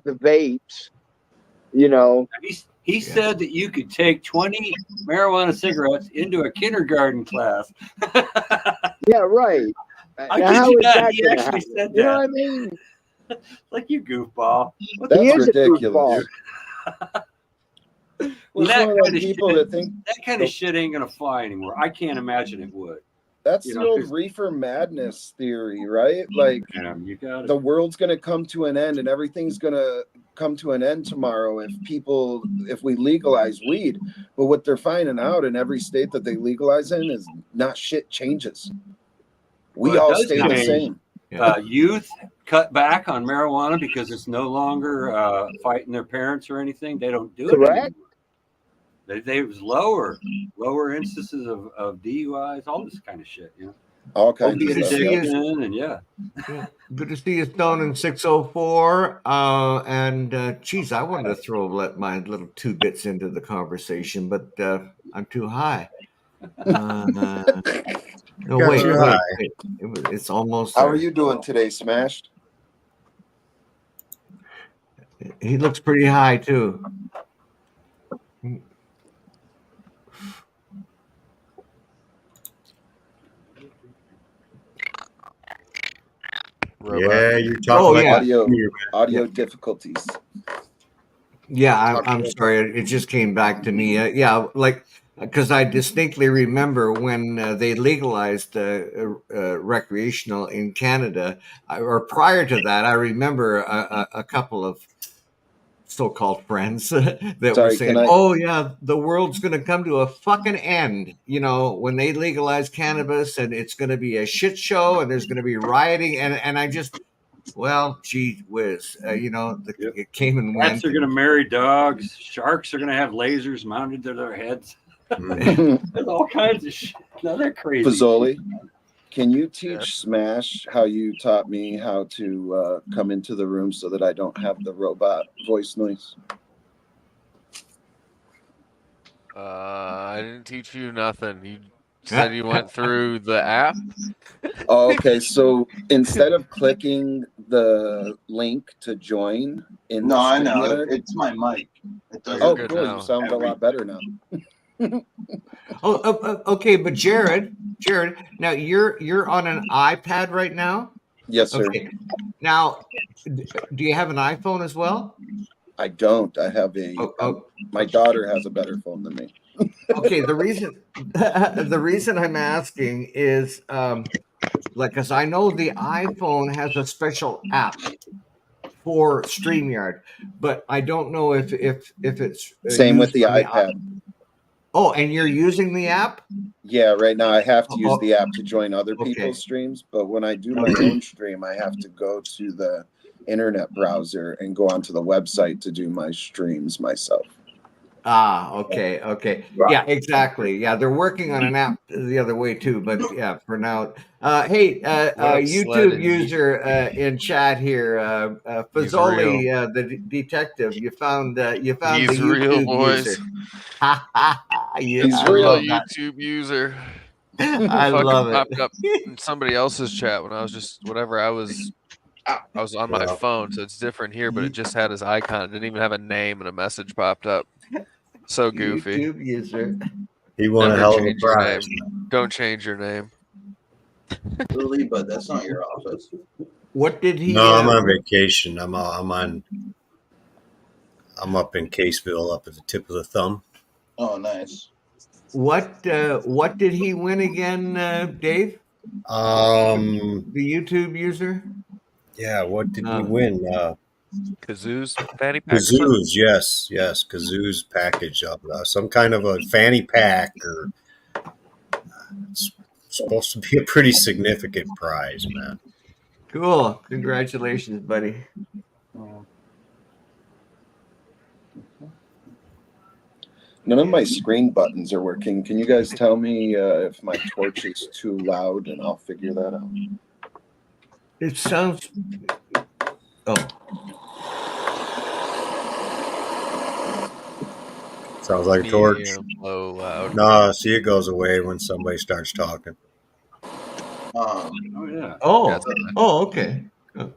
the vapes, you know. He said that you could take 20 marijuana cigarettes into a kindergarten class. Yeah, right. I Now, kid how you is not. that He going to actually happen? said You know that. what I mean? Like, you goofball. What He That's is a ridiculous. goofball. Well, He's one of them people that think that kind of shit ain't gonna fly anymore. I can't imagine it would. that's You the know, old 'cause- reefer madness theory, right? Like you got the it. world's going to come to an end and everything's going to come to an end tomorrow if we legalize weed. But what they're finding out in every state that they legalize in is not shit changes. We Well, it all does stay the change. same. Youth cut back on marijuana because it's no longer fighting their parents or anything. They don't do it Correct. anymore. They was lower instances of DUIs, all this kind of shit. You know, All kinds good of to stuff. see you. addiction, and yeah. Good to see you, Stone, in 604. Geez, I wanted to let my little 2 bits into the conversation, but I'm too high. No, wait. It's almost. How are you doing today, Smashed? He looks pretty high too. Yeah, you're talking audio difficulties. Yeah, I'm sorry. It just came back to me. Because I distinctly remember when they legalized recreational in Canada, or prior to that, I remember a couple of so-called friends that were saying, "Oh yeah, the world's going to come to a fucking end." You know, when they legalize cannabis, and it's going to be a shit show, and there's going to be rioting, and I just, well, gee whiz, it came and went. Cats are going to marry dogs. Sharks are going to have lasers mounted to their heads. There's all kinds of shit. No, they're crazy. Fazoli, can you teach Smash how you taught me how to come into the room so that I don't have the robot voice noise? I didn't teach you nothing. You said you went through the app? Oh, okay, so instead of clicking the link to join in I know. It's my mic. It does. Oh, cool. You sound a lot better now. Okay, but Jared, now you're on an iPad right now? Yes, sir. Okay. Now, do you have an iPhone as well? I don't. I have my daughter has a better phone than me. Okay, the reason I'm asking is because I know the iPhone has a special app for StreamYard, but I don't know if it's same with the iPad. Oh, and you're using the app? Yeah, right now I have to use the app to join other people's streams, but when I do my own stream, I have to go to the internet browser and go onto the website to do my streams myself. Okay. Right. Yeah, exactly. Yeah, they're working on an app the other way too, but yeah, for now. Hey, YouTube user in chat here, Fazoli, the detective. You found He's the real, YouTube boys. user. He's real YouTube user. I love it. Popped up in somebody else's chat when I was on my phone, so it's different here, but it just had his icon. It didn't even have a name, and a message popped up. So goofy. YouTube user. He won a hell of a prize. Don't change your name. Really, but that's not your office. What did he? No, I'm on vacation. I'm up in Caseville, up at the tip of the thumb. Oh, nice. What did he win again, Dave? The YouTube user. Yeah, what did he win? Kazoo's fanny pack. Kazoo's, yes, Kazoo's package of some kind of a fanny pack, or it's supposed to be a pretty significant prize, man. Cool, congratulations, buddy. None of my screen buttons are working. Can you guys tell me if my torch is too loud, and I'll figure that out. It sounds. Sounds like a torch. Low, loud. No, see, it goes away when somebody starts talking. Oh yeah. Oh, yeah, okay.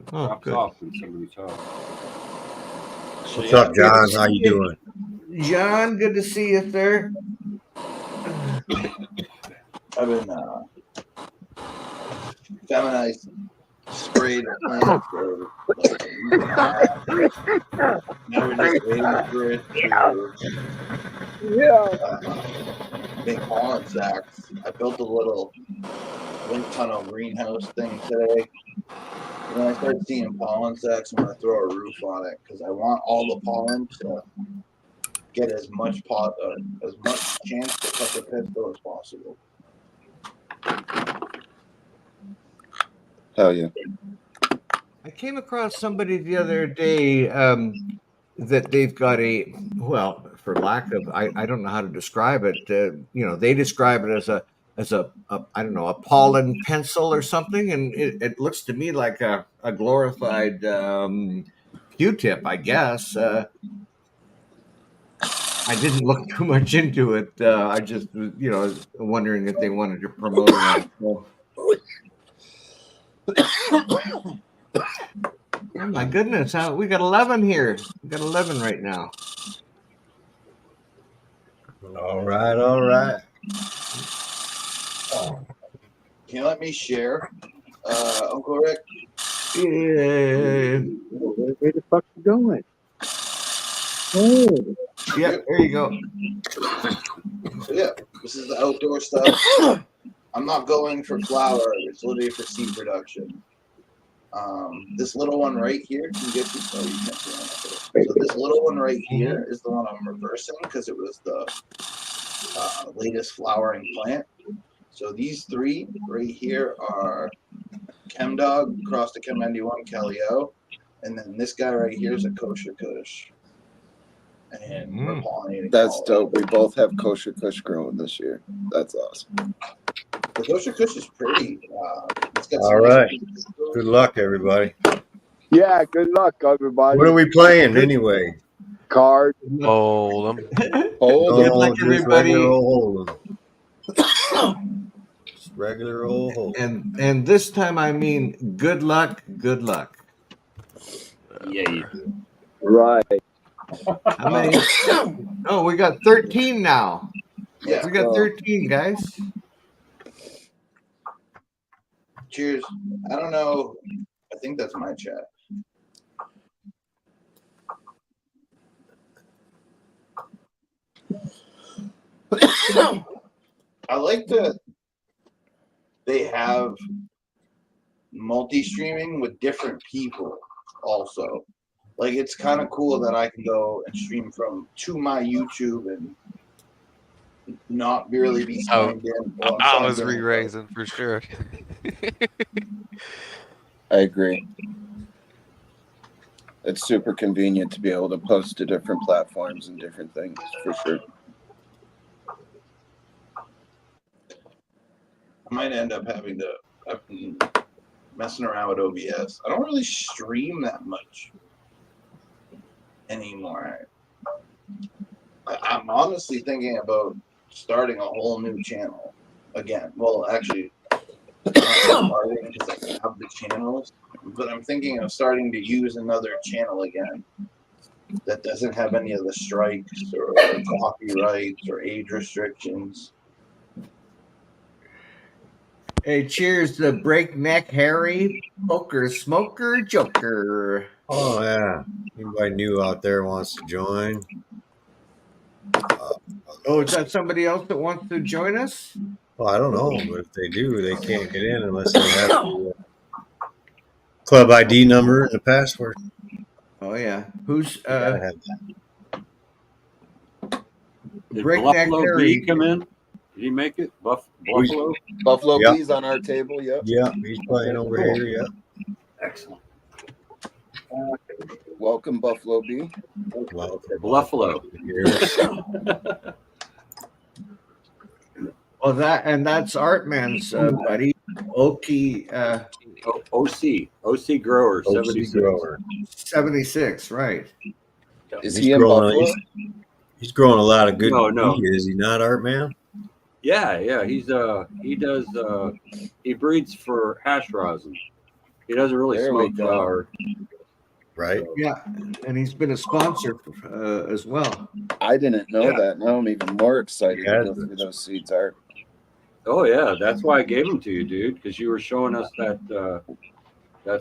drops good. off when somebody talks. What's up, John? How you doing? John, good to see you, sir. I've been feminized sprayed the plant for like a week and a half. Now we're just waiting for it to make pollen sacks. I built a little wind tunnel greenhouse thing today. When I start seeing pollen sacks, I'm gonna throw a roof on it because I want all the pollen to get as much chance to touch a pistil as possible. Hell yeah. I came across somebody the other day that they've got well, for lack of, I don't know how to describe it. They describe it as a I don't know, a pollen pencil or something, and it looks to me like a glorified Q-tip, I guess. I didn't look too much into it. I just, was wondering if they wanted to promote it. Oh my goodness! We got 11 here. We got 11 right now. All right. Can you let me share, Uncle Rick? Yeah. Where the fuck you going? Oh, Yep, there you go. So yeah, this is the outdoor stuff. I'm not going for flower. It's literally for seed production. This little one right here can get you. Oh, you can't see it. So this little one right here is the one I'm reversing because it was the latest flowering plant. So these three right here are Chemdog crossed to Chem 91 Calio, and then this guy right here is a Kosher Kush. And we're pollinating. That's dope. We both have Kosher Kush growing this year. That's awesome. The Kosher Kush is pretty. It's got All right. Good luck, everybody. yeah. Good luck, everybody. What are we playing anyway? Card. Hold them. Hold Good it. luck, Just everybody. regular old hold'em. Just regular old hold'em. And this time I mean good luck. Good luck. Yeah. Right. How many? Oh, we got 13 now. Yeah. We got 13 guys. Cheers. I don't know. I think that's my chat. I like that they have multi-streaming with different people also. Like, it's kind of cool that I can go and stream to my YouTube and not really be signed in. Well, I was re-raising for sure. I agree. It's super convenient to be able to post to different platforms and different things, for sure. I might end up having to. I've been messing around with OBS. I don't really stream that much anymore. I'm honestly thinking about starting a whole new channel again. Well, actually, not starting because I have the channels, but I'm thinking of starting to use another channel again that doesn't have any of the strikes or copyrights or age restrictions. Hey, cheers to Breakneck Harry, Poker Smoker Joker. Oh, yeah. Anybody new out there wants to join? Oh, is that somebody else that wants to join us? Well, I don't know, but if they do, they can't get in unless they have the club ID number and the password. Oh yeah, who's Gotta have that. Did Breakneck Buffalo Harry? B come in? Did he make it? Buffalo? Buffalo Yep. B's on our table, yep. Yeah, he's playing over here. Yeah. Excellent. Welcome, Buffalo B. Well, Buffalo. Oh, that's Artman's buddy, Oki OC Grower, OC 76. grower. 76, right? Is He's he in growing, Buffalo? he's growing a lot of good. No. Weed, is he not, Art Man? Yeah. He breeds for hash rosin. He doesn't really There we smoke go. flower. right? Yeah, and he's been a sponsor as well. I didn't know Yeah. that. Now I'm even more excited Yeah. to go through those seeds, Art. Oh yeah, that's why I gave them to you, dude, because you were showing us that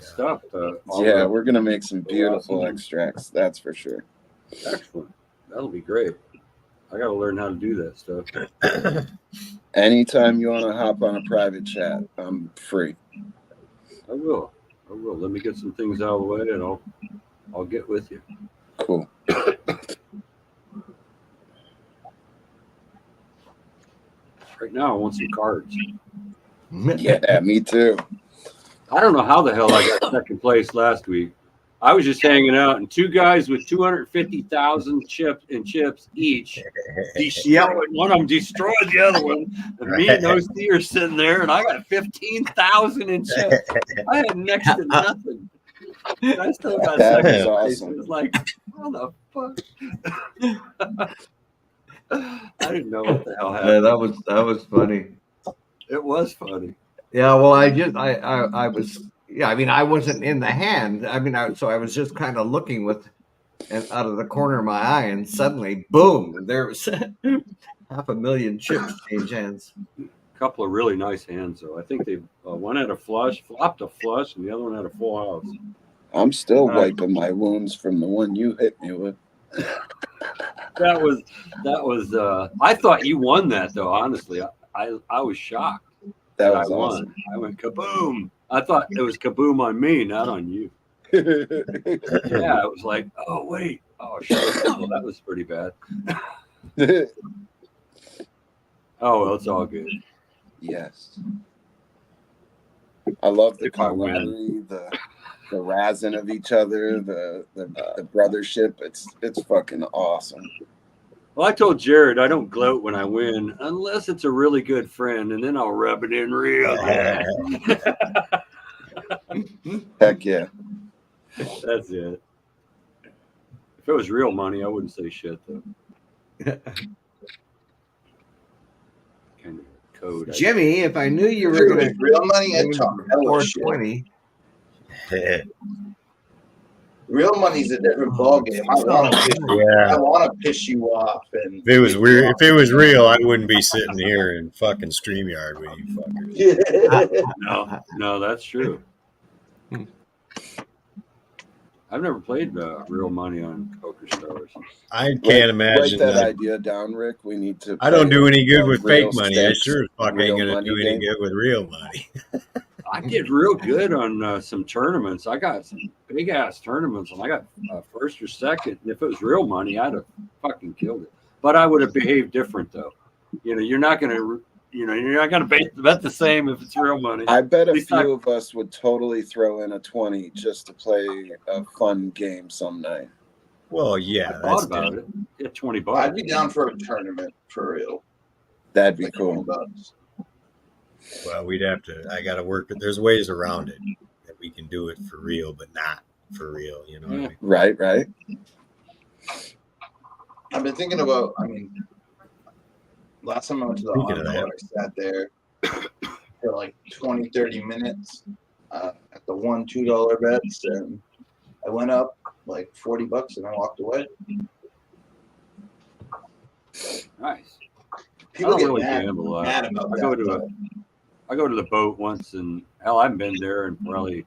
stuff. All Yeah, the- we're gonna make some beautiful awesome. extracts. That's for sure. Excellent. That'll be great. I got to learn how to do that stuff. Anytime you want to hop on a private chat, I'm free. I will. Let me get some things out of the way, and I'll get with you. Cool. Right now, I want some cards. Yeah, me too. I don't know how the hell I got second place last week. I was just hanging out, and two guys with 250,000 chips each destroyed one of them, destroyed the other one. And me and OC are sitting there, and I got 15,000 in chips. I had next to nothing. And I still got That second was place. awesome. It was like, how the fuck? I didn't know what the hell Yeah, happened. that was funny. It was funny. Yeah, well, I was, yeah, I mean, I wasn't in the hand. I mean, so I was just kind of looking and out of the corner of my eye, and suddenly, boom, there was 500,000 chips change hands. A couple of really nice hands, though. I think they one had a flush, flopped a flush, and the other one had a full house. I'm still wiping my wounds from the one you hit me with. That was. I thought you won that, though. Honestly, I was shocked That I was won. awesome. I went kaboom. I thought it was kaboom on me, not on you. Yeah, it was like, oh wait, oh shit, well, that was pretty bad. Oh well, it's all good. Yes. I love the If I win. camaraderie, the razzing of each other, the brothership. It's fucking awesome. Well, I told Jared I don't gloat when I win unless it's a really good friend, and then I'll rub it in real good. Heck yeah. That's it. If it was real money, I wouldn't say shit though. Kind of code. Jimmy, if I knew you were going to real money and talk hella shit. 420, Real money's a different ballgame. I want to piss you off. And If it was weird, if it was real, I wouldn't be sitting here in fucking StreamYard with you fuckers. No, that's true. I've never played real money on Poker Stars. I can't imagine Write that idea down, Rick. We need to. I don't do any good play with real fake money. I stakes, sure as fuck real ain't gonna money do any game. good with real money. I did real good on some tournaments. I got some big ass tournaments, and I got first or second. And if it was real money, I'd have fucking killed it. But I would have behaved different, though. You know, you're not gonna bet the same if it's real money. I bet a At least few of us would totally throw in a 20 just to play a fun game some night. Well, I yeah, thought that's about it. Get $20. I'd be down for a tournament for real. That'd be Like cool. $20. well, we'd have to. I got to work it. There's ways around it that we can do it for real, but not for real. You know what I mean? Right. I've been thinking about, last time I went to the Speaking of encore, I sat there for like 20, 30 minutes at the $1-2 bets, and I went up like $40 and I walked away. Nice. People I don't get really mad, gamble a lot. mad about I that. go to though. I go to the boat once, and hell, I haven't been there in probably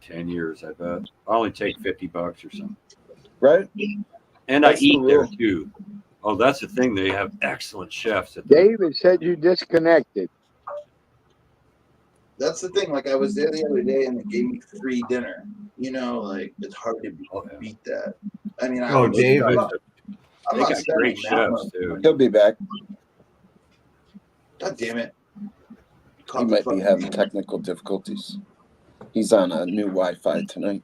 10 years. I bet I only take $50 or something, Right? and That's I the eat there rule. too. Oh, that's the thing. They have excellent chefs at the David said you disconnected. That's the thing. Like I was there the other day and they gave me free dinner. You know, like it's hard to beat that. I mean, Oh, David. I'm They not got great spending that chefs much too. money. He'll be back. God damn it! He Caught the might be fucking- having technical difficulties. He's on a new Wi-Fi tonight.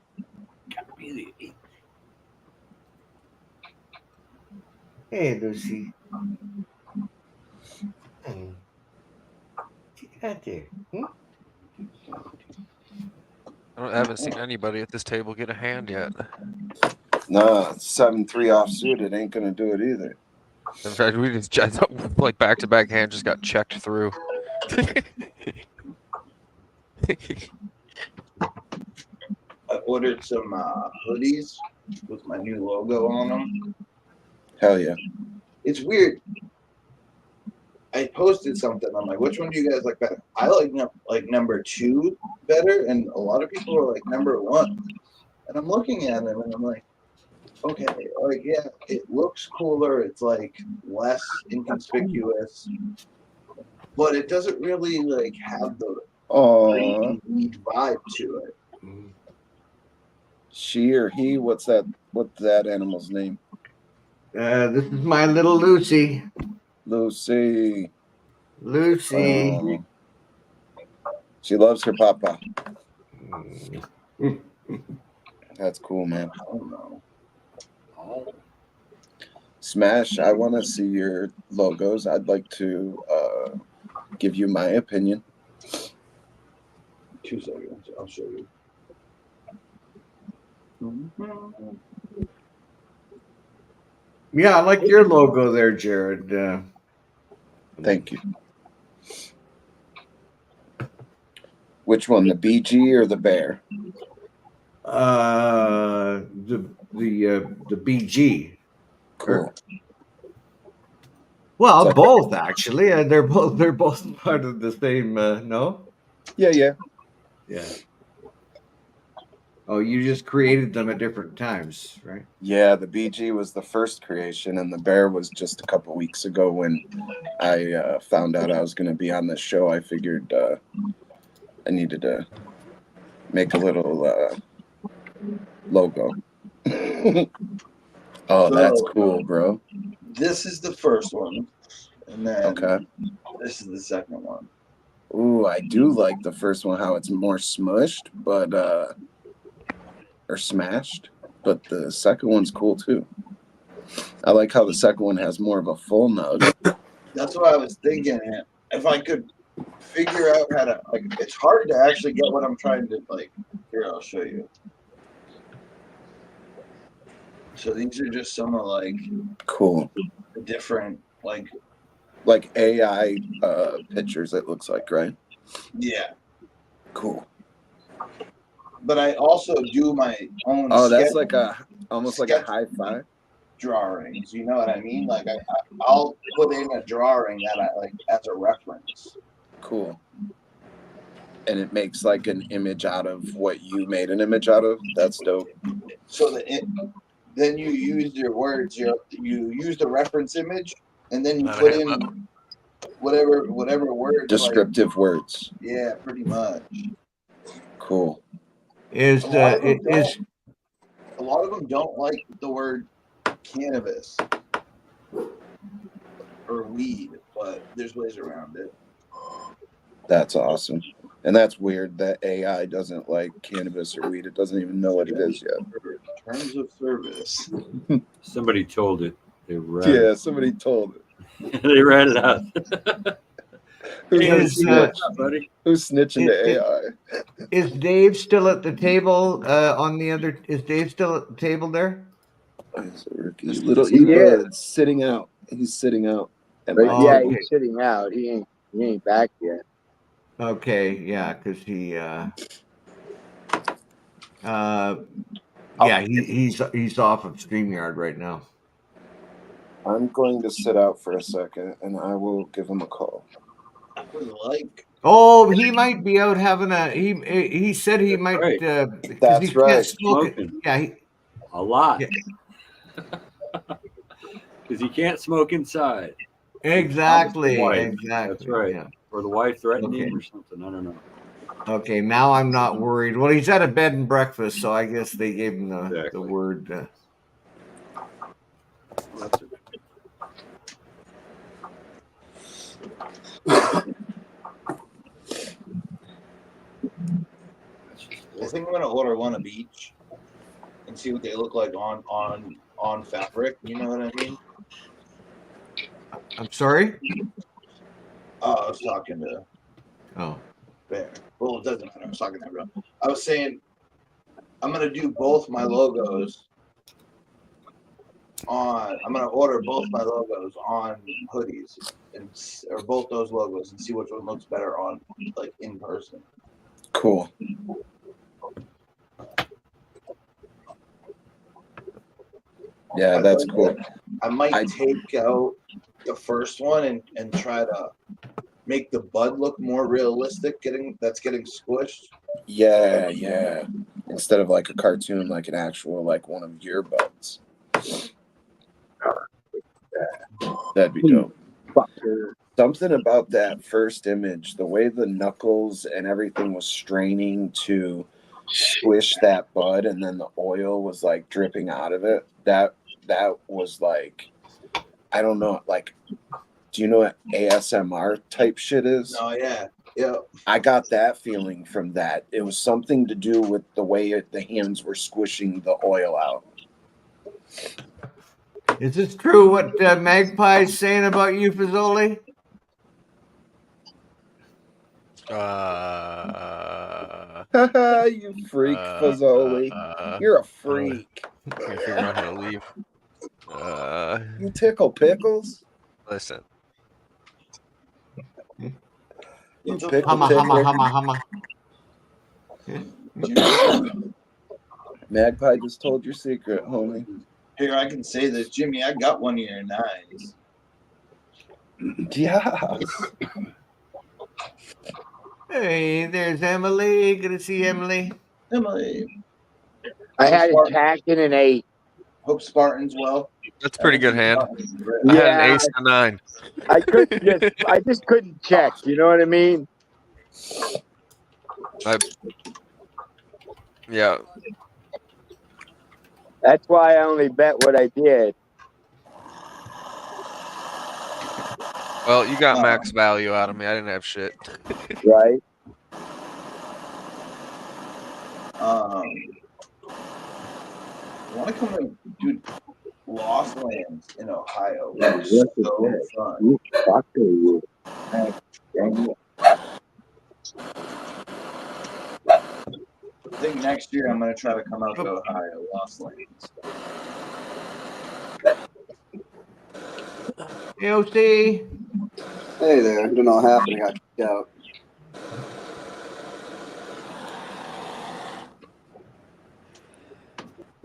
Hey, Lucy. What you got there? I haven't seen anybody at this table get a hand yet. Nah, 7-3 offsuit. It ain't gonna do it either. In fact, we just like back-to-back hand just got checked through. ordered some hoodies with my new logo on them. Hell yeah. It's weird. I posted something. I'm like, which one do you guys like better? I like number 2 better, and a lot of people are like number 1. And I'm looking at them, and I'm like, okay, like yeah, it looks cooler. It's like less inconspicuous, but it doesn't really like have the Oh, vibe to it. she or he? What's that animal's name? This is my little Lucy. Lucy. Lucy. Oh. She loves her papa. That's cool, man. I don't know. Smash, I want to see your logos. I'd like to give you my opinion. 2 seconds. I'll show you. Yeah, I like your logo there, Jared. Thank you. Which one, the BG or the bear? The BG. Cool. Well, So- both actually. They're both part of the same. No. Yeah. Yeah. Oh, you just created them at different times, right? Yeah, the BG was the first creation, and the bear was just a couple weeks ago when I found out I was going to be on this show. I figured I needed to make a little logo. Oh, that's cool, bro. This is the first one, and then Okay. this is the second one. Ooh, I do like the first one, how it's more smushed, but or smashed. But the second one's cool too. I like how the second one has more of a full nose. That's what I was thinking. If I could figure out how to, like, it's hard to actually get what I'm trying to, like, here, I'll show you. So these are just some of, like, Cool. the different, like AI pictures, it looks like, right? yeah. Cool. But I also do my own. Oh, that's sketch like almost like a high five. drawings. You know what I mean? Like I'll put in a drawing that I like as a reference. Cool. And it makes like an image out of what you made an image out of. That's dope. So then you use your words. You use the reference image, and then you Not a put him in whatever words. Descriptive words. Yeah, pretty much. Cool. A lot of them don't like the word cannabis or weed, but there's ways around it. That's awesome. And that's weird that AI doesn't like cannabis or weed. It doesn't even know what it is yet. Terms of service. Somebody told it. They read Yeah, somebody told it. it. They read it out. Who's, Hey, gonna Is, snitch? buddy. Who's snitching to it- AI? Is Dave still at the table? On the other, is Dave still at the table there? It's a rookie. This Little is- E Yeah. Bird's sitting out. He's sitting out. At But my Oh, yeah, table. okay. he's sitting out. He ain't back yet. Okay, yeah, because he's off of StreamYard right now. I'm going to sit out for a second, and I will give him a call. I was like, Oh, he might be out having he said he might right. because That's he right. can't smoke it. Smoking. Yeah, A lot. Yeah. Because you can't smoke inside. exactly. Wife. Exactly. That's right. Yeah. Or the wife threatened Okay. him or something. I don't know. Okay, now I'm not worried. Well, he's at a bed and breakfast, so I guess they gave him the Exactly. word. That's it. I think I'm gonna order one of each and see what they look like on fabric. You know what I mean? I'm sorry. I was talking to Oh, Bear. Well, it doesn't matter. I was talking to everyone. I was saying I'm gonna do both my logos on. I'm gonna order both my logos on hoodies or both those logos and see which one looks better on like in person. Cool. Yeah, that's cool. I might take out the first one and try to make the bud look more realistic. Getting squished. Yeah. Instead of like a cartoon, like an actual, like one of your buds. That'd be dope. Something about that first image, the way the knuckles and everything was straining to squish that bud, and then the oil was like dripping out of it. That was like, I don't know, like, do you know what ASMR type shit is? Oh yeah. I got that feeling from that. It was something to do with the way the hands were squishing the oil out. Is this true what Magpie's saying about you, Fazoli? You freak, Fazoli. You're a freak. Can't figure out how to leave. You tickle pickles? Listen. You pickle Humma, tickle. humma. Magpie just told your secret, homie. Here, I can say this, Jimmy. I got one of your knives. Yeah. Hey, there's Emily. Good to see Emily. Emily. I had a tack and an 8. Hope Spartans well. That's a pretty good hand. I Yeah, had an ace and a 9. I just couldn't check. You know what I mean? Yeah. That's why I only bet what I did. Well, you got max value out of me. I didn't have shit. Right? I want to come and do Lost Lands in Ohio. Yeah, So fun. You fucker, you. Dang it. I think next year I'm going to try to come out to Ohio, Lost Lands. AOC. Hey there. Don't know what happened. I got kicked out.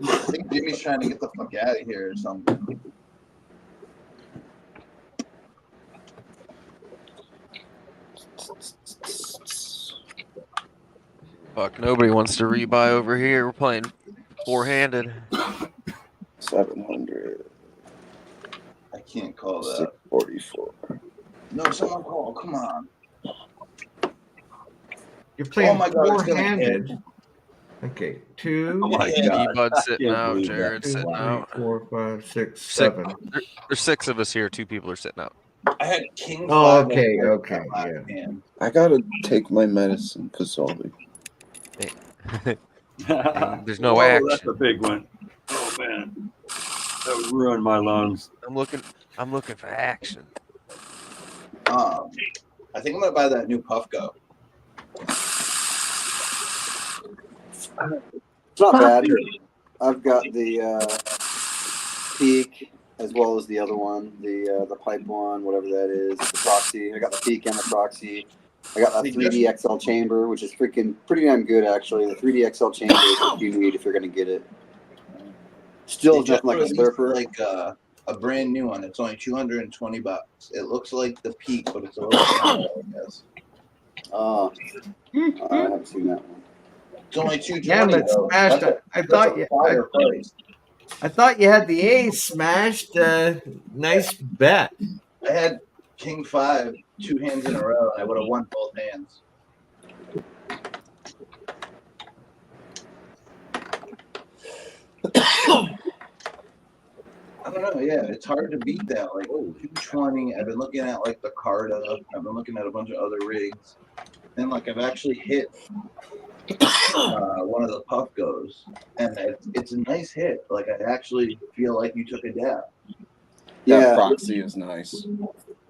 I think Jimmy's trying to get the fuck out of here or something. Fuck, nobody wants to rebuy over here. We're playing four-handed. 700. I can't call that. 644. No, someone call. Come on. You're playing Oh my God, it's gonna four-handed. Okay, 2, Oh my Yeah. God. E-Bud sitting Can't out. believe Jared's 2, sitting 3, out. 4, 5, 6, Six. 7. There's 6 of us here. 2 people are sitting out. I had King Oh, 5. okay, over okay, that last yeah. hand. I gotta take my medicine, Fazoli. There's no Whoa, action. That's a big one. Oh man, that would ruin my lungs. I'm looking for action. I think I'm gonna buy that new Puffco. It's not bad. I've got the Peak as well as the other one, the pipe one, whatever that is, the Proxy. I got the Peak and the Proxy. I got that 3D XL chamber, which is freaking pretty damn good actually. The 3D XL chamber is what you need if you're gonna get it. Still is nothing like a Slurper. Like a brand new one. It's only $220. It looks like the Peak, but it's a little smaller, I guess. I haven't seen that one. It's only $220. Damn it, though. smashed That's it. I thought a fire price. I thought you had the ace smashed. Nice bet. I had King 5 2 hands in a row, and I would have won both hands. I don't know. Yeah, it's hard to beat that. Like, 220. I've been looking at like the Carta. I've been looking at a bunch of other rigs, and like I've actually hit one of the Puffcos, and it's a nice hit. Like I actually feel like you took a dab. That Proxy is nice.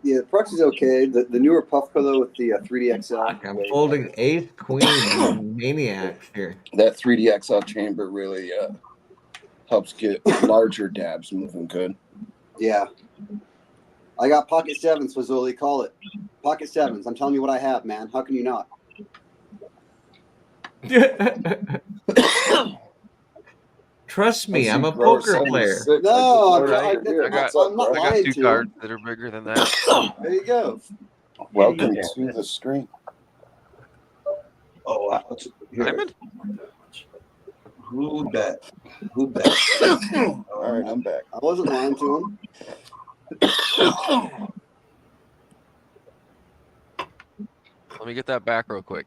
Yeah, the Proxy's okay. The newer Puffco though with the 3D XL. I'm folding ace queen maniacs here. That 3D XL chamber really helps get larger dabs moving good. Yeah. I got pocket sevens, Fazoli. Call it. Pocket sevens. I'm telling you what I have, man. How can you not? Trust me, I I'm see a Grower poker 76. player. I just No, noticed Right. you're here. I got- What's up, I'm not bro? I got lying 2 to cards that are bigger than that. There you go. Welcome to the stream. Oh wow. Here. Diamond? Who bet? Who bet? All right, I'm back. I wasn't lying to him. Let me get that back real quick.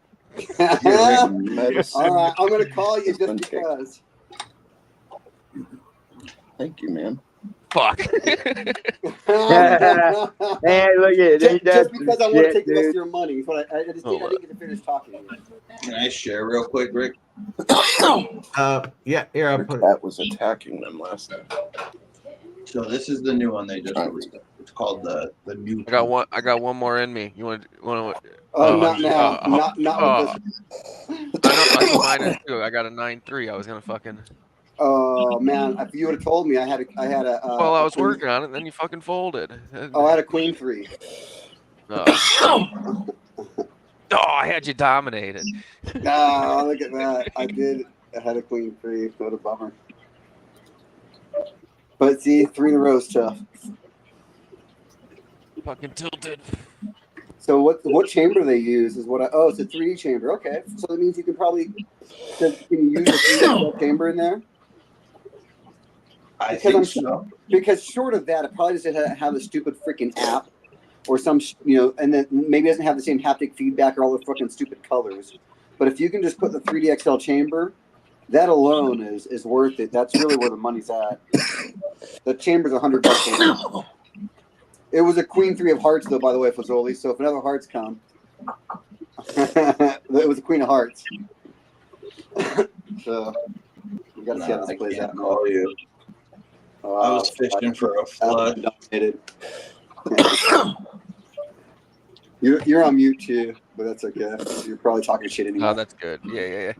Medicine. All right, I'm gonna call you Just just one tick. because. Thank you, man. Fuck. Hey, look at it. Just because I want to take the rest of dude. your money, but I didn't get to finish talking yet. Can I share real quick, Rick? Yeah, here I'll Your put it. cat was attacking them last time. So this is the new one they just released. It's called the new. I got one more in me. You want? Not now. Not with I know mine is too. I got a 9-3. I was gonna fucking. Oh man! If you would have told me, I had a. Well, I was queen- working on it, and then you fucking folded. Oh, I had a queen 3. Oh, I had you dominated. Oh, look at that! I did. I had a queen 3. What a bummer. But see, 3 in a row is tough. Fucking tilted. So what chamber they use is what I. Oh, it's a 3D chamber. Okay, so that means you can probably. Can you use a 3D chamber in there? I think so. Because short of that, it probably doesn't have a stupid freaking app or some, and then maybe it doesn't have the same haptic feedback or all the fucking stupid colors. But if you can just put the 3D XL chamber, that alone is worth it. That's really where the money's at. The chamber's $100. It was a queen 3 of hearts, though, by the way, Fazoli. So if another hearts come, it was a queen of hearts. So you got to see how this plays out. Call you. I was fishing for a flood. You're on mute too, but that's okay. You're probably talking shit anyway. Oh, that's good. Yeah.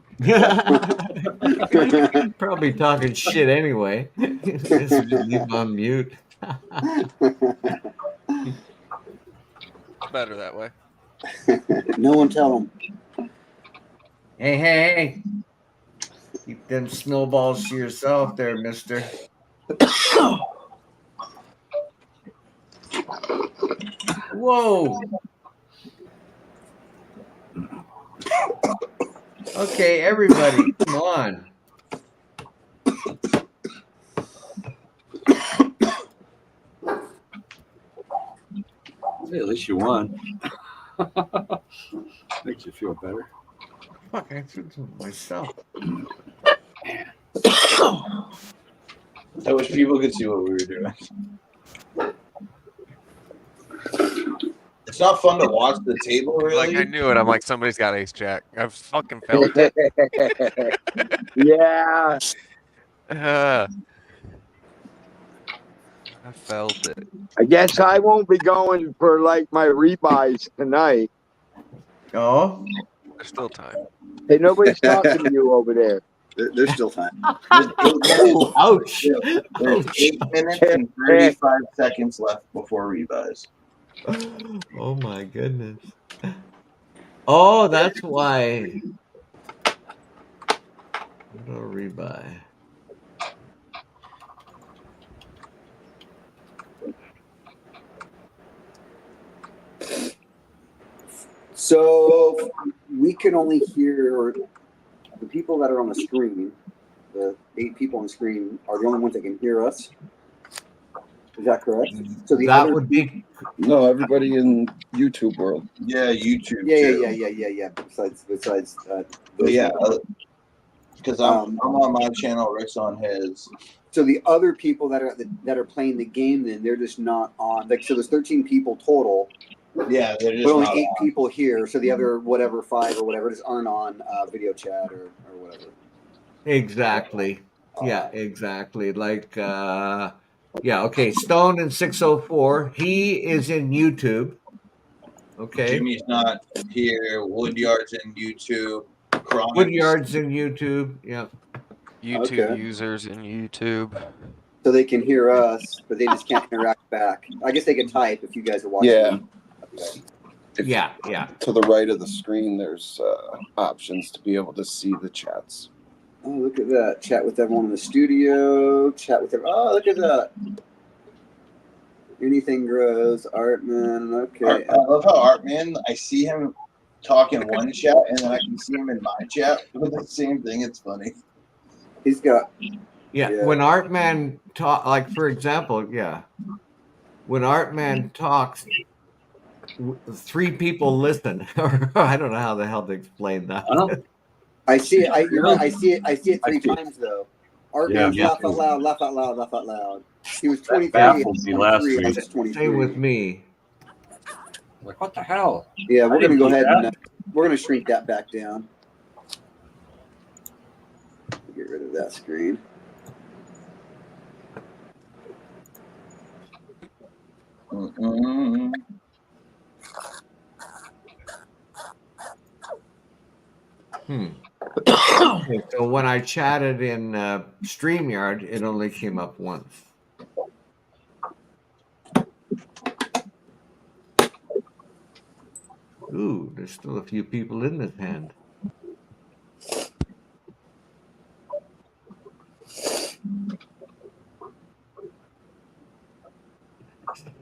Probably talking shit anyway. Just leave on mute. Better that way. No one tell them. Hey. Keep them snowballs to yourself there, mister. Whoa. Okay, everybody, come on. Hey, at least you won. Makes you feel better. Fuck, I threw it to myself. I wish people could see what we were doing. It's not fun to watch the table, really. Like I knew it. I'm like, somebody's got ace jack. I've fucking felt it. Yeah. I felt it. I guess I won't be going for like my rebuys tonight. Oh? There's still time. Hey, nobody's talking to you over there. There's still time. Oh, ouch. There's 8 minutes and 35 seconds left before rebuys. Oh my goodness. Oh, that's why. No rebuy. So we can only hear the people that are on the screen. The 8 people on the screen are the only ones that can hear us. Is that correct? So that would be No, everybody in YouTube world. Yeah, YouTube. Yeah. Besides, Because I'm on my channel, Rick's on his. So the other people that are playing the game, then they're just not on. Like, so there's 13 people total. Yeah, they're just but only not 8 on. people here. So the other 5 or whatever just aren't on video chat or whatever. exactly. Yeah, exactly. Like okay, Stone in 604. He is in YouTube. Okay. Jimmy's not here. Woodyard's in YouTube. Chronic's Woodyard's in YouTube. Yeah. YouTube users in YouTube. So they can hear us, but they just can't interact back. I guess they can type if you guys are watching. Yeah. Yeah. To the right of the screen, there's options to be able to see the chats. Oh, look at that. Chat with everyone in the studio. Chat with everyone. Oh, look at that. Anything grows. Artman. Okay. I love how Artman, I see him talk in one chat, and then I can see him in my chat with the same thing. It's funny. He's got. Yeah, when Artman talk, like for example, when Artman talks, 3 people listen. I don't know how the hell to explain that. I see it. You're right. I see it. I see it 3 times though. Artman's Yeah. laugh out loud, laugh out loud, laugh out loud. He was 23. Baffled me last week. I was 23. Same with me. Like, what the hell? Yeah, we're I gonna didn't go do ahead that. and we're gonna shrink that back down. Get rid of that screen. Mm-mm. Okay, so when I chatted in StreamYard, it only came up once. Ooh, there's still a few people in this hand.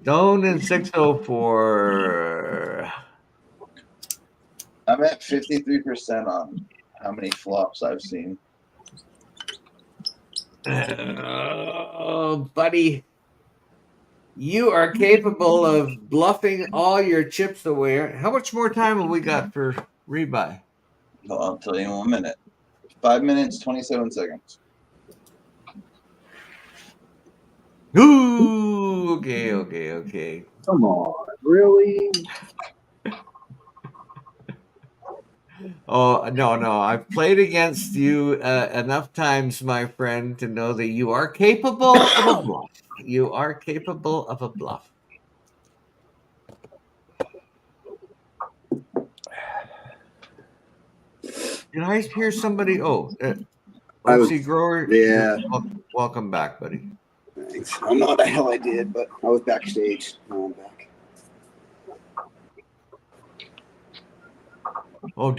Stone and 604. I'm at 53% on how many flops I've seen. Oh, buddy. You are capable of bluffing all your chips away. How much more time have we got for rebuy? Well, I'll tell you in 1 minute. 5 minutes, 27 seconds. Ooh, okay. Come on, really? Oh, no. I've played against you enough times, my friend, to know that you are capable of a bluff. You are capable of a bluff. Did I hear somebody? OC Grower? Yeah. Welcome back, buddy. Thanks. I don't know what the hell I did, but I was backstage. Now I'm back. Oh,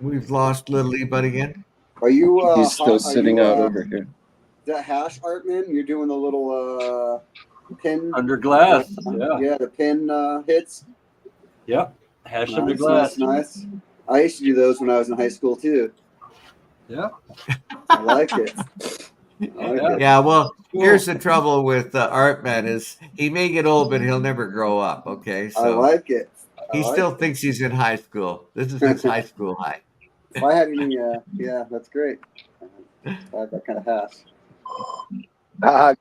we've lost Little E-Bud again? Are you? He's still sitting out over here. That hash Artman, you're doing the little pin Under glass. Yeah, the pin hits. Yep. Hash Nice, under glass. nice. I used to do those when I was in high school too. Yeah. I like it. Yeah, well, here's the trouble with Artman is he may get old, but he'll never grow up. Okay, so I like it. He still thinks he's in high school. This is his high school high. If I had any, yeah, that's great. I have that kind of hash.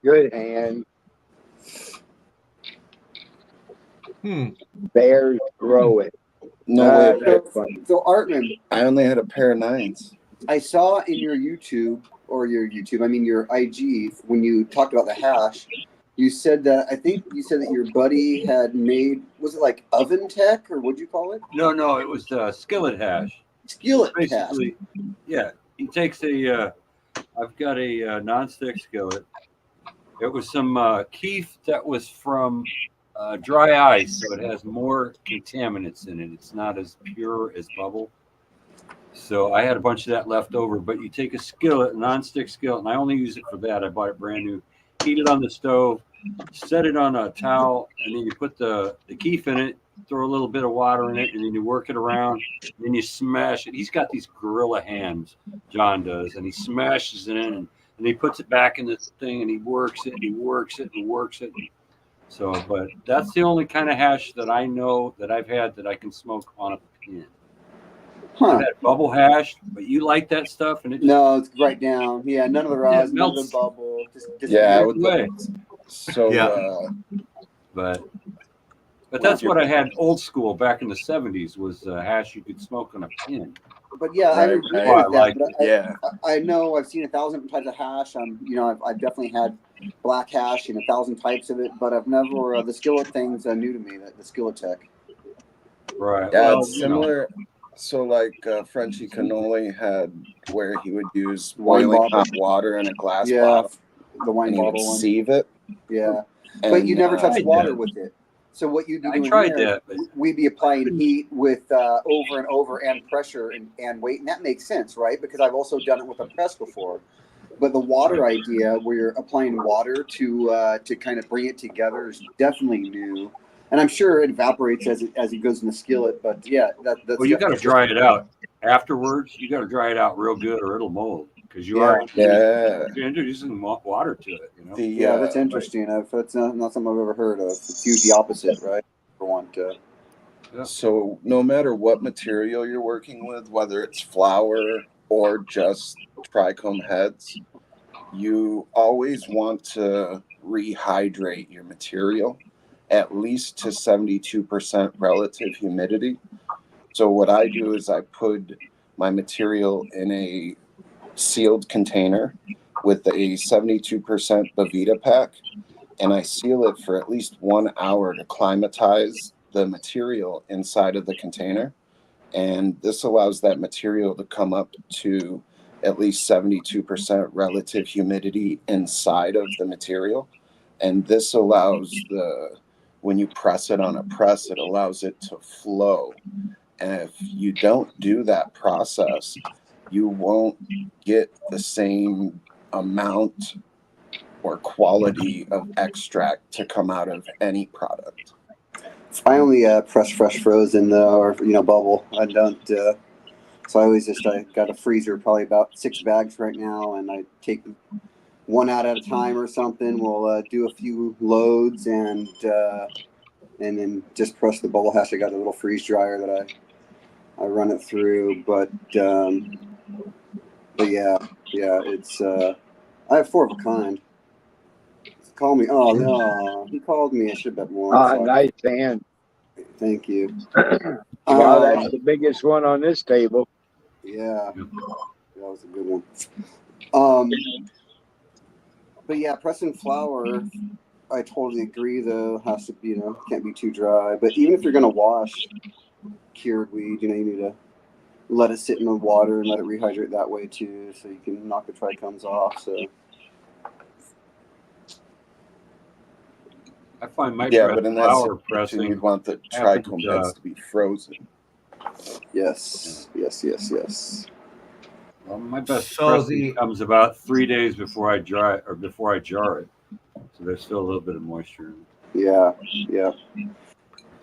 Good hand. Bears grow it. No way. So Artman, I only had a pair of 9s. I saw in your YouTube, I mean your IG, when you talked about the hash, you said that, I think you said that your buddy had made, was it like oven tech or what'd you call it? No, it was skillet hash. Skillet Basically, hash. Yeah. He takes I've got a nonstick skillet. It was some keef that was from dry ice, so it has more contaminants in it. It's not as pure as bubble. So I had a bunch of that left over, but you take a skillet, a nonstick skillet, and I only use it for that. I bought it brand new. Heat it on the stove, set it on a towel, and then you put the keef in it, throw a little bit of water in it, and then you work it around, and then you smash it. He's got these gorilla hands, John does, and he smashes it in, and he puts it back in this thing, and he works it, and he works it, and works it. So, but that's the only kind of hash that I know that I've had that I can smoke on a pin. I've had bubble hash, but you like that stuff, and it just, no, it's right down. Yeah, none of the rosin, none of the bubble. Just yeah, way. So yeah. But that's what I had old school back in the 70s was hash you could smoke on a pin. But yeah, I agree with I that. like But I know I've seen 1,000 types of hash. I've definitely had black hash and 1,000 types of it, but I've never the skillet thing's new to me. The skillet tech. Right. Yeah, well, it's similar. So like Frenchie Cannoli had where he would use Wine boiling bottle. hot water in a glass Yeah, bottle. the wine and he would bottle one. sieve it. Yeah, And, but you never touch water with it. So what you'd be I doing tried there, that, but we'd be applying heat with over and over and pressure and weight, and that makes sense, right? Because I've also done it with a press before. But the water idea, where you're applying water to kind of bring it together, is definitely new. And I'm sure it evaporates as it goes in the skillet. But yeah, that's well, you got to definitely dry it out afterwards. You got to dry it out real good, or it'll mold because you are Yeah. you're introducing water to it. You know. The Yeah, that's interesting. That's not something I've ever heard of. It's usually the opposite, right? For one to. So no matter what material you're working with, whether it's flour or just trichome heads, you always want to rehydrate your material at least to 72% relative humidity. So what I do is I put my material in a sealed container with a 72% Bovita pack, and I seal it for at least 1 hour to climatize the material inside of the container. And this allows that material to come up to at least 72% relative humidity inside of the material. And this allows when you press it on a press, it allows it to flow. And if you don't do that process, you won't get the same amount or quality of extract to come out of any product. I only press fresh frozen or bubble. I don't. So I always I got a freezer, probably about 6 bags right now, and I take one out at a time or something. We'll do a few loads and then just press the bubble hash. I got a little freeze dryer that I run it through, but yeah, it's I have 4 of a kind. Call me. Oh no, he called me. I should bet more. Nice hand. Thank you. Wow, that's the biggest one on this table. Yeah, that was a good one. But yeah, pressing flour, I totally agree. Though has to be, can't be too dry. But even if you're gonna wash cured weed, you need to let it sit in the water and let it rehydrate that way too, so you can knock the trichomes off. So. I find my but in that flour situation, pressing, you'd want the trichome heads to be frozen. Yes. Well, my best So pressing comes about 3 days before I dry or before I jar it, so there's still a little bit of moisture in it. Yeah.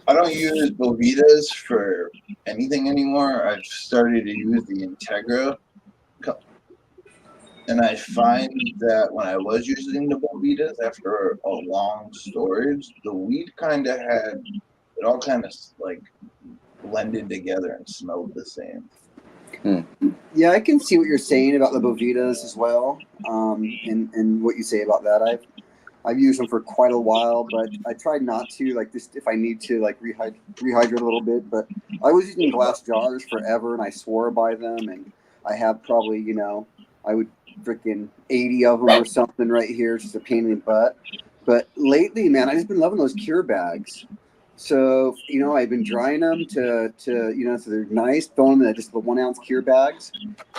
I don't use Bovitas for anything anymore. I've started to use the Integra. And I find that when I was using the Bovitas after a long storage, the weed it all kind of like blended together and smelled the same. Yeah, I can see what you're saying about the Bovitas as well, and what you say about that. I've used them for quite a while, but I tried not to, like, just if I need to, like, rehydrate a little bit. But I was using glass jars forever, and I swore by them, and I have probably, I would freaking 80 of them or something right here. It's just a pain in the butt. But lately, man, I've just been loving those cure bags. So, I've been drying them to so they're nice, throwing them in just the 1 ounce cure bags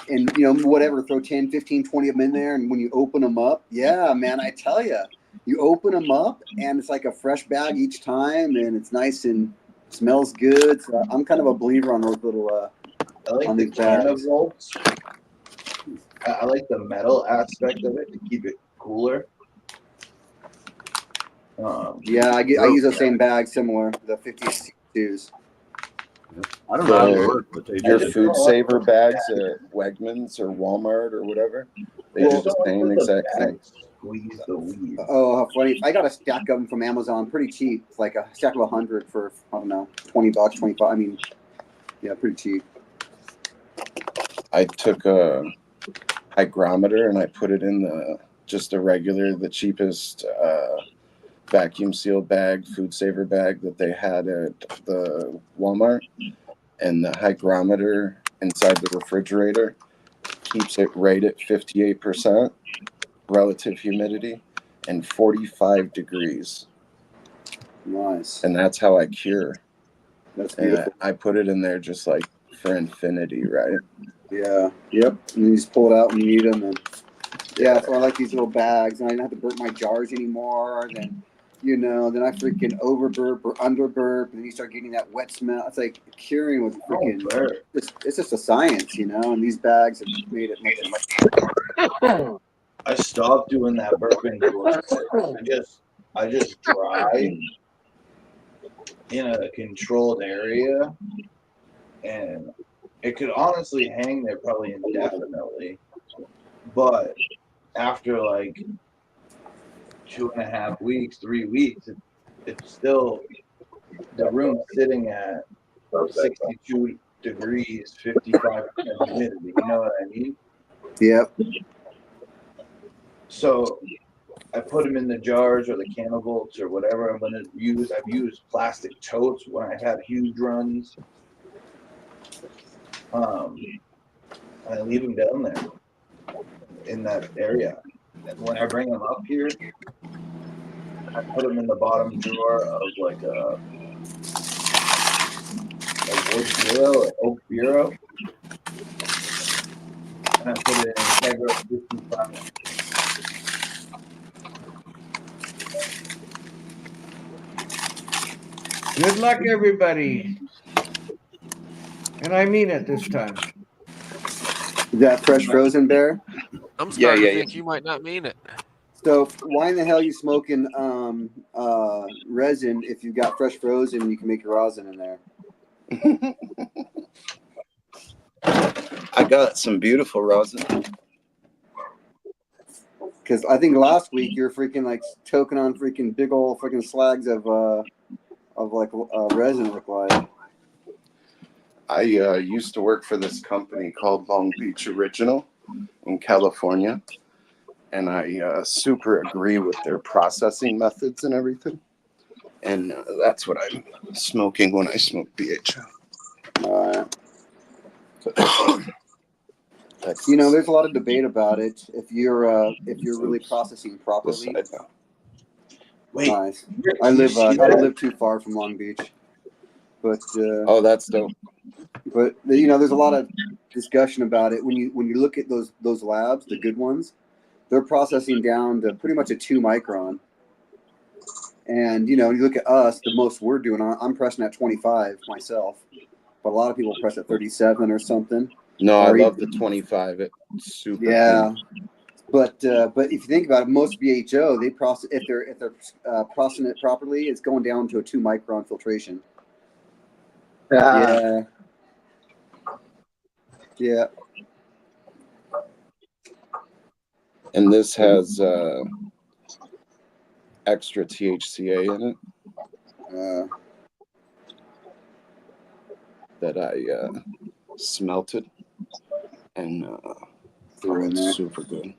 and, whatever, throw 10, 15, 20 of them in there. And when you open them up, yeah, man, I tell you, you open them up and it's like a fresh bag each time and it's nice and smells good. So I'm kind of a believer on those little, I like on the these bags. Canavolts. I like the metal aspect of it to keep it cooler. Yeah, I use those same bags, similar, the 52s. I don't know how they work, but they Your do. food saver bags at Wegmans or Walmart or whatever, they do the same exact thing. Squeeze the weed. Oh, how funny. I got a stack of them from Amazon, pretty cheap. It's like a stack of 100 for, I don't know, $20, 25. I mean, yeah, pretty cheap. I took a hygrometer and I put it in the cheapest vacuum sealed bag, food saver bag that they had at the Walmart. And the hygrometer inside the refrigerator keeps it right at 58% relative humidity and 45 degrees. Nice. And that's how I cure. That's beautiful. And I put it in there just like for infinity, right? Yeah. Yep. And you just pull it out when you need them. And yeah, so I like these little bags, and I don't have to burn my jars anymore. Then, you know, then I freaking overburp or underburp, and then you start getting that wet smell. It's like curing with freaking. It's just a science, you know. And these bags have made it much. I stopped doing that burping. I just dry in a controlled area, and it could honestly hang there probably indefinitely. But after like 2.5 weeks, 3 weeks, it's still the room sitting at 62 degrees, 55% humidity. You know what I mean? Yep. So I put them in the jars or the Canavolts or whatever I'm going to use. I've used plastic totes when I've had huge runs. I leave them down there in that area. And when I bring them up here, I put them in the bottom drawer of like a wood bureau, an oak bureau. And I put it in Integra 55. Good luck, everybody. And I mean it this time. Is that fresh frozen, Bear? I'm starting to think you might not mean it. So why in the hell are you smoking resin if you got fresh frozen and you can make your rosin in there? I got some beautiful rosin. Because I think last week you were freaking like choking on freaking big old freaking slags of like resin, look like. I used to work for this company called Long Beach Original in California, and I super agree with their processing methods and everything. And that's what I'm smoking when I smoke BHO. You know, there's a lot of debate about it. If you're really processing properly. Wait, nice. I don't live too far from Long Beach, but oh, that's dope. But you know, there's a lot of discussion about it when you look at those labs, the good ones, they're processing down to pretty much a 2 micron. And you know, you look at us, the most we're doing, I'm pressing at 25 myself, but a lot of people press at 37 or something. No, I love the 25. It's super. Yeah. Cool. But if you think about it, most BHO they process if they're processing it properly, it's going down to a 2 micron filtration. Yeah. Yeah. And this has extra THCA in it that I smelted and it's super good.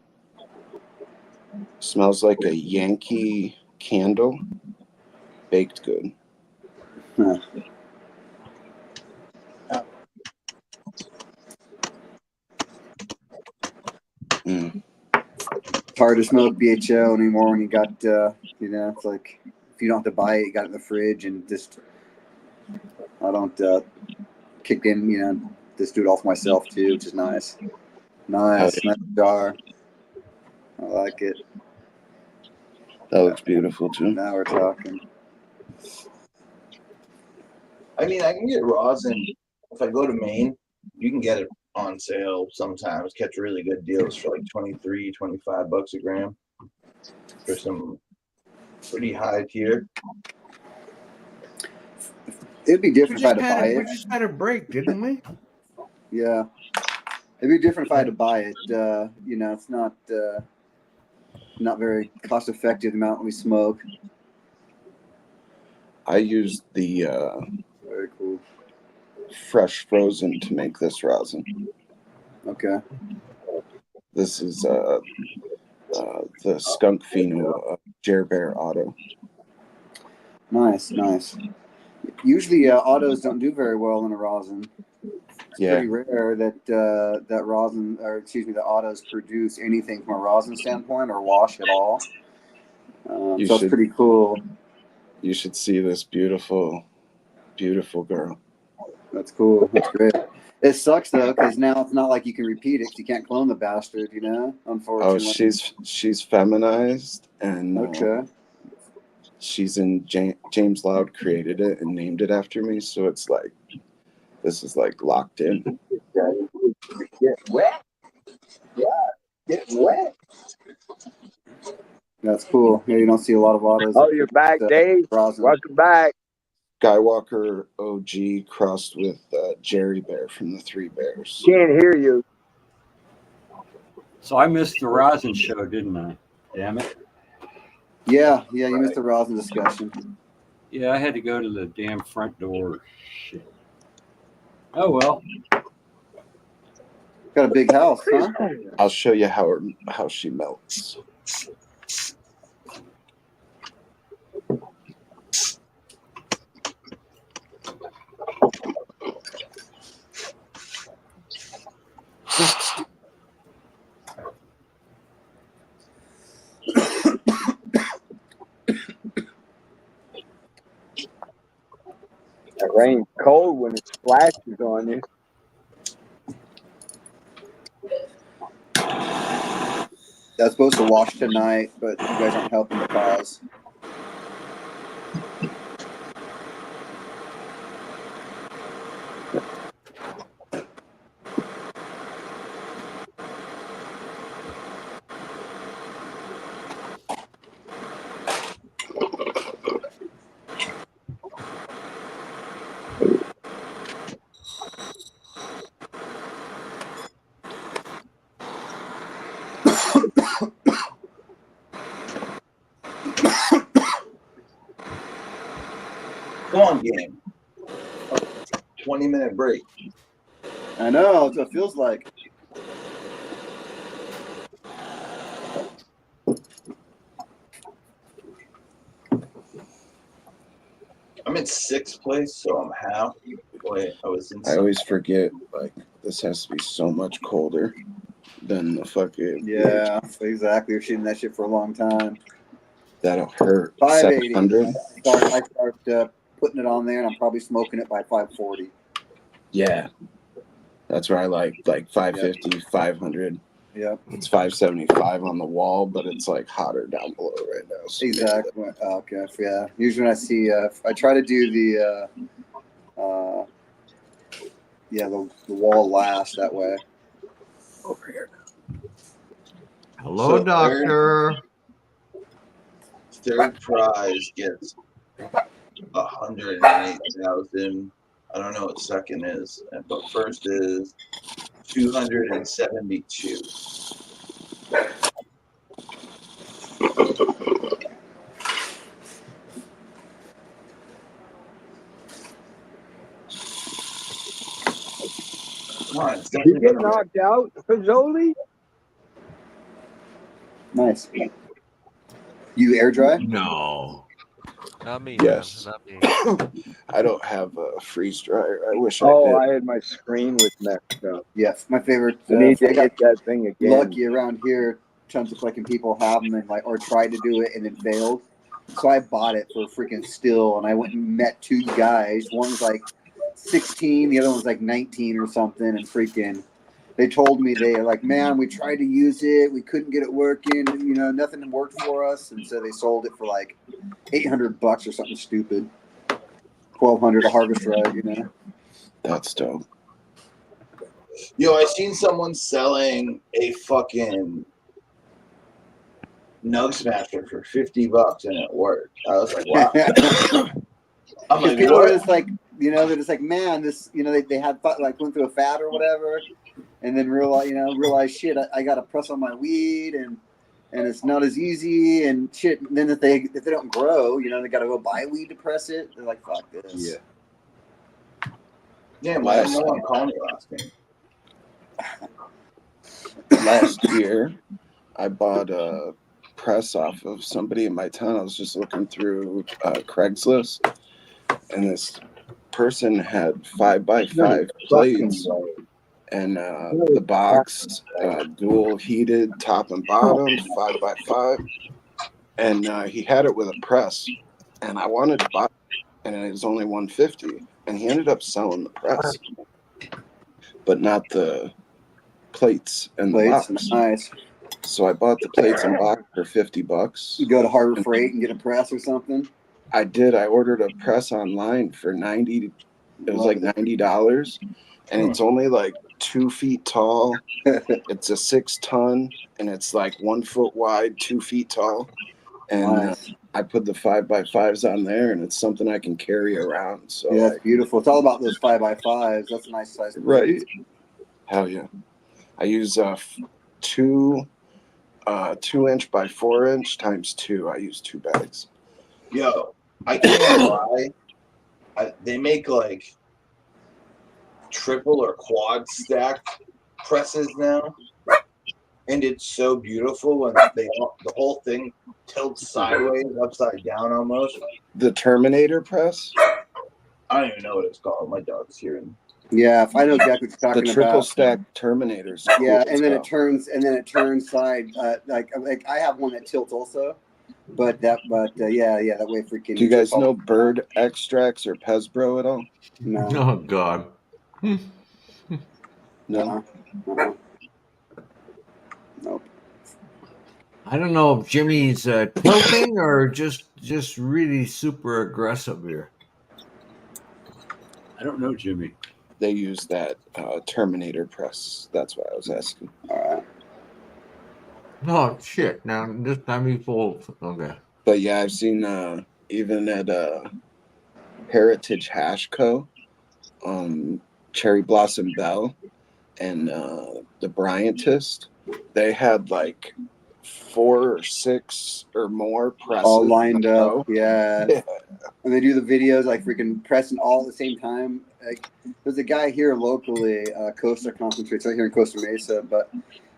Smells like a Yankee candle, baked good. Huh. It's hard to smoke BHO anymore when you got, you know, it's like if you don't have to buy it, you got it in the fridge and just, I don't kick in, you know, just do it all for myself too, which is nice. Nice jar. I like it. That looks beautiful too. Now we're talking. I mean, I can get rosin. If I go to Maine, you can get it on sale sometimes, catch really good deals for like 23, 25 bucks a gram for some pretty high tier. It'd be different if I had to buy it. We just had a break, didn't we? Yeah. It'd be different if I had to buy it. You know, it's not very cost effective the amount we smoke. I used the very cool fresh frozen to make this rosin. Okay. This is the Skunk Pheno Jer Bear Auto. Nice. Usually autos don't do very well in a rosin. It's pretty rare that rosin, or excuse me, the autos produce anything from a rosin standpoint or wash at all. So it's pretty cool. You should see this beautiful, beautiful girl. That's cool. That's great. It sucks though, because now it's not like you can repeat it. 'Cause you can't clone the bastard, you know. Unfortunately. Oh, she's feminized and okay. she's in James Loud created it and named it after me, so it's like this is like locked in. Get wet. Yeah, get wet. That's cool. Yeah, you don't see a lot of autos. Oh, you're back, Dave. Rosin. Welcome back. Skywalker OG crossed with Jerry Bear from the Three Bears. Can't hear you. So I missed the rosin show, didn't I? Damn it. Yeah, you missed the rosin discussion. Yeah, I had to go to the damn front door. Shit. Oh well. Got a big house, huh? I'll show you how she melts. It rains cold when it splashes on you. That's supposed to wash tonight, but you guys aren't helping the cause. Come on, game. 20-minute break. I know, that's what it feels like. I'm in 6th place, so I'm half. Wait, I was in. I always forget, like, this has to be so much colder than the fucking. Yeah, exactly. We're shooting that shit for a long time. That'll hurt. 580. 700? I start putting it on there, and I'm probably smoking it by 540. Yeah. That's where I like 550, 500. Yep. It's 575 on the wall, but it's like hotter down below right now. So Exactly. Okay. Yeah. Usually when I see, I try to do the wall last that way. over here. Hello, So doctor. Third prize gets 108,000. I don't know what second is, but first is 272. Come on, it's You definitely get gonna knocked out, Fazoli? Nice. You air dry? No. Not me, Yes. man. Not me. I don't have a freeze dryer. I wish I Oh, did. I had my screen with messed up. Yes. My favorite. I need to I got get that thing again. lucky around here. Tons of fucking people have them and or tried to do it and it failed. So I bought it for freaking still, and I went and met two guys. One was like 16, the other one was like 19 or something, and freaking. They told me they like, man, we tried to use it, we couldn't get it working, nothing worked for us, and so they sold it for like $800 or something stupid. $1,200 a harvest rag, That's dope. Yo, I seen someone selling a fucking Nug Smasher for $50 and it worked. I was like, wow. I'm like, people are what? just like, they're just like, man, this, they had like went through a fad or whatever, and then realize shit, I got to press on my weed and it's not as easy and shit. And then if they don't grow, they got to go buy weed to press it. They're like, fuck this. Damn, why didn't no one call me last game? Last year, I bought a press off of somebody in my town. I was just looking through Craigslist, and this person had 5x5 plates, and the box dual heated top and bottom, 5x5, and he had it with a press, and I wanted to buy it, and it was only $150, and he ended up selling the press, but not the plates and the box. Nice. So I bought the plates in box for $50. You go to Harbor Freight and get a press or something. I did. I ordered a press online for 90. It was like $90, and it's only like 2 feet tall. It's a 6-ton, and it's like 1 foot wide, 2 feet tall. And Nice. I put the 5x5s on there, and it's something I can carry around. So Yeah, it's beautiful. It's all about those 5x5s. That's a nice size. Right. Hell yeah. I use 2-inch by 4-inch times 2. I use 2 bags. Yo, I can't lie. They make like triple or quad stack presses now, and it's so beautiful when the whole thing tilts sideways, upside down almost. The Terminator press? I don't even know what it's called. My dog's here. Yeah, if I know exactly what you're The talking triple about. stack Terminators. Yeah, Cool and then as it turns, side. Like I have one that tilts also, but yeah, that way freaking. Do you guys know Bird Extracts or Pezbro at all? No. Oh God. No. Nope. I don't know if Jimmy's tilting or just really super aggressive here. I don't know, Jimmy. They use that Terminator press. That's why I was asking. All right. Oh shit! Now this time he folds. Okay. But yeah, I've seen even at Heritage Hash Co., Cherry Blossom Bell, and the Bryantist, they had like 4 or 6 or more presses All lined up. row. Yeah. And they do the videos like freaking pressing all at the same time. Like there's a guy here locally, Costa Concentrates right here in Costa Mesa, but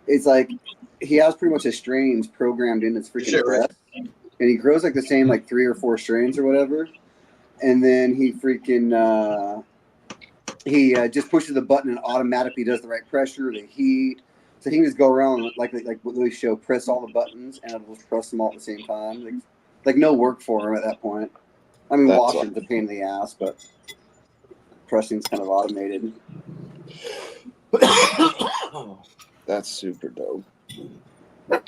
it's like he has pretty much his strains programmed in his freaking press, and he grows like the same like 3 or 4 strains or whatever, and then he freaking just pushes the button and automatically does the right pressure, the heat. So he can just go around like what Louis show, press all the buttons and it'll just press them all at the same time. Like no work for him at that point. I mean, That's washing's a pain in the ass, but pressing's kind of automated. That's super dope. I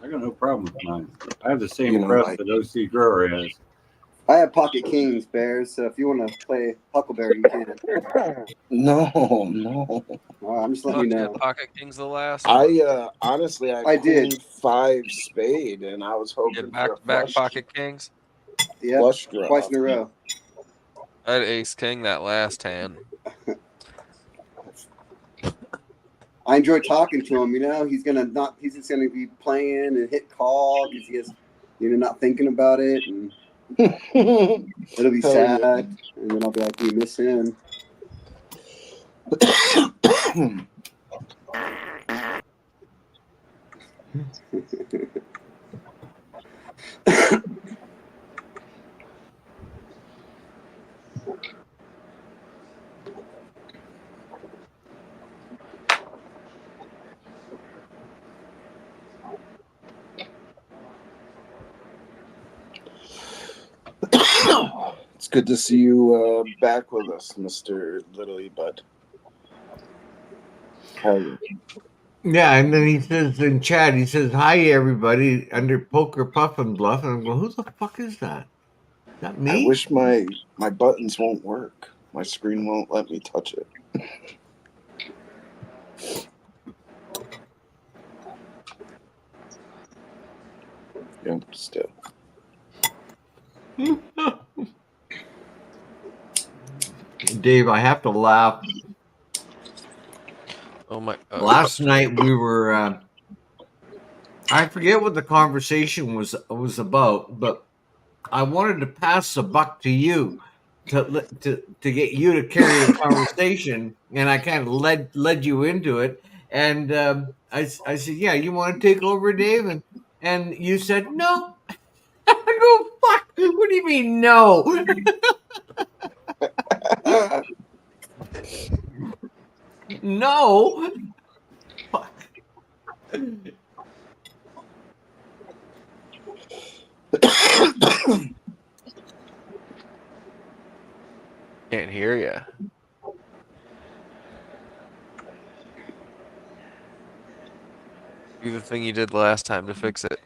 got no problem with mine. I have the same You know, press like- that OC Grower has. I have Pocket Kings, Bears, so if you want to play Huckleberry, you can. No. I'm just letting you know. Pocket King's the last one. I honestly, I did. cleaned 5 spade, and I was hoping Get back for a to back flush, Pocket Kings. Yeah, flush draw. twice in a row. I had Ace King that last hand. I enjoy talking to him. You know, he's just gonna be playing and hit call because he is, not thinking about it, and it'll be Hell sad, yeah. and then I'll be like, we miss him. It's good to see you back with us, Mr. Little Bud. Hell yeah. Yeah, and then he says in chat, he says, "Hi everybody," under Poker Puff and Bluff, and I go, "Who the fuck is that? Is that me?" I wish my buttons won't work. My screen won't let me touch it. Yep, still. Dave, I have to laugh. Oh my! Last night we were. I forget what the conversation was about, but I wanted to pass the buck to you to get you to carry the conversation, and I kind of led you into it. And I said, "Yeah, you want to take over, Dave?" And you said, "No." I go, "Fuck! What do you mean no?" No. Fuck. Can't hear you. do the thing you did last time to fix it.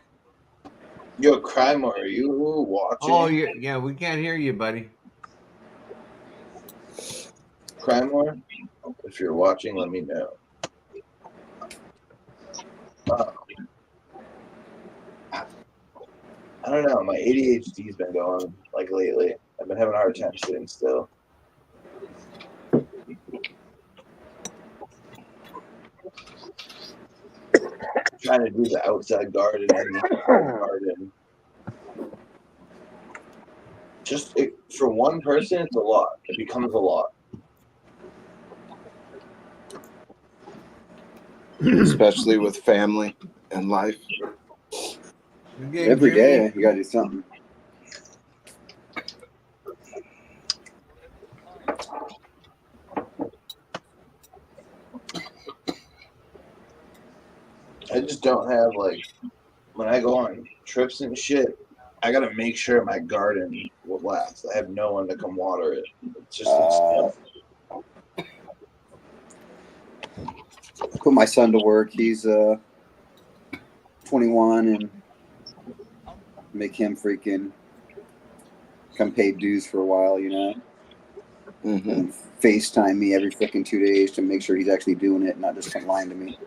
Yo, Crymore, are you watching? Oh, yeah, we can't hear you, buddy. Crymore, if you're watching, let me know. I don't know. My ADHD's been going like lately. I've been having a hard time sitting still. Trying to do the outside garden and the inside garden. Just for one person, it's a lot. It becomes a lot. Especially with family and life. Every day you gotta do something. I just don't have like when I go on trips and shit. I gotta make sure my garden will last. I have no one to come water it. It's just Put my son to work. He's 21 and make him freaking come pay dues for a while, you know. Mm-hmm. And FaceTime me every freaking 2 days to make sure he's actually doing it and not just lying to me.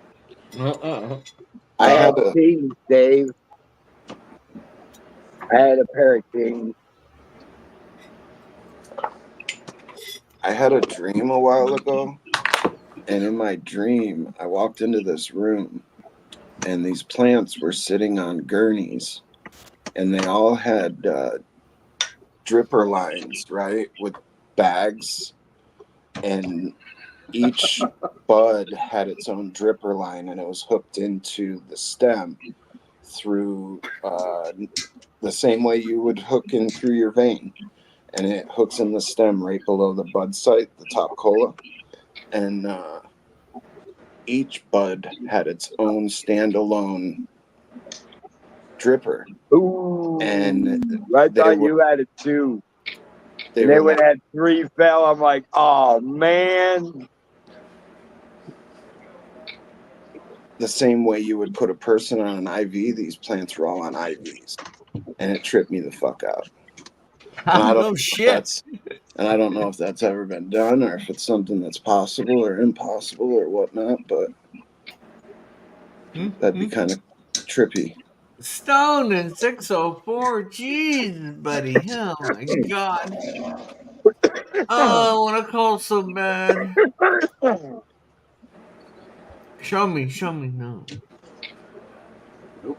I had kings, Dave. I had a pair of kings. I had a dream a while ago, and in my dream, I walked into this room, and these plants were sitting on gurneys, and they all had dripper lines, right, with bags, and each bud had its own dripper line, and it was hooked into the stem through the same way you would hook in through your vein. And it hooks in the stem right below the bud site, the top cola. And each bud had its own standalone dripper. Ooh. And I thought you had it too. They would have 3 fell. I'm like, oh, man. The same way you would put a person on an IV, these plants were all on IVs. And it tripped me the fuck out. And I don't know shit. And I don't know if that's ever been done or if it's something that's possible or impossible or whatnot, but that'd be kind of trippy. Stone and 604. Jeez, buddy. Oh, my God. Oh, I want to call so bad. Show me. No. Nope.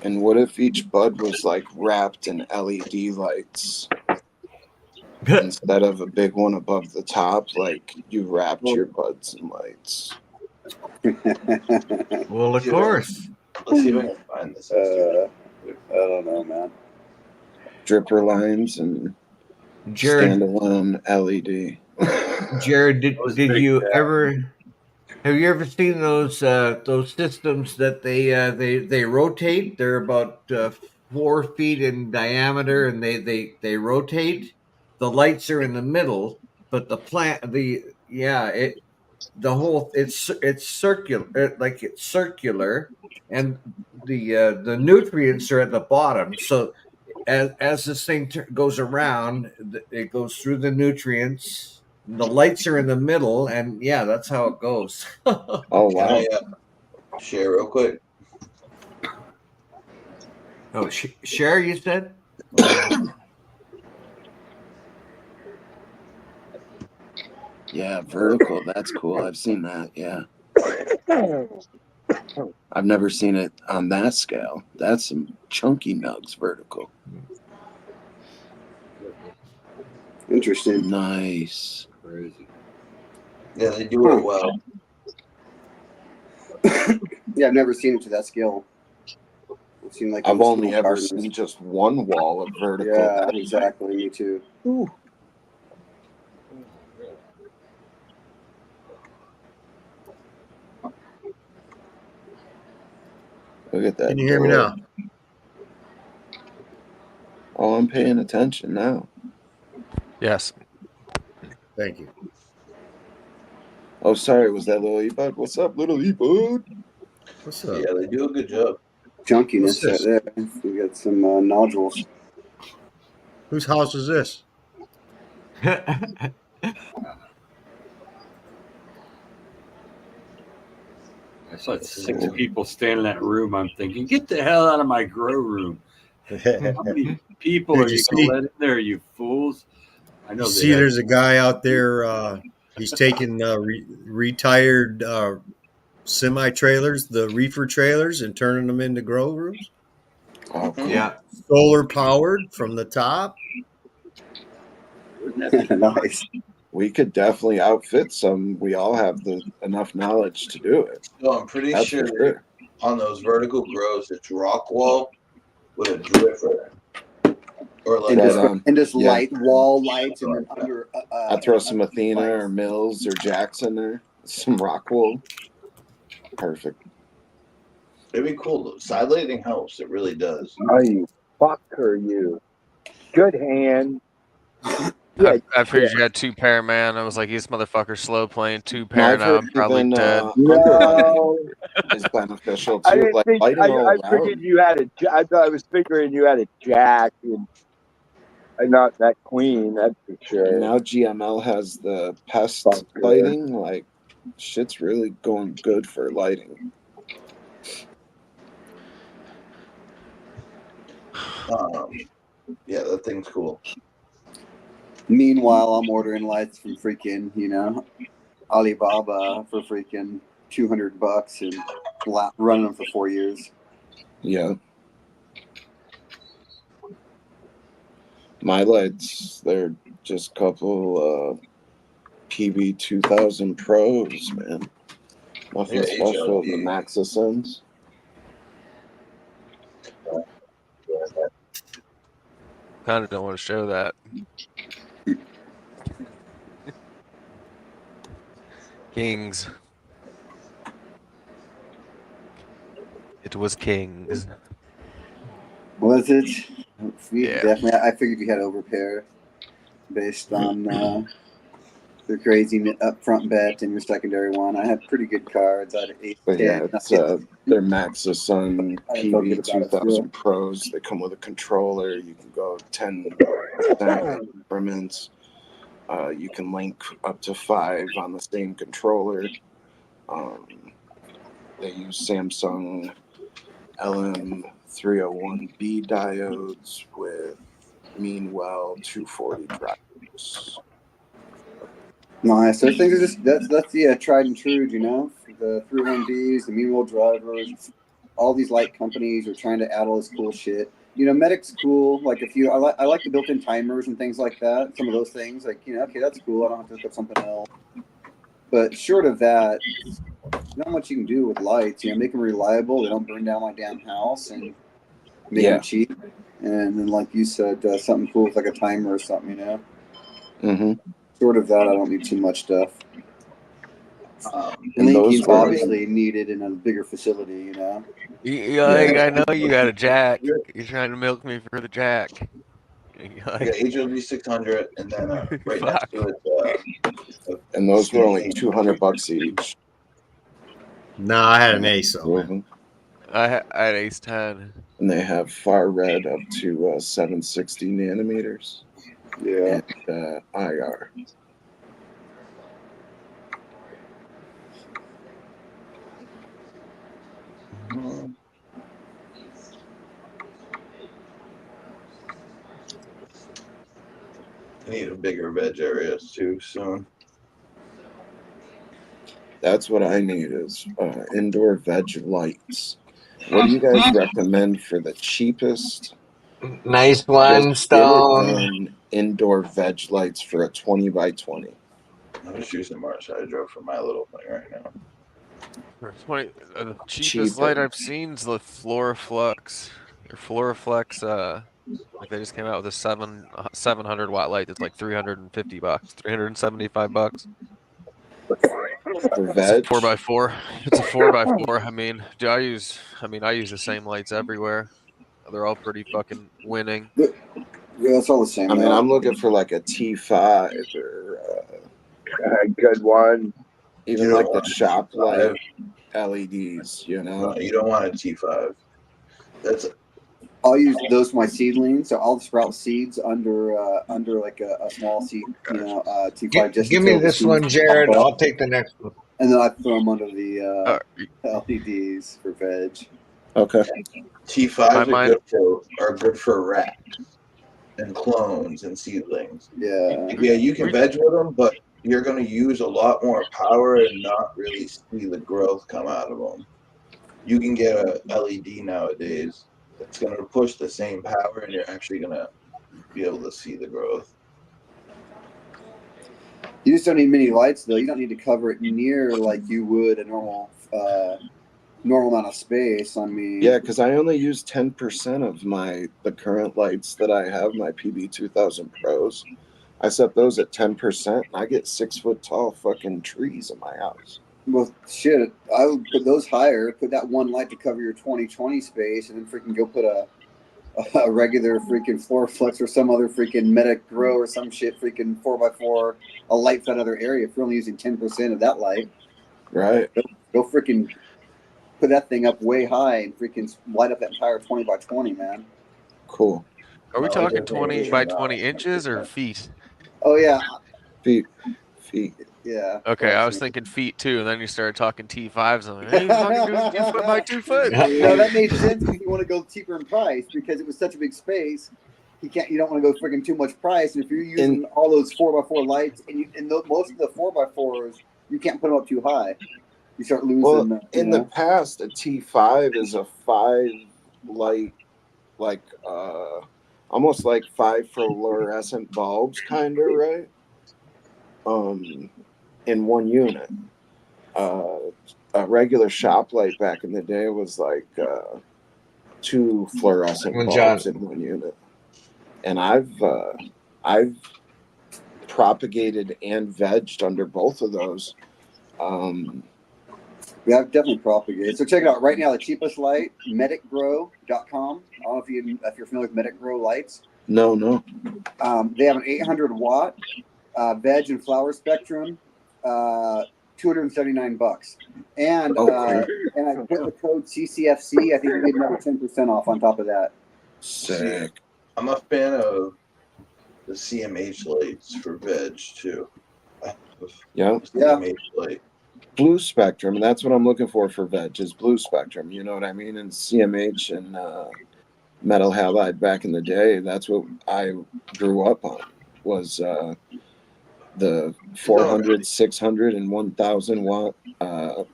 And what if each bud was like wrapped in LED lights instead of a big one above the top? Like you wrapped your buds in lights. Well, of course. Let's see if I can find this. I don't know, man. Dripper lines and Jared, standalone LED. Jared, did you ever? Have you ever seen those systems that they rotate? They're about 4 feet in diameter, and they rotate. The lights are in the middle, but the whole it's circular, like it's circular, and the nutrients are at the bottom. So as this thing goes around, it goes through the nutrients. The lights are in the middle, and yeah, that's how it goes. Oh wow! Can I share real quick? Oh, share, you said? Yeah, vertical. That's cool. I've seen that. Yeah. I've never seen it on that scale. That's some chunky nugs vertical. Interesting. Nice. Crazy. Yeah, they do it well. Yeah, I've never seen it to that scale. It seemed like I've only ever gardens. seen just one wall of vertical. Yeah, exactly. Me too. Ooh. Look at that. Can you hear me now? Oh, I'm paying attention now. Yes. Thank you. Oh, sorry, was that little E-Bud? What's up, little E-Bud? What's up? Yeah, they do a good job. Junkiness What's right there. We got some nodules. Whose house is this? I saw 6 people standing in that room. I'm thinking, get the hell out of my grow room. How many people Dude, are you you going see- to let in there, you fools? I know You they see, had- there's a guy out there. He's taking retired semi trailers, the reefer trailers, and turning them into grow rooms. Oh, cool. Yeah. Solar powered from the top. Wouldn't that be Nice. We could definitely outfit some. We all have the enough knowledge to do it. So I'm pretty That's sure for sure. on those vertical grows, it's rock wall with a drifter. Or like And Right just, on. and just Yeah. light wall lights and then under. I throw some Athena lights. or Mills or Jackson there. Some rock wool. Perfect. it'd be cool. Side lighting helps. It really does. Oh, you fucker, you. Good hand. Yeah, I figured you had 2 pair, man. I was like, this motherfucker's slow playing 2 No, pair I've now. heard I'm probably even dead. underlighting no. is beneficial I too. didn't Like think. lighting all I around. figured you had a. I thought I was figuring you had a jack and not that queen. That's for And sure. now GML has the pest Fuck yeah. lighting. Like, shit's really going good for lighting. Yeah, that thing's cool. Meanwhile, I'm ordering lights from freaking, Alibaba for freaking $200 and running them for 4 years. Yeah. My lights, they're just a couple PB 2000 Pros, man. Nothing Yeah, special. The HLG. Maxisons. Kind of don't want to show that. Kings. It was Kings. Was it? Yeah. Definitely. I figured you had overpair based on the crazy upfront bet and your secondary one. I had pretty good cards. I had 8, But 10. yeah, it's their Maxison I felt good PB about it, 2000 Pros. They come with a controller. You can go 10 increments. You can link up to 5 on the same controller. They use Samsung LM301B diodes with Meanwell 240 drivers. Nice. Those things are just that's the tried and true. The 301Bs, the Meanwhile drivers, all these light companies are trying to add all this cool shit. Medic's cool. Like I like the built-in timers and things like that. Some of those things, like okay, that's cool. I don't have to look up something else. But short of that, not much you can do with lights. Make them reliable. They don't burn down my damn house, and make them cheap. And then, like you said, something cool with like a timer or something. Mm-hmm. Short of that, I don't need too much stuff. And those Linking's were obviously needed in a bigger facility. I know you got a jack. You're trying to milk me for the jack. You got HLG 600, and then right next to it. And those were only $200 each. No, I had an ASO. Mm-hmm. I had Ace 10. And they have far red up to 760 nanometers. Yeah. And IR. I need a bigger veg area too soon. That's what I need is indoor veg lights. What do you guys recommend for the cheapest? Nice one, Just get it Stone. done indoor veg lights for a 20 by 20. I'm just using Mars Hydro for my little thing right now. The cheapest light I've seen is the Floraflux. Or Floraflex, like they just came out with a 700 watt light that's like $350, $375. For It's veg? a 4x4. It's a 4x4. I mean, I use the same lights everywhere. They're all pretty fucking winning. Yeah, it's all the same. I mean, though. I'm looking for like a T5 or A good one. even You don't like the want a shop light T5. LEDs, you know? No, you don't want a T5. That's I'll use those for my seedlings. So I'll sprout seeds under like a small seed, T5 just Give me until the this seeds one, Jared. pop up, I'll take the next one. and then I throw them under the Uh, LEDs for veg. Okay. T5s My mind- are good for racks and clones and seedlings. Yeah. Yeah, you can veg with them, but you're going to use a lot more power and not really see the growth come out of them. You can get a LED nowadays that's going to push the same power, and you're actually going to be able to see the growth. You just don't need many lights, though. You don't need to cover it near like you would a normal amount of space. I mean, Yeah, because I only use 10% of the current lights that I have, my PB2000 Pros. I set those at 10%, and I get 6-foot tall fucking trees in my house. well, shit, I would put those higher. Put that one light to cover your 20/20 space, and then freaking go put a regular freaking floor flex or some other freaking medic grow or some shit freaking 4x4 a light for that other area. If you're only using 10% of that light, Right. go freaking put that thing up way high and freaking light up that entire 20x20, man. Cool. Are we No, talking it doesn't 20 really by not. 20 inches or feet? Oh yeah, Feet. yeah. Okay, I was Trust me. thinking feet too, and then you started talking T5s. I'm like, hey, he's fucking doing 2 foot by 2 foot. No, that made sense if you want to go cheaper in price because it was such a big space. You don't want to go freaking too much price. And if you're using all those 4x4 lights, most of the 4x4s, you can't put them up too high. You start losing. Well, in the past, a T5 is a 5 light, like almost like 5 fluorescent bulbs, kind of, right? In one unit. A regular shop light back in the day was like 2 fluorescent bulbs in one unit, and I've propagated and vegged under both of those. We have definitely propagated. So check it out right now. The cheapest light, medicgrow.com. I don't know if you're familiar with MedicGrow lights. No. They have an 800 watt veg and flower spectrum. $279, and I put the code CCFC. I think you get another 10% off on top of that. Sick. I'm a fan of the CMH lights for veg too. Yeah. CMH light. Blue spectrum, and that's what I'm looking for veg is blue spectrum. You know what I mean? And CMH and metal halide back in the day. That's what I grew up on. Was the 400, 600, and 1,000 watt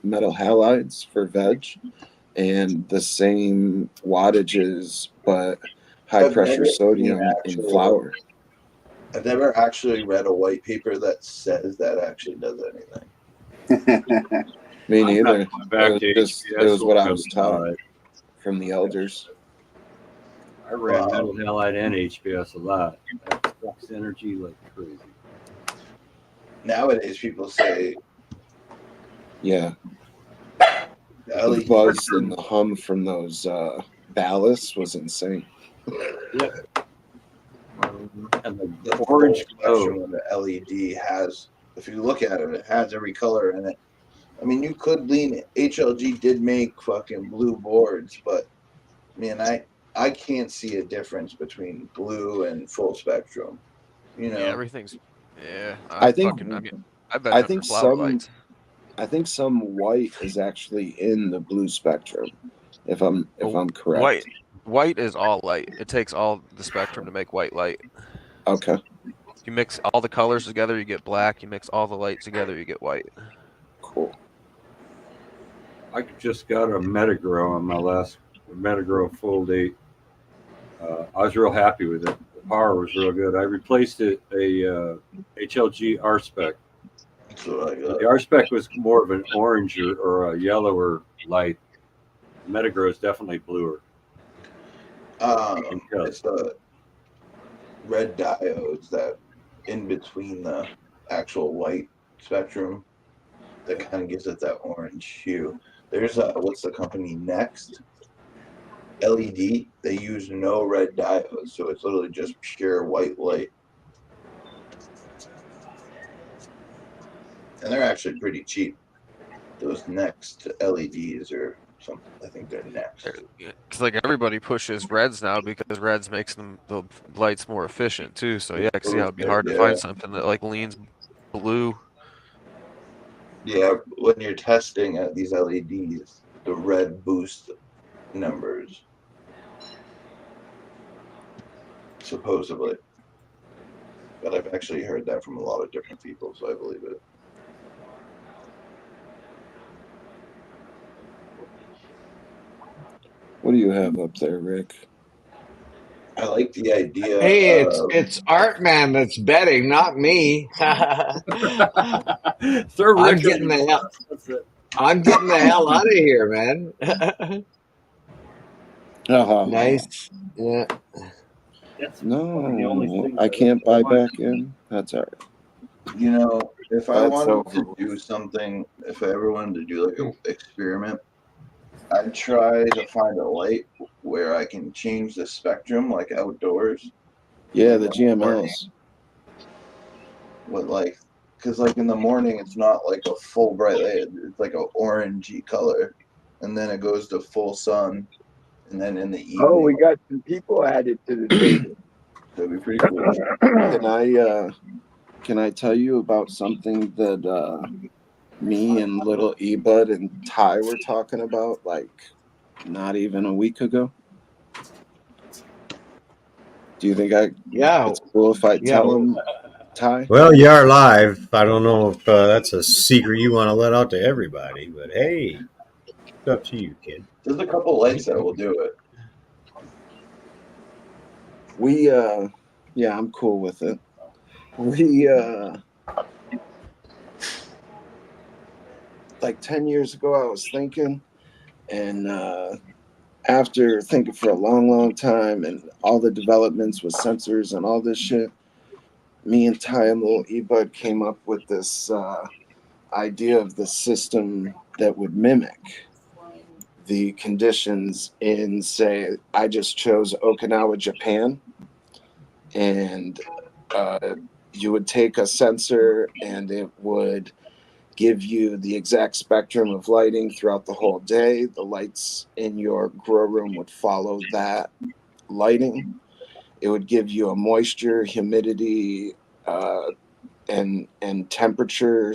metal halides for veg, and the same wattages, but high pressure sodium in flour. I've never actually read a white paper that says that actually does anything. Me neither. It was what I was taught from the elders. I ran metal halide and HPS a lot. That sucks energy like crazy. Nowadays, people say, yeah, the buzz and the hum from those ballasts was insane. Yeah. And the orange spectrum of the LED has, if you look at it, it has every color in it. I mean, you could lean, HLG did make fucking blue boards, but man, I can't see a difference between blue and full spectrum. You know, Yeah, everything's. Yeah, I think some white is actually in the blue spectrum, if I'm correct. White is all light. It takes all the spectrum to make white light. Okay. If you mix all the colors together, you get black. You mix all the lights together, you get white. Cool. I just got a MetaGrow on my last MetaGrow full date. I was real happy with it. The power was real good. I replaced it a HLG R-Spec. The R-Spec was more of an orange or a yellower light. MetaGrow is definitely bluer. It's the red diodes that in between the actual white spectrum that kind of gives it that orange hue. There's what's the company Next? LED, they use no red diodes, so it's literally just pure white light. And they're actually pretty cheap. Those next LEDs are something. I think they're next. It's like everybody pushes reds now because reds makes the lights more efficient too. So yeah, I can see how it'd be hard to find something that like leans blue. Yeah, when you're testing these LEDs, the red boost numbers, supposedly. But I've actually heard that from a lot of different people, so I believe it. What do you have up there, Rick? I like the idea. Hey, it's Art Man that's betting, not me. Throw I'm Rick getting under the the hell. bus. That's it. I'm getting the hell out of here, man. Nice. Yeah. That's No, one of the only things I that can't buy want- back in. That's all right. You know, if I That's wanted to over. do something, if I ever wanted to do like an experiment, I'd try to find a light where I can change the spectrum, like outdoors. Yeah, Like the in the morning, GMLs. with like, because like in the morning it's not like a full bright light; it's like a orangey color, and then it goes to full sun, and then in the evening, Oh, we got some people added to the table. that'd be pretty cool. Can I tell you about something that me and little Ebud and Ty were talking about like not even a week ago? Do you think Yeah. it's cool if I Yeah. tell him, Ty? Well, you are live. I don't know if that's a secret you want to let out to everybody, but hey, it's up to you, kid. There's a couple lights that will do it. We yeah, I'm cool with it. We like 10 years ago I was thinking, and after thinking for a long time and all the developments with sensors and all this shit, me and Ty and little Ebud came up with this idea of the system that would mimic the conditions in, say, I just chose Okinawa, Japan, and you would take a sensor and it would give you the exact spectrum of lighting throughout the whole day. The lights in your grow room would follow that lighting. It would give you a moisture, humidity, and temperature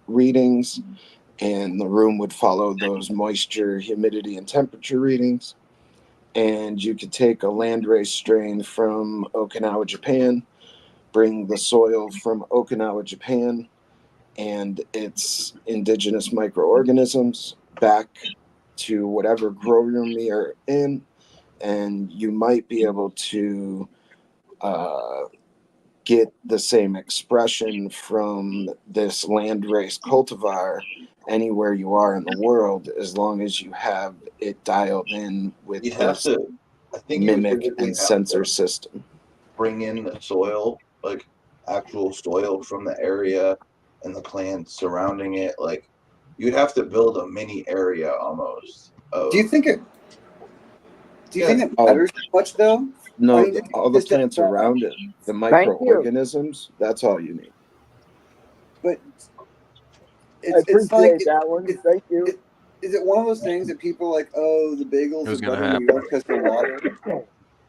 readings, and the room would follow those moisture, humidity, and temperature readings. And you could take a landrace strain from Okinawa, Japan, bring the soil from Okinawa, Japan, and its indigenous microorganisms back to whatever grow room you're in, and you might be able to get the same expression from this landrace cultivar anywhere you are in the world, as long as you have it dialed in with You have this to. I think you would mimic physically and have sensor to system. bring in the soil, like actual soil from the area and the plants surrounding it. Like you'd have to build a mini area almost. Of, Do you think it Oh, matters much though? no, I mean, all the is that, plants around it, the Thank you. microorganisms, that's all you need. but I it's like appreciate that one. Thank you. is it one of those things that people are like, oh, the bagels It was are gonna better in New happen. York because the water,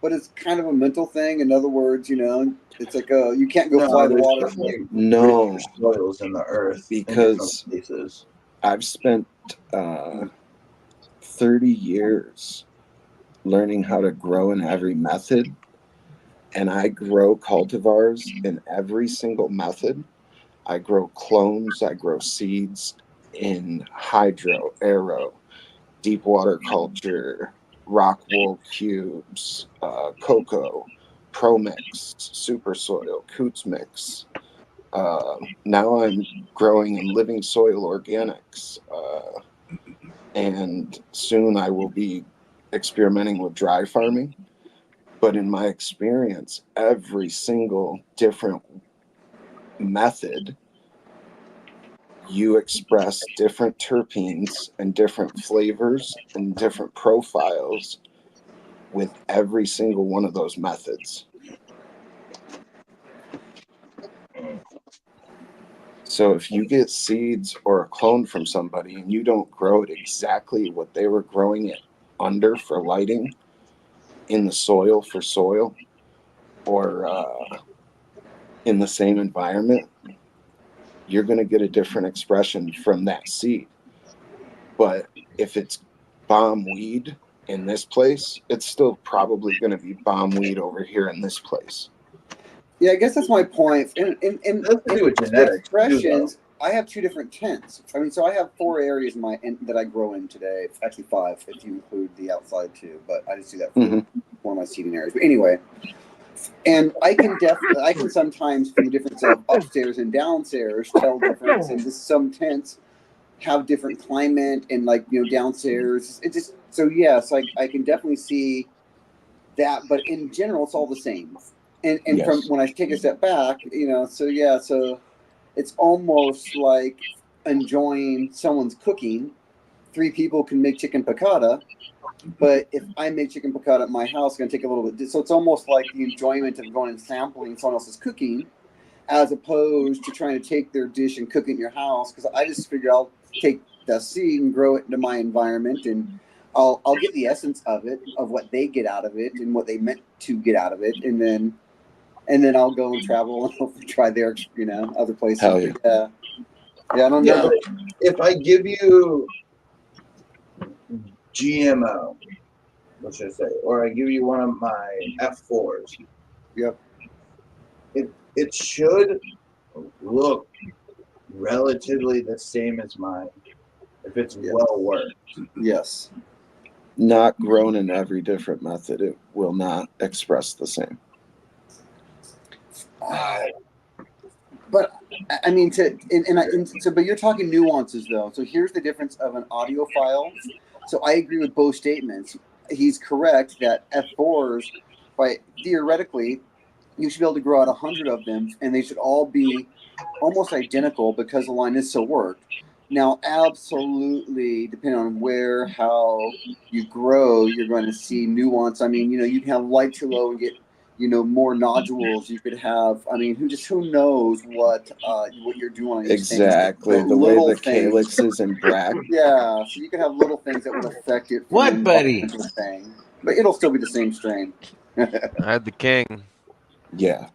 but it's kind of a mental thing. In other words, it's like you can't go fly the there's water. definitely No, richer soils in the earth in because different places. I've spent 30 years learning how to grow in every method, and I grow cultivars in every single method. I grow clones, I grow seeds in hydro, aero, deep water culture, rock wool cubes, cocoa, pro mix, super soil, coots mix. Now I'm growing in living soil organics, and soon I will be experimenting with dry farming. But in my experience, every single different method, you express different terpenes and different flavors and different profiles with every single one of those methods. So if you get seeds or a clone from somebody and you don't grow it exactly what they were growing it under for lighting, in the soil for soil, or in the same environment, you're going to get a different expression from that seed. But if it's bomb weed in this place, it's still probably going to be bomb weed over here in this place. Yeah, I guess that's my point. In It has to do with genetics, too, expressions, I have 2 different tints. I mean, so I have 4 areas that I grow in today. Actually 5 if you include the outside too. But I just do that for one of my seeding areas. But anyway, and I can sometimes, from the difference of upstairs and downstairs, tell difference. And just some tints have different climate and, like, you know, downstairs. It just so I can definitely see that. But in general, it's all the same. And Yes. From when I take a step back, you know, so it's almost like enjoying someone's cooking. 3 people can make chicken piccata, but if I make chicken piccata at my house, it's going to take a little bit. So it's almost like the enjoyment of going and sampling someone else's cooking, as opposed to trying to take their dish and cook it in your house. Because I just figure I'll take the seed and grow it into my environment, and I'll get the essence of it, of what they get out of it and what they meant to get out of it, and then I'll go and travel and try their, you know, other places. Hell yeah. Yeah, I don't know. If I give you GMO, what should I say, or I give you one of my F4s, Yep. It should look relatively the same as mine if it's well worked. Yes. Not grown in every different method, it will not express the same. But I mean, but you're talking nuances though. So here's the difference of an audiophile. So I agree with both statements. He's correct that F4s, theoretically, you should be able to grow out 100 of them, and they should all be almost identical because the line is so worked. Now, absolutely, depending on where, how you grow, you're going to see nuance. I mean, you know, you can have light to low and get, you know, more nodules. You could have, I mean, who knows what you're doing on these Exactly. things. The way the Things. calyx is in brack. Yeah, so you could have little things that would affect it. What, buddy? Thing, but it'll still be the same strain. I had the king. Yeah.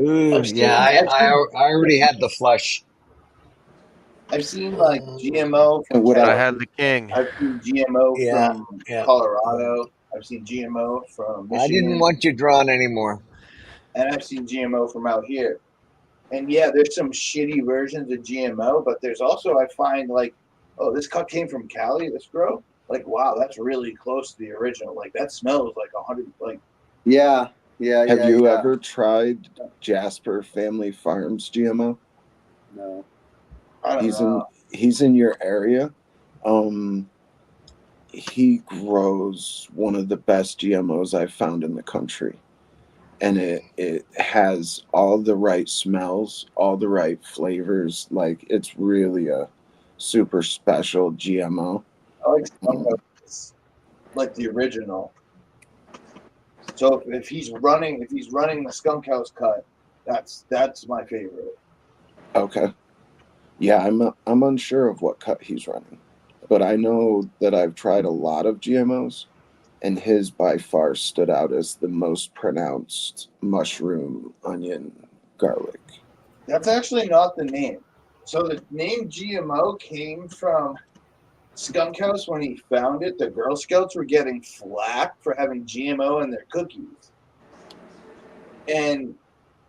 Ooh, yeah, I already had the flush. I've seen like GMO from I had the king. I've seen GMO from Colorado. I've seen GMO from Michigan. I didn't want you drawn anymore. And I've seen GMO from out here. And yeah, there's some shitty versions of GMO, but there's also, I find, like, oh, this cut came from Cali, this grow. Like, wow, that's really close to the original. Like, that smells like 100. Like, yeah. Have you ever tried Jasper Family Farms GMO? No. I don't know. He's in your area. He grows one of the best GMOs I've found in the country. And it has all the right smells, all the right flavors. Like, it's really a super special GMO. I like skunk house, like the original. So if he's running the skunk house cut, that's my favorite. Okay. Yeah, I'm unsure of what cut he's running, but I know that I've tried a lot of GMOs, and his by far stood out as the most pronounced mushroom, onion, garlic. That's actually not the name. So the name GMO came from Skunk House. When he found it, the Girl Scouts were getting flack for having GMO in their cookies. And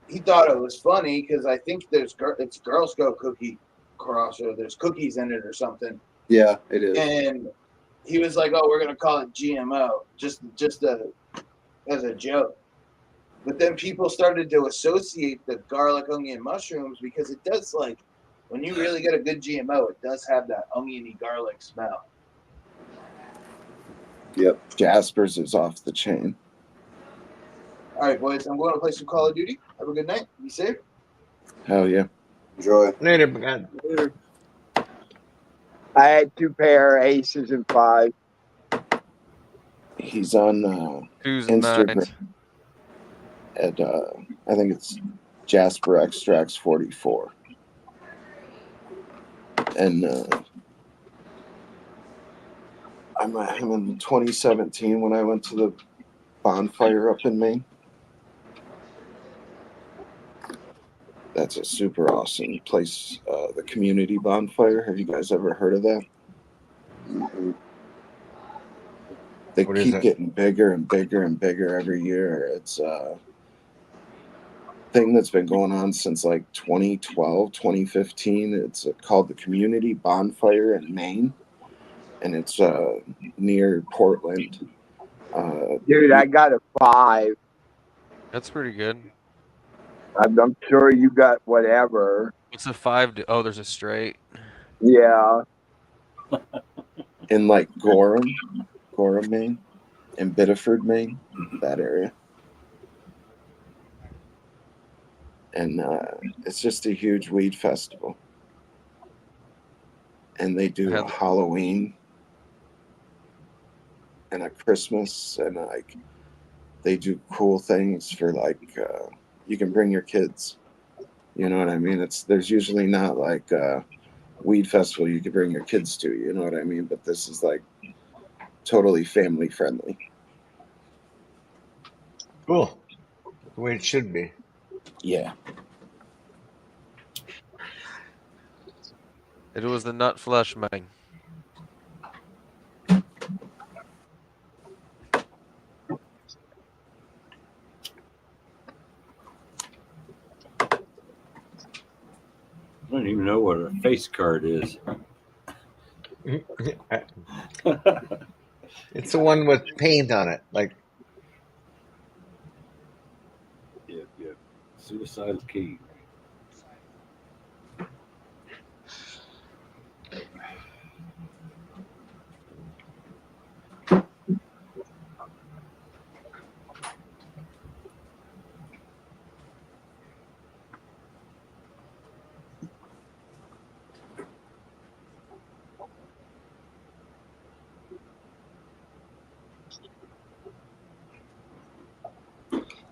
he thought it was funny because I think it's Girl Scout cookie cross, or there's cookies in it or something. Yeah, it is. And he was like, "Oh, we're gonna call it GMO, just as a joke." But then people started to associate the garlic, onion, mushrooms because it does, like, when you really get a good GMO, it does have that oniony garlic smell. Yep, Jasper's is off the chain. All right, boys, I'm going to play some Call of Duty. Have a good night. Be safe. Hell yeah. Enjoy. Later, man. I had 2 pair, aces and 5. He's on Who's in Instagram mind? at I think it's Jasper Extracts 44, and I met him in 2017 when I went to the bonfire up in Maine. That's a super awesome place, the community bonfire. Have you guys ever heard of that? They What is keep it? getting bigger and bigger and bigger every year. It's a thing that's been going on since like 2012, 2015. It's called the Community Bonfire in Maine, and it's near Portland. Dude, I got a 5. That's pretty good. I'm sure you got whatever. What's a 5? Oh, there's a straight. Yeah. In like Gorham, Maine, and Biddeford, Maine, that area. And it's just a huge weed festival. And they do a Halloween and a Christmas, and like they do cool things for like you can bring your kids. You know what I mean? There's usually not like a weed festival you can bring your kids to. You know what I mean? But this is like totally family friendly. Cool. The way it should be. Yeah. It was the nut flush man. I don't even know what a face card is. It's the one with paint on it. Like, Yeah. Suicide key.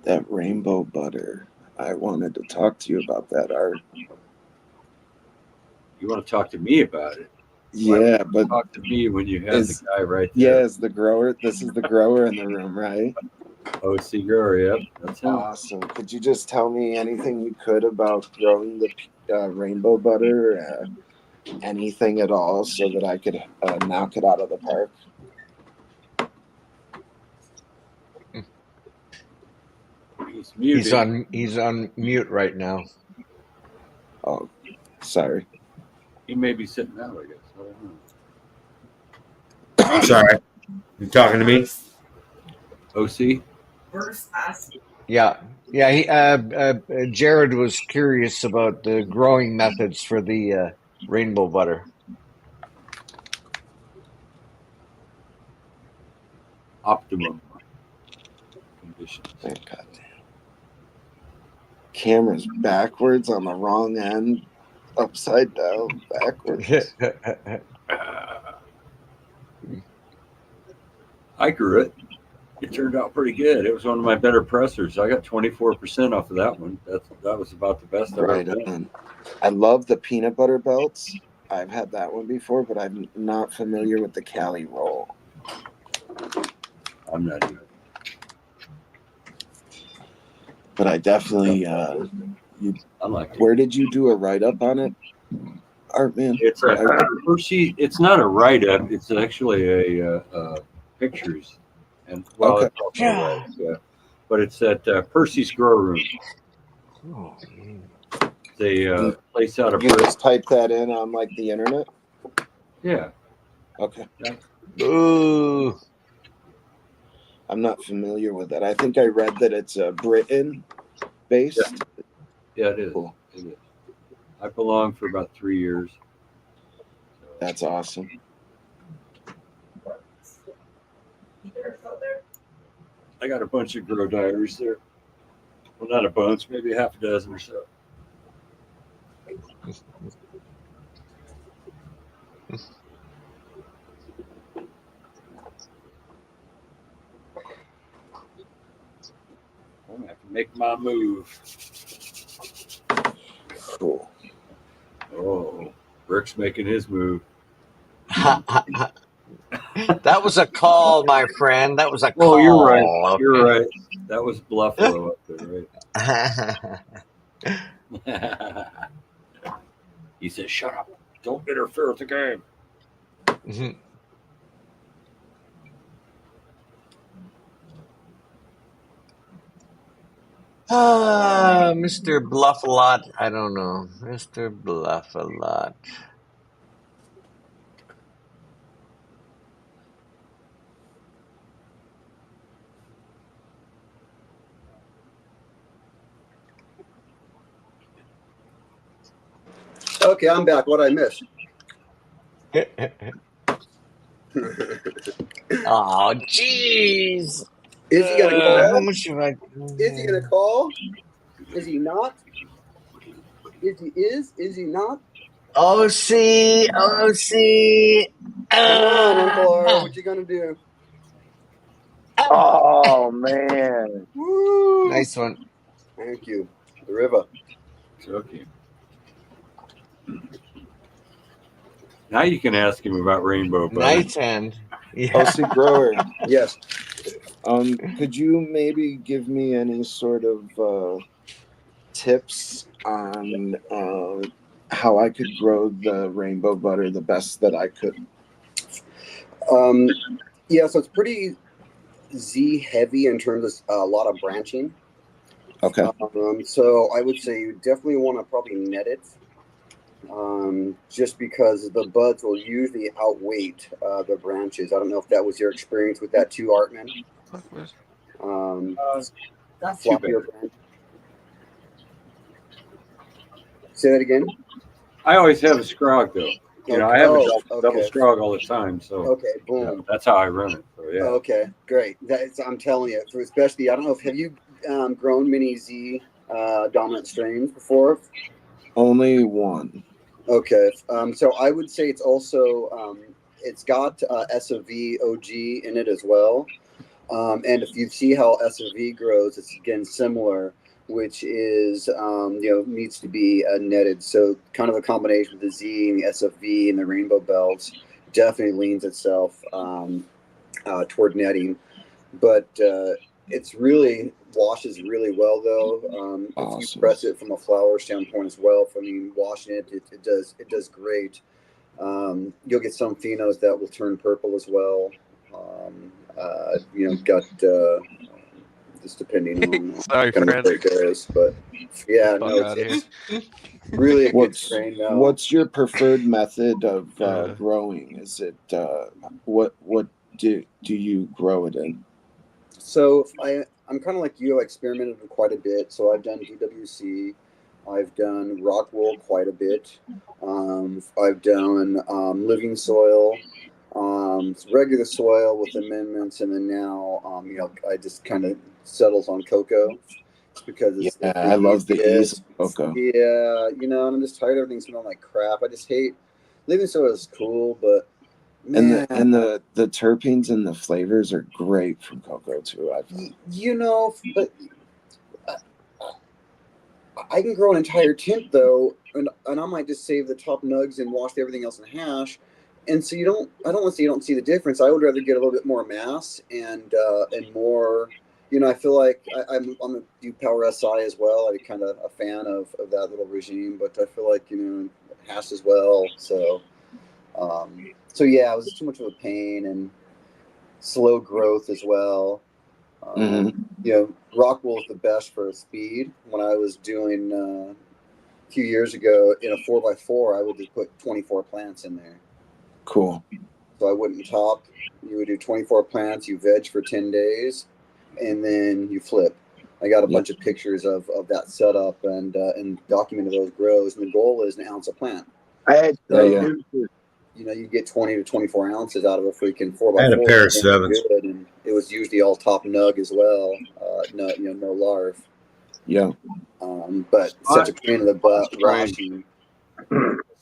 That rainbow butter. I wanted to talk to you about that, Art. You want to talk to me about it? Yeah, but talk to me when you have the guy right there. Yeah, is the grower. This is the grower in the room, right? OC grower, yep. That's him. Awesome. Could you just tell me anything you could about growing the rainbow butter? Anything at all, so that I could knock it out of the park? He's muted. he's on mute right now. Oh, sorry. He may be sitting out, I guess. I don't know. I'm sorry. You talking to me? OC? Yeah. He, Jared was curious about the growing methods for the rainbow butter. Optimum conditions. Thank God. Camera's backwards on the wrong end, upside down, backwards. I grew it. It turned out pretty good. It was one of my better pressers. I got 24% off of that one. That was about the best I've ever done. I love the peanut butter belts. I've had that one before, but I'm not familiar with the Cali roll. I'm not either. But I definitely where did you do a write-up on it, Art Man? It's it's not a write-up. It's actually a pictures. And well, okay. Yeah. But it's at Percy's Grow Room. They place out a. You just type that in on like the internet. Yeah. Okay. Ooh. I'm not familiar with that. I think I read that it's Britain based. Yeah, it is. Cool. It is. I belonged for about 3 years. That's awesome. I got a bunch of grow diaries there. Well, not a bunch, maybe half a dozen or so. make my move. Cool. Oh, Rick's making his move. That was a call, my friend. That was a call. Oh, you're right. You're right. That was Bluffalo up there, right? He says, "Shut up! Don't interfere with the game." Mr. Bluff-a-lot. I don't know. Mr. Bluff-a-lot. Okay, I'm back. What I missed? Oh, jeez. Is he gonna call? How much have I? Is he gonna call? Is he not? Is he is? Is he not? OC. Come on, Uncle R. What you gonna do? Oh man. Woo! Nice one. Thank you. The river. Okay. Now you can ask him about rainbow butter. Nice hand. Yeah. OC Grower. Yes. Could you maybe give me any sort of tips on how I could grow the rainbow butter the best that I could? Yeah, so it's pretty Z heavy in terms of a lot of branching. Okay. So I would say you definitely want to probably net it, just because the buds will usually outweight the branches. I don't know if that was your experience with that too, Artman. Not too bad. Branch. Say that again. I always have a scrog though. You know, I have a double scrog all the time. So okay, boom. Yeah, that's how I run it. So yeah. Okay, great. That's, I'm telling you, for especially, I don't know if have you grown many Z dominant strains before? Only one. Okay, so I would say it's also it's got SOV OG in it as well, and if you see how SOV grows, it's again similar, which is needs to be netted. So kind of a combination with the Z and the SOV and the rainbow belts definitely leans itself toward netting, but it's really washes really well though. Awesome. If you press it from a flower standpoint as well, washing it does great. You'll get some phenos that will turn purple as well. Just depending on Sorry, kind of it goes, but yeah, no, it's really a good strain now. What's your preferred method of growing? Is it what do you grow it in? So I'm kind of like you. I experimented with quite a bit. So I've done DWC, I've done rock wool quite a bit. I've done living soil, regular soil with amendments, and then now I just kind of settles on cocoa. It's because I love the ease of cocoa. Yeah, and I'm just tired of everything smelling like crap. I just hate living soil is cool, but. Man. And the terpenes and the flavors are great from cocoa too. But I can grow an entire tint though, and I might just save the top nugs and wash everything else in hash. And so I don't want to say you don't see the difference. I would rather get a little bit more mass and more. I feel like I'm a do Power SI as well. I'm kind of a fan of that little regime, but I feel like hash as well. So. So yeah, it was too much of a pain and slow growth as well. Rock wool is the best for speed. When I was doing a few years ago in a 4x4, I would just put 24 plants in there. Cool. So I wouldn't top. You would do 24 plants. You veg for 10 days, and then you flip. I got a bunch of pictures of that setup and documented those grows. And the goal is an ounce a plant. I had you get 20 to 24 ounces out of a freaking 4x4. I had a pair of sevens. And it was usually all top nug as well. No larv. Yeah. But such a pain in the butt washing.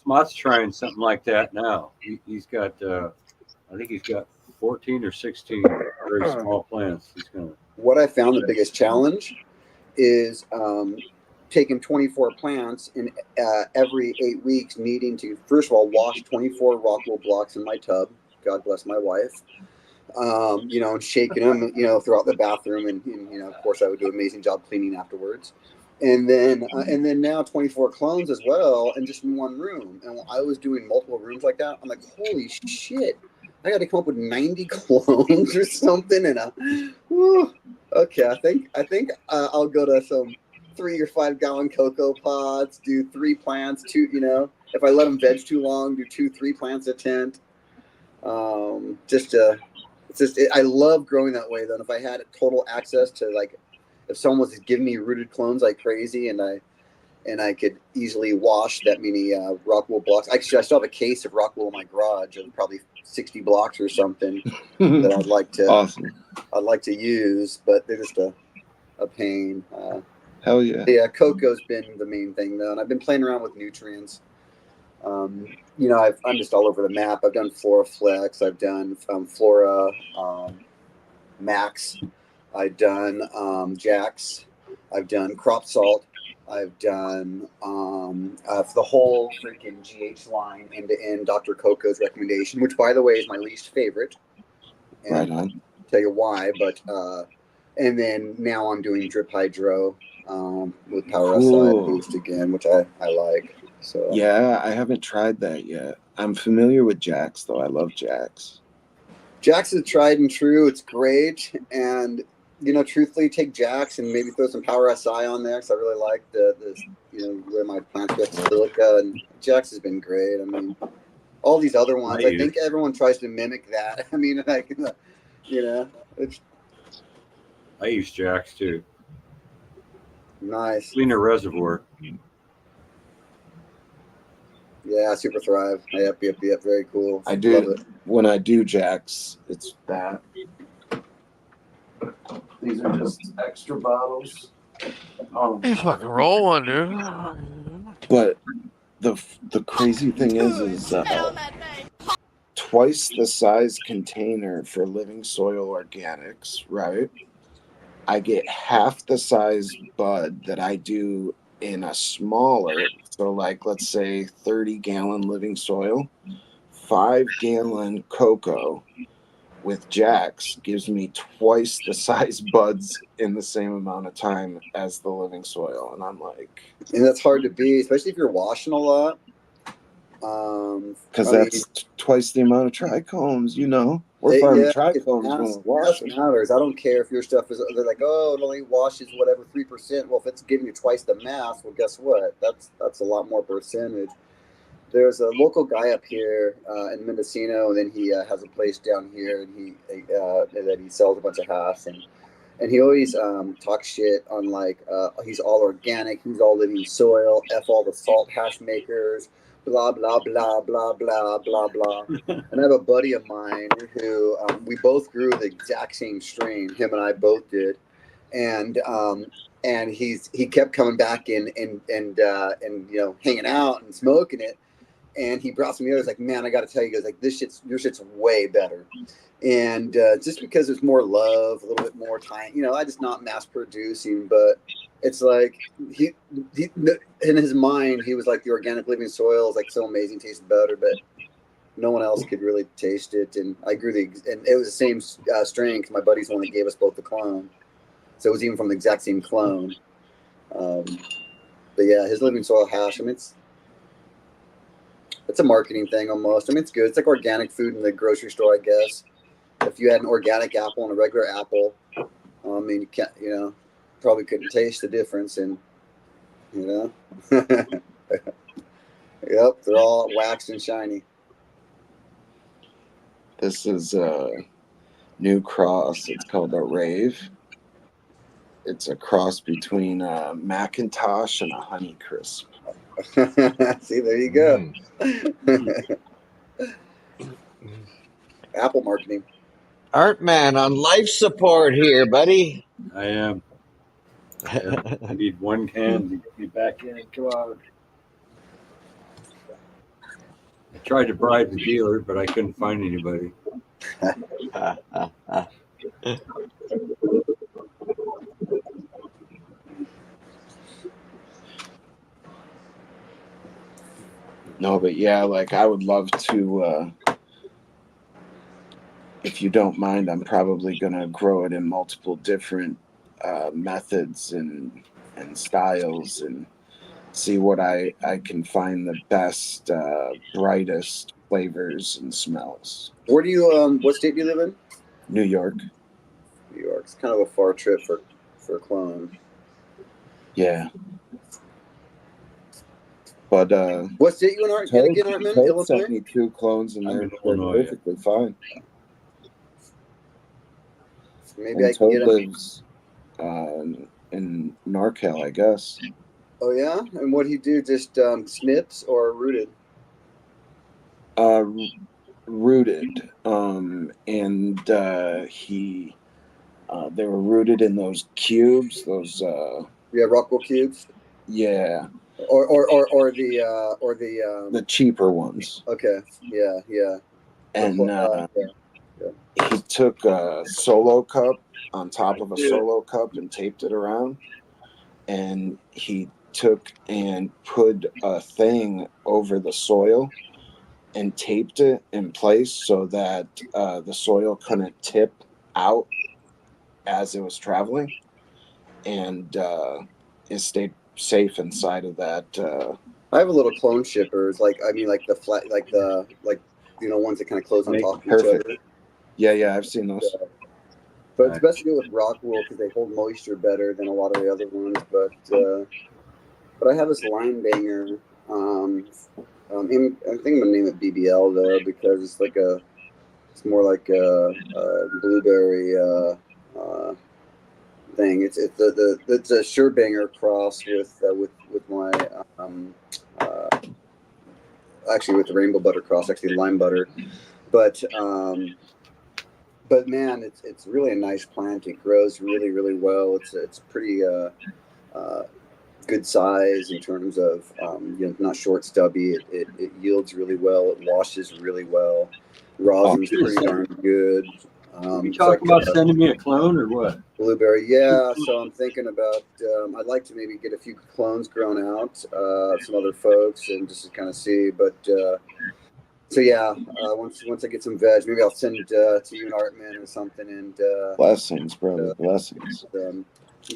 Smott's trying something like that now. He's got, I think he's got 14 or 16 very small plants. He's gonna. What I found the biggest challenge is taking 24 plants and every 8 weeks needing to, first of all, wash 24 rock wool blocks in my tub. God bless my wife. And shaking them, throughout the bathroom. And, of course, I would do an amazing job cleaning afterwards. And then now 24 clones as well, and just in one room. And I was doing multiple rooms like that. I'm like, holy shit. I got to come up with 90 clones or something. And okay, I think I'll go to some 3 or 5 gallon cocoa pots, do 3 plants, 2, if I let them veg too long, do 2-3 plants a tent. I love growing that way though. And if I had total access to, like, if someone was giving me rooted clones like crazy and I could easily wash that many rock wool blocks. Actually, I still have a case of rock wool in my garage of probably 60 blocks or something that I'd like to Awesome. I'd like to use, but they're just a pain. Hell yeah. Yeah, cocoa's been the main thing though, and I've been playing around with nutrients. I'm just all over the map. I've done FloraFlex. I've done Flora Max. I've done Jax. I've done Crop Salt. I've done the whole freaking GH line end to end. Dr. Coco's recommendation, which by the way is my least favorite. And Right on. I'll tell you why, but and then now I'm doing Drip Hydro with Power SI boost again, which I like. So yeah, I haven't tried that yet. I'm familiar with Jax though. I love Jax. Jax is tried and true. It's great, and truthfully, take Jax and maybe throw some Power SI on there because I really like where my plants get silica, and Jax has been great. I mean, all these other ones, I think everyone tries to mimic that. I mean, it's. I use Jax too. Nice. Cleaner reservoir. Yeah, Super Thrive. Yep. Very cool. I do. Love it. When I do Jax, it's that. These are just extra bottles. You fucking roll one, dude. But the crazy thing is twice the size container for Living Soil Organics, right? I get half the size bud that I do in a smaller, so like let's say 30-gallon Living Soil, 5-gallon cocoa with Jax gives me twice the size buds in the same amount of time as the Living Soil, and I'm like, and that's hard to beat, especially if you're washing a lot. Because that's twice the amount of trichomes, We're farming trichomes when we're washing. Matters. I don't care if your stuff is. They're like, oh, it only washes whatever 3%. Well, if it's giving you twice the mass, well, guess what? That's a lot more percentage. There's a local guy up here in Mendocino, and then he has a place down here, and that he sells a bunch of hash, and he always talks shit on like he's all organic, he's all Living Soil, F all the salt hash makers. Blah, blah, blah, blah, blah, blah, blah. And I have a buddy of mine who we both grew the exact same strain. Him and I both did. And he kept coming back and hanging out and smoking it. And he brought some others like, man, I got to tell you guys, like, your shit's way better. And just because there's more love, a little bit more time, I just not mass producing, but it's like he in his mind, he was like the organic Living Soil is like so amazing, tastes better, but no one else could really taste it. And I grew and it was the same strain because my buddy's the one that gave us both the clone. So it was even from the exact same clone. But yeah, his Living Soil hash, I mean, it's a marketing thing almost. I mean, it's good. It's like organic food in the grocery store, I guess. If you had an organic apple and a regular apple, I mean, you can't, probably couldn't taste the difference. And, yep, they're all waxed and shiny. This is a new cross. It's called a Rave. It's a cross between a Macintosh and a Honeycrisp. See, there you go. Apple marketing. Art Man on life support here, buddy. I am. I need one can to get me back in. Come on. I tried to bribe the dealer, but I couldn't find anybody. No, but yeah, like I would love to. If you don't mind, I'm probably gonna grow it in multiple different methods and styles, and see what I can find the best, brightest flavors and smells. Where do you what state do you live in? New York. New York. It's kind of a far trip for a clone. Yeah. But what state you in Art? Get again, Artman? Toad Illinois. sent me 2 clones, and they're perfectly fine. Maybe and I can Toad get them. lives in NorCal, I guess. Oh yeah, and what he do? Just snips or rooted? Rooted, and he they were rooted in those cubes, those Rockwell cubes. Yeah. Or the cheaper ones. Okay. Yeah. And yeah. he took a solo cup on top of a solo cup and taped it around, and he took and put a thing over the soil and taped it in place so that the soil couldn't tip out as it was traveling, and it stayed safe inside of that. I have a little clone shippers, like the flat, ones that kind of close on top of each other. Yeah, I've seen those. But it's best to go with Rockwool because they hold moisture better than a lot of the other ones. But I have this line banger. I think I'm gonna name it BBL though because it's more like a blueberry thing. It's a Sherbanger cross with my actually with the rainbow butter cross, actually lime butter, but man, it's really a nice plant. It grows really, really well. It's pretty good size in terms of not short stubby. It yields really well. It washes really well. Rosin's pretty darn good. You talking about sending me a clone or what? Blueberry, yeah. So I'm thinking about. I'd like to maybe get a few clones grown out, some other folks, and just to kind of see. But so yeah, once I get some veg, maybe I'll send it to you and Artman or something. And blessings, brother, blessings.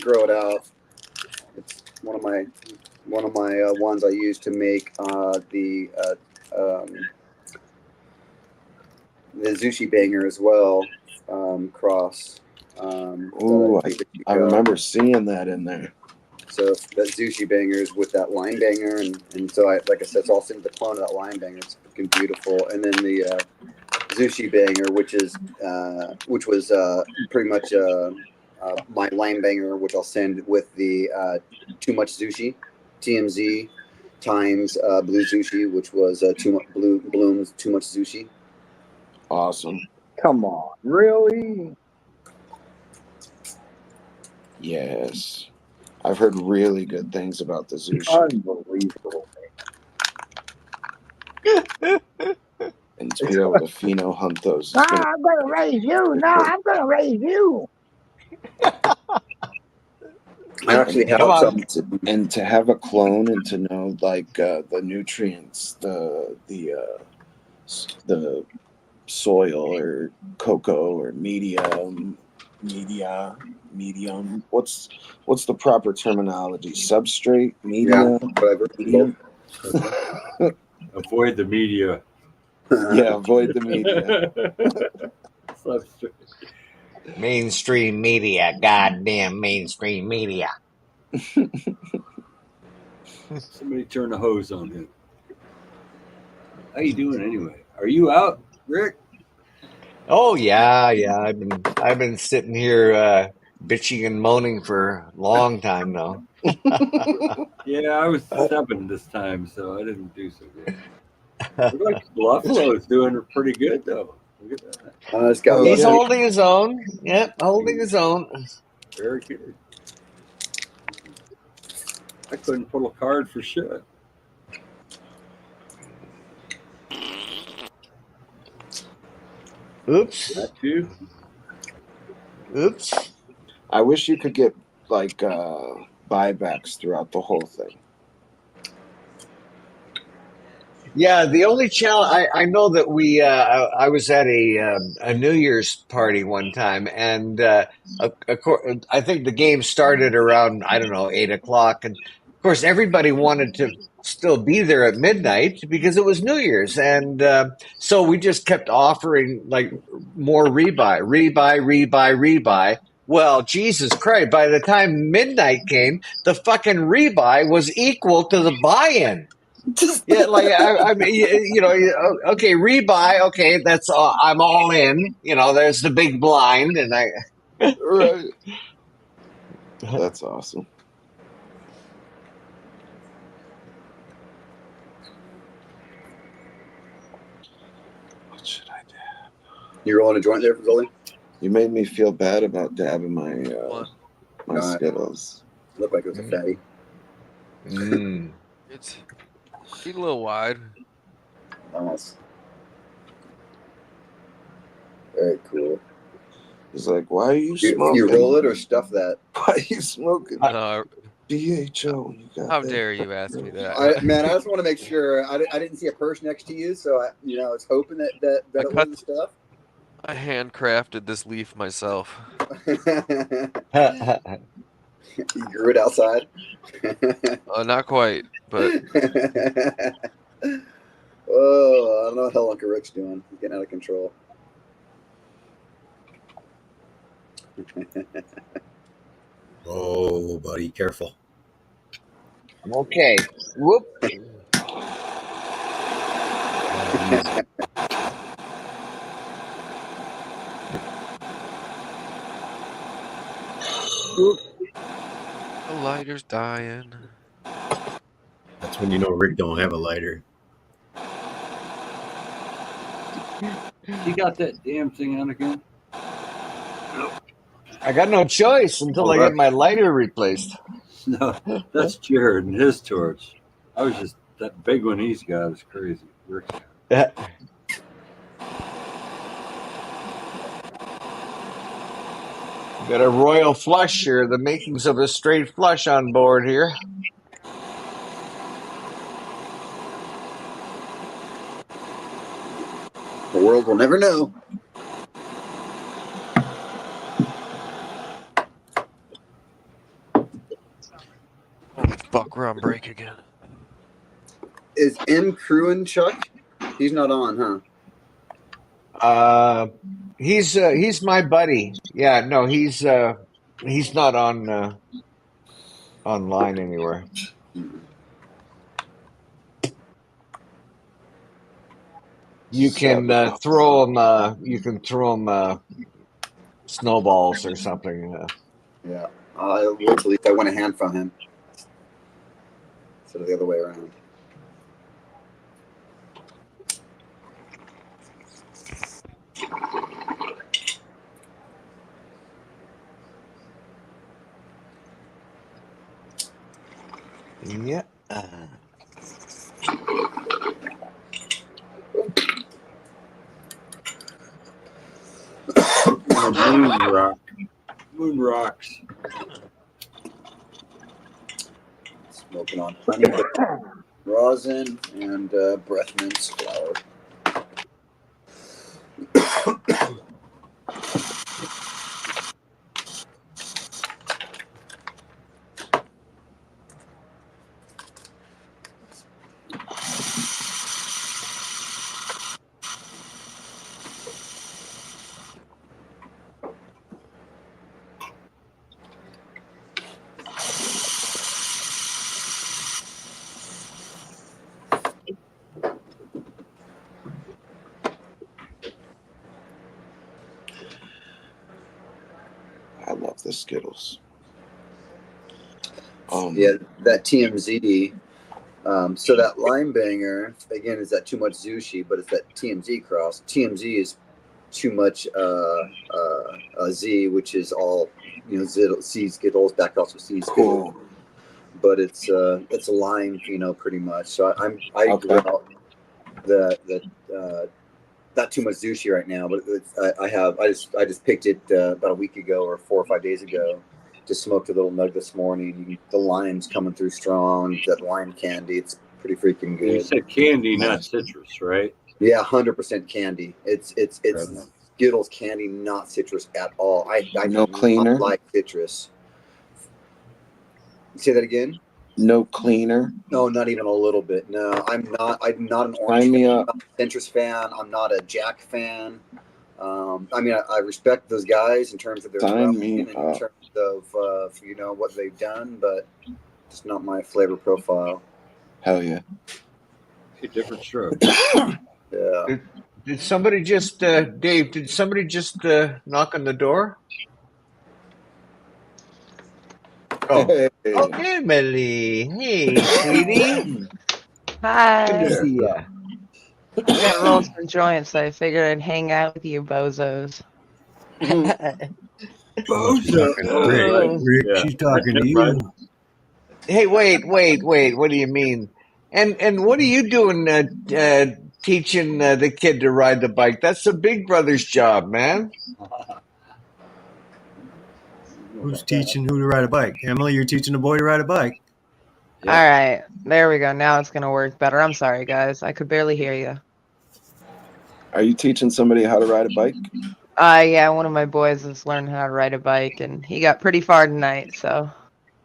Grow it out. It's one of my ones I use to make the Zushi Banger as well. Cross. Ooh, I remember seeing that in there. So that Zushi Banger is with that line banger, and so like I said, it's all sitting the clone of that line banger. It's fucking beautiful. And then the Zushi Banger, which was pretty much my line banger, which I'll send with the Too Much Zushi, TMZ times Blue Zushi, which was Too Much Bloom's Too Much Zushi. Awesome. Come on, really? Yes. I've heard really good things about the Zushi. Unbelievable. And to be able to pheno hunt those. No, I'm going to raise you. No, I'm going to raise you. I actually have some. And to have a clone and to know like the nutrients, the soil or cocoa or medium. What's the proper terminology? Substrate, media, whatever. Medium? Avoid the media. Yeah, avoid the media. Substrate. Mainstream media, goddamn mainstream media. Somebody turn the hose on him. How you doing anyway? Are you out, Rick? Oh yeah. I've been sitting here bitching and moaning for a long time now. Yeah, I was 7 this time, so I didn't do so good. Look like Buffalo's doing pretty good though. Look at that. He's holding his own. Yep, holding his own. Very good. I couldn't pull a card for shit. Oops. That too. Oops. I wish you could get like buybacks throughout the whole thing. Yeah, the only challenge I know that I was at a New Year's party one time, and I think the game started around I don't know 8 o'clock, and of course everybody wanted to still be there at midnight because it was New Year's, and so we just kept offering like more rebuy. Well, Jesus Christ! By the time midnight came, the fucking rebuy was equal to the buy-in. Yeah, like I mean, okay, rebuy, okay, that's I'm all in. There's the big blind, and I. Right. That's awesome. What should I do? You rolling a joint there, Zoli? You made me feel bad about dabbing my No, Skittles. Looked like it was a fatty. It's feet a little wide. Nice. Very cool. He's like, why are you You smoking? roll it or stuff that? Why are you smoking? No, BHO. You got how that? dare you ask me that? Man, I just want to make sure. I didn't see a purse next to you, so I was hoping that it wasn't stuff. I handcrafted this leaf myself. You grew it outside. Not quite, but oh, I don't know what the hell Uncle Rick's doing. He's getting out of control. Oh, buddy, careful. Okay. Whoop. the lighter's dying. That's when you know Rick don't have a lighter. You got that damn thing on again? I got no choice until I get my lighter replaced. No, that's Jared and his torch. I was just that big one he's got is crazy. Rick's got. Got a royal flush here, the makings of a straight flush on board here. The world will never know. Holy fuck, we're on break again. Is M. Crewin Chuck? He's not on, huh? He's my buddy. Yeah, no, he's not on online anywhere. You can throw him. You can throw him snowballs or something. Yeah. I'll wait till I win a hand from him instead of the other way around. Yeah. Moon rocks. Smoking on honey, rosin, and breath mints flour. I love the Skittles. Yeah, that TMZ. So that Lime Banger, again, is that too much Zushi, but it's that TMZ cross. TMZ is too much Z, which is all, C Skittles, back also C Skittles. But it's a lime, pretty much. So I grew out not too much Zushi right now, but I just picked it about a week ago or 4 or 5 days ago. Just smoked a little nug this morning. The lime's coming through strong. That lime candy, it's pretty freaking good. You said candy, not citrus, right? Yeah, 100% candy. It's Right. Skittles candy, not citrus at all. I No do cleaner? not like citrus. Say that again. No cleaner. No, not even a little bit. No, I'm not an orange Sign me fan. up. I'm not a citrus fan. I'm not a Jack fan. I mean, I respect those guys in terms of their Sign growing me and in up. terms of what they've done, but it's not my flavor profile. Hell yeah. A different stroke. Yeah. Did somebody just, Dave? Did somebody just knock on the door? Oh, Hey. okay, Emily. Hey, sweetie. Good Hi. to see ya. I got rolled some joints, so I figured I'd hang out with you bozos. Bozo. Rick, Yeah. she's talking to Right. you. Hey, wait. What do you mean? And what are you doing teaching the kid to ride the bike? That's the big brother's job, man. Who's teaching who to ride a bike? Emily, you're teaching the boy to ride a bike. Yeah. All right, there we go. Now it's gonna work better. I'm sorry, guys. I could barely hear you. Are you teaching somebody how to ride a bike? Yeah, one of my boys is learning how to ride a bike, and he got pretty far tonight. So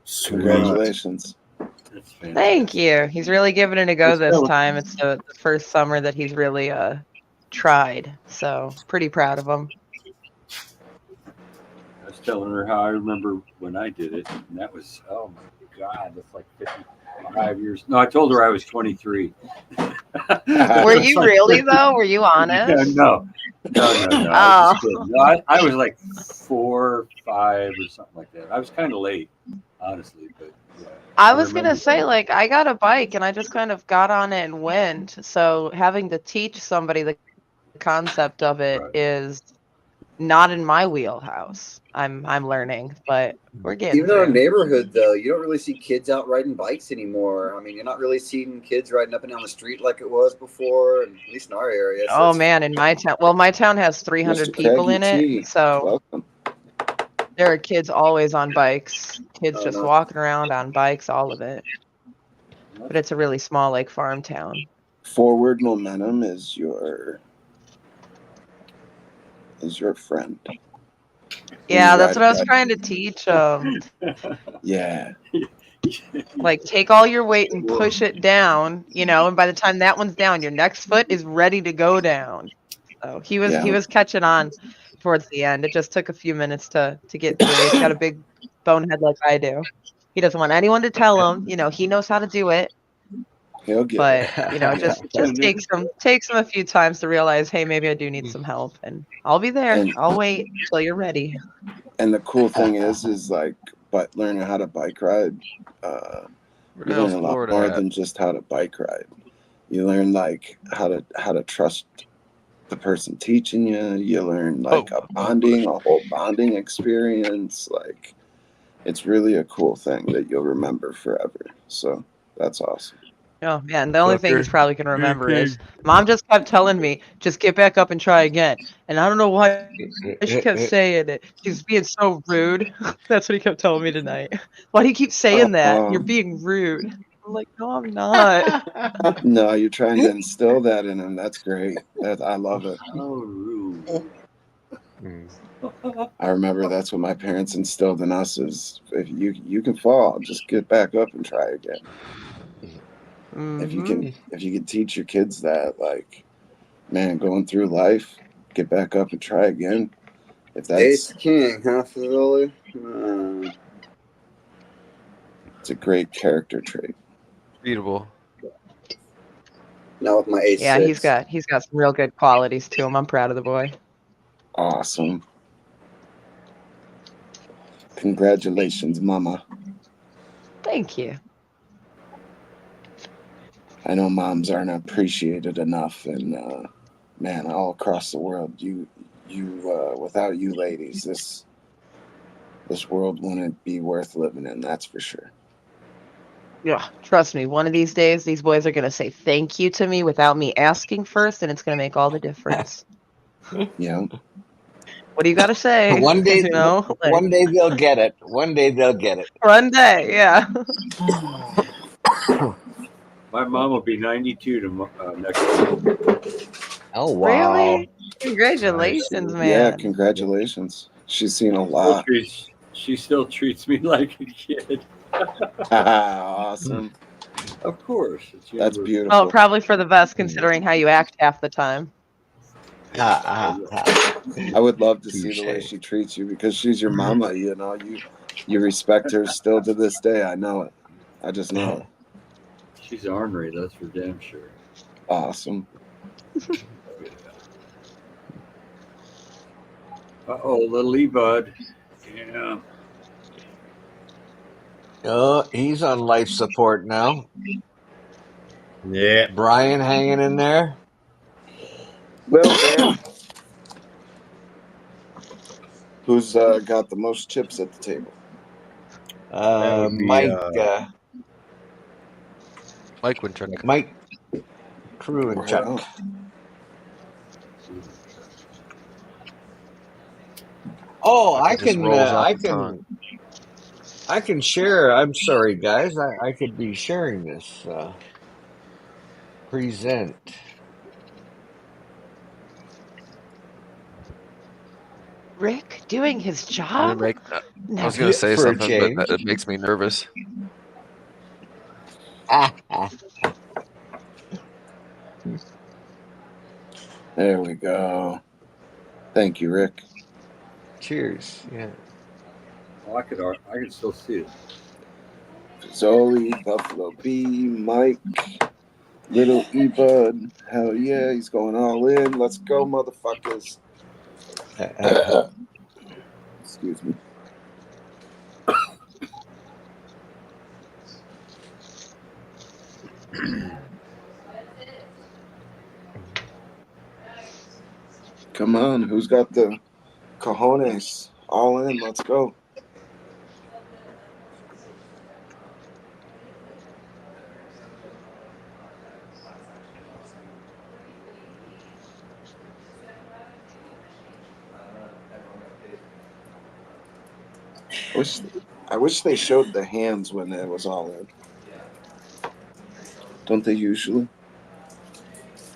Sweet. Congratulations. That's fantastic. thank you. He's really giving it a go Let's this go. time. It's the first summer that he's really tried. So pretty proud of him. I was telling her how I remember when I did it, and that was, oh my God, that's like 55 years. No, I told her I was 23. Were you really though? Were you Yeah, honest? no. I was just kidding. No, I was like 4, 5 or something like that. I was kind of late, honestly, but yeah. I was gonna remember say, that. like, I got a bike and I just kind of got on it and went. So having to teach somebody the concept of it Right. is not in my wheelhouse. I'm learning, but we're getting Even in our through. neighborhood, though, you don't really see kids out riding bikes anymore. I mean, you're not really seeing kids riding up and down the street like it was before, at least in our area. So Oh it's man, in my town, well, my town has 300 Mr. people Craigie in it, T. so Welcome. there are kids always on bikes, kids Oh, just no. walking around on bikes, all of it. But it's a really small, like, farm town. Forward momentum is your friend. Yeah, that's ride what I was a bike. trying to teach. Yeah. Like, take all your weight and push it down, and by the time that one's down, your next foot is ready to go down. So he was catching on towards the end. It just took a few minutes to get through. He's got a big bonehead like I do. He doesn't want anyone to tell him, he knows how to do it, He'll get but it. just takes him a few times to realize, hey, maybe I do need some help, and I'll be there. And- I'll wait until you're ready. And the cool thing is like, but learning how to bike ride, Where you the hell's learn a lot Florida more at? than just how to bike ride. You learn like how to trust the person teaching you. You learn like a whole bonding experience. Like, it's really a cool thing that you'll remember forever. So that's awesome. Oh man, the only thing he's Fucker. probably gonna remember You're a is Mom just kept telling me, just get back up and try again. And I don't know why she kept saying it. She's being so rude. That's what he kept telling me tonight. Why do you keep saying that? You're being rude. I'm like, no, I'm not. No, you're trying to instill that in him. That's great. I love it. Oh, rude. I remember that's what my parents instilled in us: is if you can fall, just get back up and try again. If you can teach your kids that, like, man, going through life, get back up and try again. If Ace that's King, huh, Fazoli? it's a great character trait. Beatable. Now with my ace. Yeah, 6. he's got some real good qualities to him. I'm proud of the boy. Awesome. Congratulations, Mama. Thank you. I know moms aren't appreciated enough, and man, all across the world, you without you ladies, this world wouldn't be worth living in. That's for sure. Yeah, trust me, one of these days, these boys are going to say thank you to me without me asking first, and it's going to make all the difference. Yeah. What do you got to say? One day, Like, one day they'll get it. One day they'll get it. one day, yeah. My mom will be 92 next week. Oh wow! Really? Congratulations, Nice. Yeah, man. congratulations. She's seen a lot. She still treats me like a kid. Awesome. Of course. It's That's universal. beautiful. Well, probably for the best, considering how you act half the time. I would love to see the way Touche. she treats you because she's your mama. You know, you respect her still to this day. I know it. I just know it. She's ornery, that's for damn sure. Awesome. Uh-oh, little E-Bud. Yeah. Oh, he's on life support now. Yeah. Brian hanging in there. Little bit. Who's got the most chips at the table? That would be Mike. Mike Winchuk. Mike Crew and Right Chuck. on. Oh, It just rolls off the tongue. I can share. I'm sorry, guys. I could be sharing this. Present. Rick doing his job? I was Never. gonna say For a something, but change. it makes me nervous. There we go. Thank you, Rick. Cheers. Yeah. Oh, I could still see it. Zoe, Buffalo B, Mike, Little E-Bud. Hell yeah, he's going all in. Let's go, motherfuckers. Excuse me. Come on, who's got the cojones? All in, let's go. I wish they showed the hands when it was all in. Don't they usually?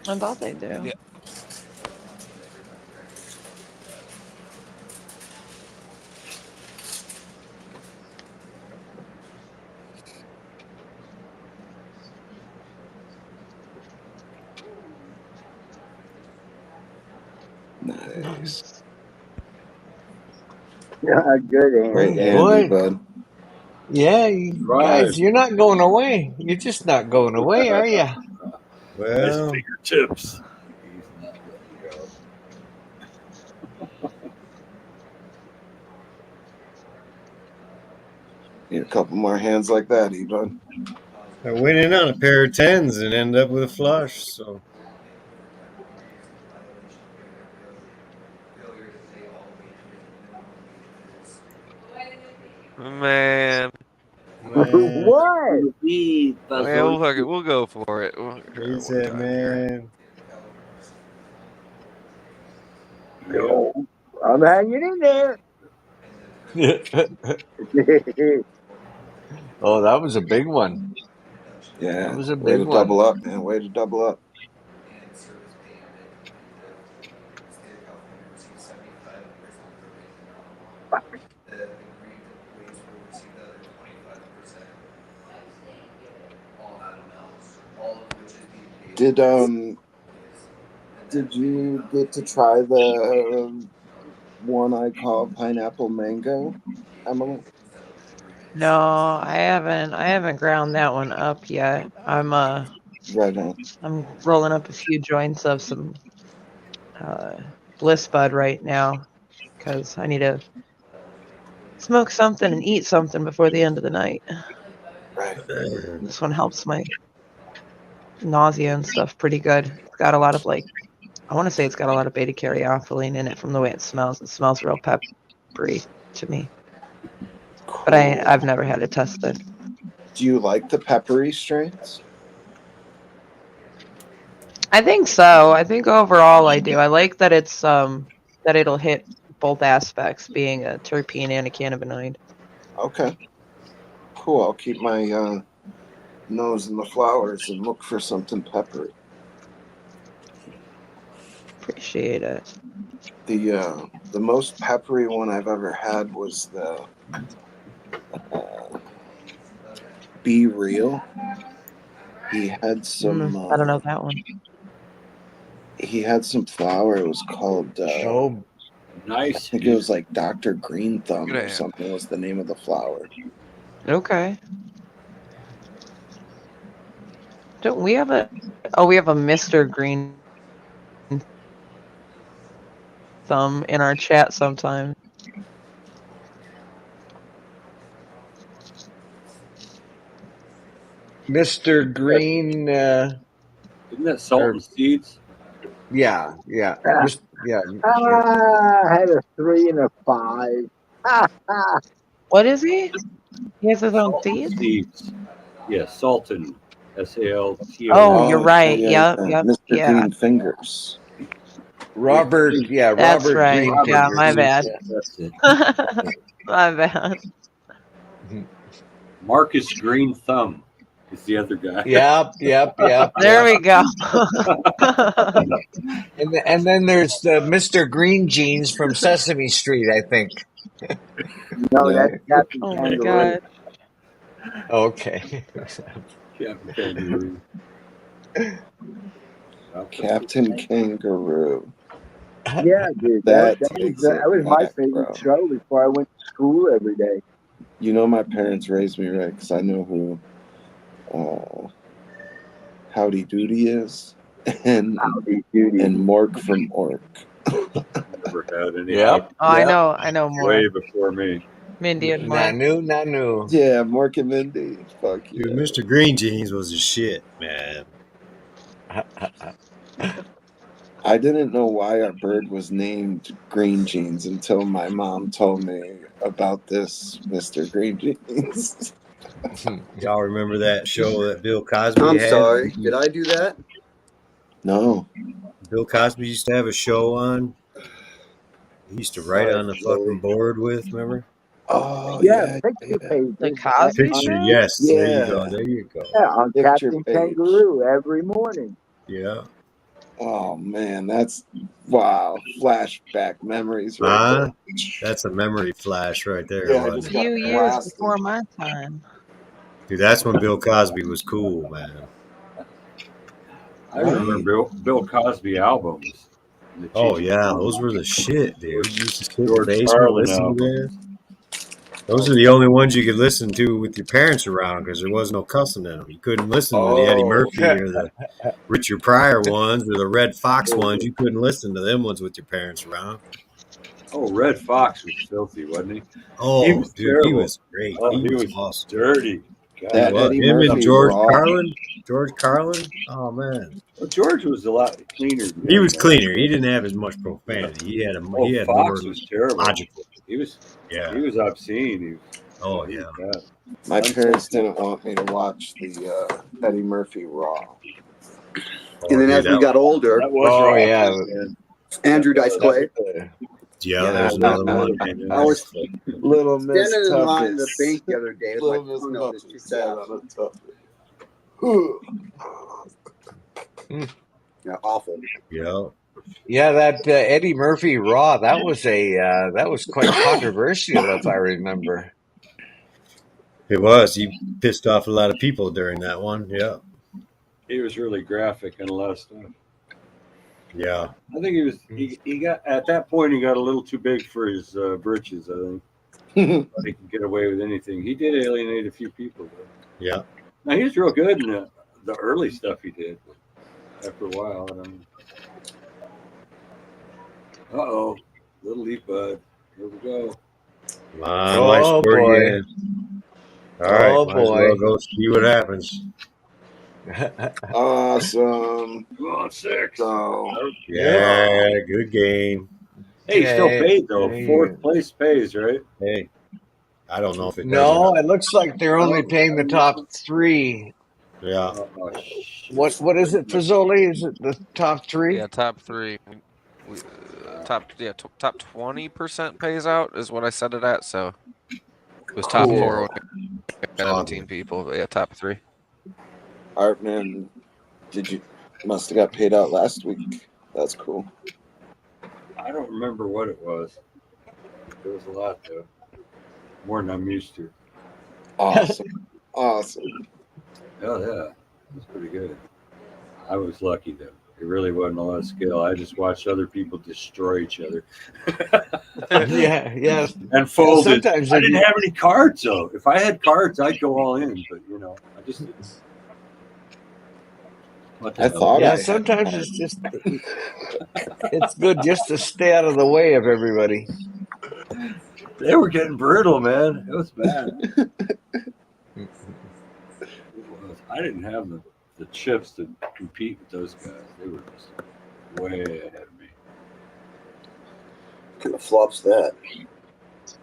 I thought they do. Yeah. Nice. Yeah, good Great hand. hand, Boy. bud. Yeah, guys, you're not going away. You're just not going away, are you? Well, His fingertips. He's not letting go. Need a couple more hands like that, E-Bud. I went in on a pair of tens and ended up with a flush. So Man. What? Yeah, we'll go for it. he said, "Man, No, I'm hanging in there. Oh, that was a big one. Yeah. That was a Way big to one. double up, man. Way to double up. Did you get to try the one I call pineapple mango, Emily? No, I haven't ground that one up yet. I'm Right on. I'm rolling up a few joints of some Bliss Bud right now because I need to smoke something and eat something before the end of the night. Right. This one helps my nausea and stuff pretty good. It's got a lot of I want to say it's got a lot of beta carotene in it from the way it smells. It smells real peppery to me. Cool. But I've never had it tested. Do you like the peppery strains? I think so. I think overall I do. I like that it's that it'll hit both aspects, being a terpene and a cannabinoid. Okay. Cool. I'll keep my nose in the flowers and look for something peppery. Appreciate it. The most peppery one I've ever had was the Be Real. He had some. I don't know that one. He had some flower. It was called. Nice. I think it was like Dr. Green Thumb Good or hand. something was the name of the flower. Okay. Don't we have a? Oh, we have a Mr. Green Thumb in our chat sometime. Mr. Green. Isn't that salt and seeds? Yeah. I had a 3 and a 5. What is he? He has his own Salt and seeds? seeds. Yeah, Salton. SALTON. Oh, you're right. Yep. Mr. Yeah. Green Fingers. Robert. Yeah, That's Robert right. Green. Yeah, my bad. That's it. My bad. Marcus Green Thumb is the other guy. Yep. There we go. And then there's the Mr. Green Jeans from Sesame Street, I think. No, that's Captain Oh my Kangaroo. god. Okay. Captain Kangaroo. Captain Kangaroo. Yeah, dude. That That takes was it my back, favorite bro. show before I went to school every day. You know, my parents raised me right because I know who Howdy Doody is, and Mork from Ork. Never had any. Yep. Oh, I know more. Way before me. Mindy and Mark. Nanu. Yeah, Mork and Mindy. Fuck yeah. Dude, Mr. Green Jeans was a shit, man. I didn't know why our bird was named Green Jeans until my mom told me about this Mr. Green Jeans. Y'all remember that show that Bill Cosby I'm had? sorry. Did I do that? No. Bill Cosby used to have a show on. He used to write on the fucking board with, remember? Oh, Yeah, picture pages. The Cosby Picture, Show? yes. There you go. Yeah. There you go. Yeah, on Picture Captain page. Kangaroo every morning. Yeah. Oh, man. That's, wow. Flashback memories right there. That's a memory flash right there. Yeah, I A just few got years blasted. before my time. Dude, that's when Bill Cosby was cool, man. I remember Bill Cosby albums. Oh, yeah. Those were the shit, dude. You used to sit in the George basement Carlin listening to albums. that. Those are the only ones you could listen to with your parents around because there was no cussing in them. You couldn't listen to the Eddie Murphy or the Richard Pryor ones or the Red Fox ones. You couldn't listen to them ones with your parents around. Oh, Red Fox was filthy, wasn't he? Oh, He was dude, terrible. he was great. Oh, he was was awesome. dirty. God, That He was. Eddie Him and Murphy George raw. Carlin. George Carlin. Oh man, well, George was a lot cleaner. he was cleaner. He didn't have as much profanity. He had he had more Fox was terrible. logical. He was Yeah. obscene. He was, Oh yeah. bad. My parents didn't want me to watch the Eddie Murphy Raw. And then as we got older, That was Oh, rough, yeah. man. Andrew Dice Clay. Yeah, there's another one. I was Little Miss standing in line in the Toughest. bank the other day with Little my Miss tongue out. This chick Toughest said, sat on a toughie. yeah, awful. Yeah. Yeah, that Eddie Murphy Raw, that was quite controversial, if I remember. It was. He pissed off a lot of people during that one. Yeah. He was really graphic and a lot of stuff. Yeah. I think he was. He got at that point. He got a little too big for his britches. I think. But he could get away with anything. He did alienate a few people, though. Yeah. Now he was real good in the early stuff he did. But after a while, I don't know. Uh-oh. Little leaf bud. Here we go. Come on, life Oh, sport boy. again. All right. Oh, Might as boy. well go see what happens. Awesome. Come on, 6. So, Yeah. Good game. Hey, he still Okay. paid, though. Hey. 4th place pays, right? Hey. I don't know if it does. No, it looks like they're only paying the top 3. Yeah. Oh, shit. What is it, Fazoli? Is it the top 3? Yeah, top 3. Top 20% pays out is what I set it at. So it was top Cool. 4 when we got 17 people. But yeah, top 3. Artman, must have got paid out last week. That's cool. I don't remember what it was. It was a lot though. More than I'm used to. Awesome. Awesome. Oh yeah, that's pretty good. I was lucky though. It really wasn't a lot of skill. I just watched other people destroy each other. Yes. And folded. Sometimes I didn't have any cards though. If I had cards, I'd go all in. But I just didn't. I thought I had sometimes it's just it's good just to stay out of the way of everybody. They were getting brutal, man. It was bad. I didn't have the chips to compete with those guys. They were just way ahead of me. Kind of flops that.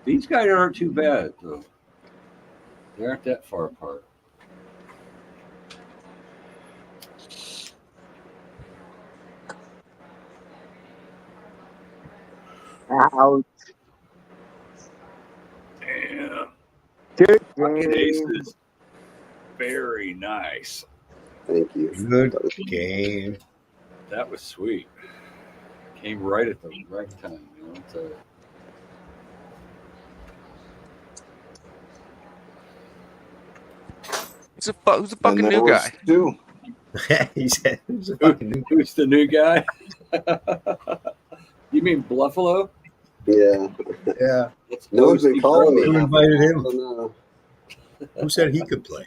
These guys aren't too bad though. They aren't that far apart. Out. Damn. Good Pocket game. aces. Very nice. Thank you. Good game. That was sweet. Came right at the right time, Who's a fucking new guy? He said, "Who's Who's the new guy? You mean Buffalo? Yeah. Yeah. No one's been calling me. Who invited him? No. Who said he could play?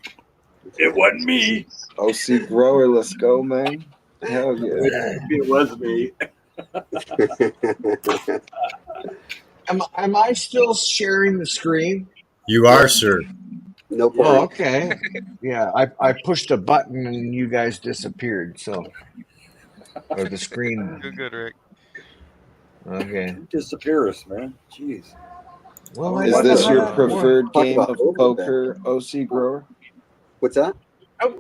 It wasn't me. OC Grower, let's go, man. Hell yeah. It was me. Am I still sharing the screen? You are, sir. No problem. Oh, okay. Yeah, I pushed a button and you guys disappeared. So, or the screen. Good, Rick. Okay. Disappear us, man. Jeez. Well, Is this your work. preferred Talk game about of over poker, OC Grower? What's that?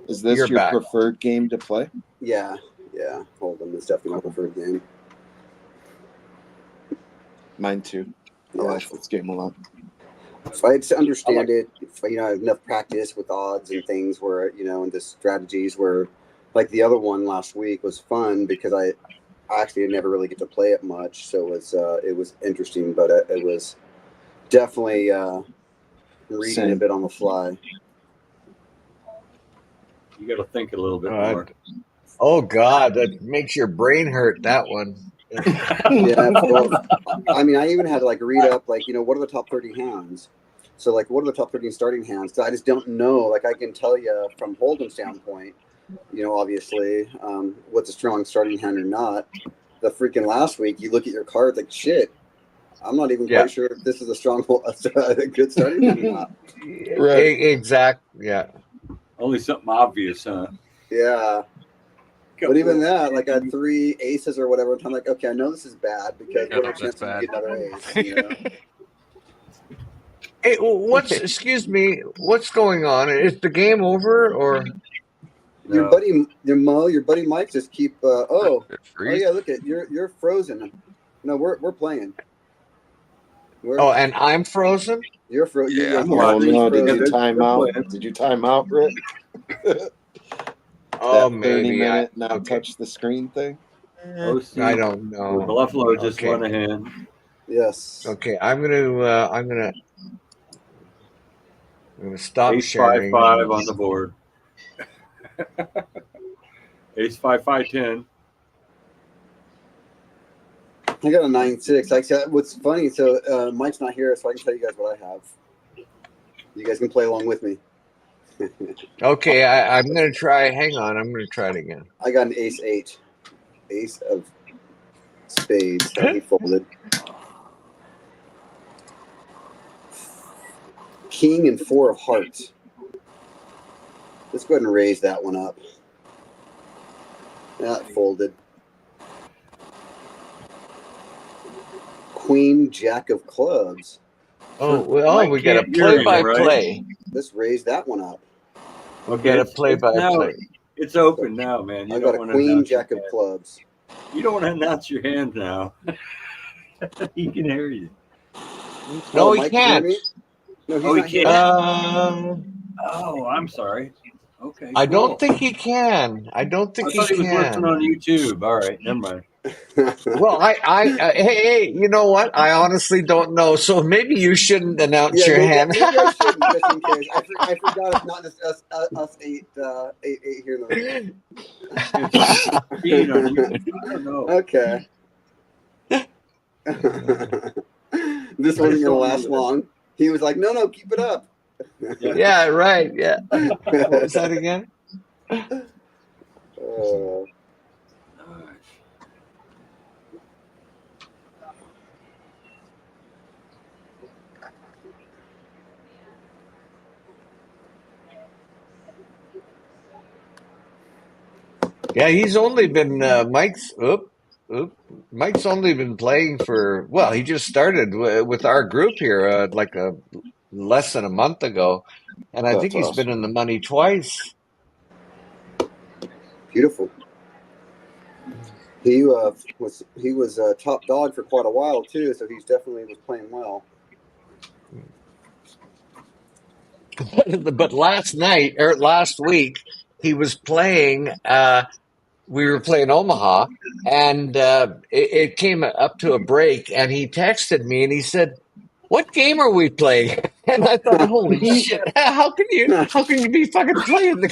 Is this You're your back. preferred game to play? Yeah. Hold'em is definitely my preferred game. Mine too. I like this game a lot. If I had to understand it, if I have enough practice with odds and things where, and the strategies where, like the other one last week was fun because I actually never really get to play it much. So it was interesting, but it was definitely reading a bit on the fly. You got to think a little bit more. Oh God, that makes your brain hurt. That one. Yeah, well, I mean, I even had to read up what are the top 30 hands? So what are the top 30 starting hands? So I just don't know. I can tell you from Hold'em standpoint, obviously, what's a strong starting hand or not. The freaking last week, you look at your cards like shit. I'm not even quite sure if this is a good starting hand or not. Right. Exactly. Yeah. Only something obvious, huh? Yeah. But even that, I had 3 aces or whatever. I'm like, okay, I know this is bad because what are the chances you get another ace? Hey, excuse me, what's going on? Is the game over or? Your buddy Mike just keep. Oh yeah, look at you're frozen. No, we're playing. And I'm frozen. You're frozen. Yeah. Oh no! Did you time out? Did you time out, Rick? Oh, that 30 maybe. minute not touch the screen thing. I don't know. Buffalo just won a hand. Yes. Okay, I'm gonna stop Ace sharing. 5-5 on the board. Ace 5-5-10. I got a 9-6. Actually, what's funny? So Mike's not here, so I can tell you guys what I have. You guys can play along with me. Okay, I'm gonna try. Hang on, I'm gonna try it again. I got an ace-8, ace of spades that he folded. King and 4 of hearts. Let's go ahead and raise that one up. That folded. Queen, Jack of clubs. Oh, well, we got a play-by-play. Let's raise that one up. We got a play-by-play. It's open now, man. I got a Queen, Jack of clubs. You don't want to announce your hand now. He can hear you. No, he can't. No, he can't. Oh, I'm sorry. Okay. I cool. don't think he can. I don't think I thought he was working can. on YouTube. All right, never mind. Well, hey, you know what? I honestly don't know. So maybe you shouldn't announce your maybe hand. I shouldn't, just in case. I forgot it's not just us eight here in the room. Being on YouTube. I don't know. Okay. This wasn't gonna last long. He was like, "No, keep it up." Yeah, right. Yeah. What was that again? Yeah, he's only been Mike's only been playing for, well, he just started with our group here like less than a month ago, and I think he's been in the money twice. Beautiful. He was top dog for quite a while too, so he's definitely was playing well. But last week he was playing. We were playing Omaha, and it came up to a break, and he texted me and he said, "What game are we playing?" And I thought, "Holy shit! How can you be fucking playing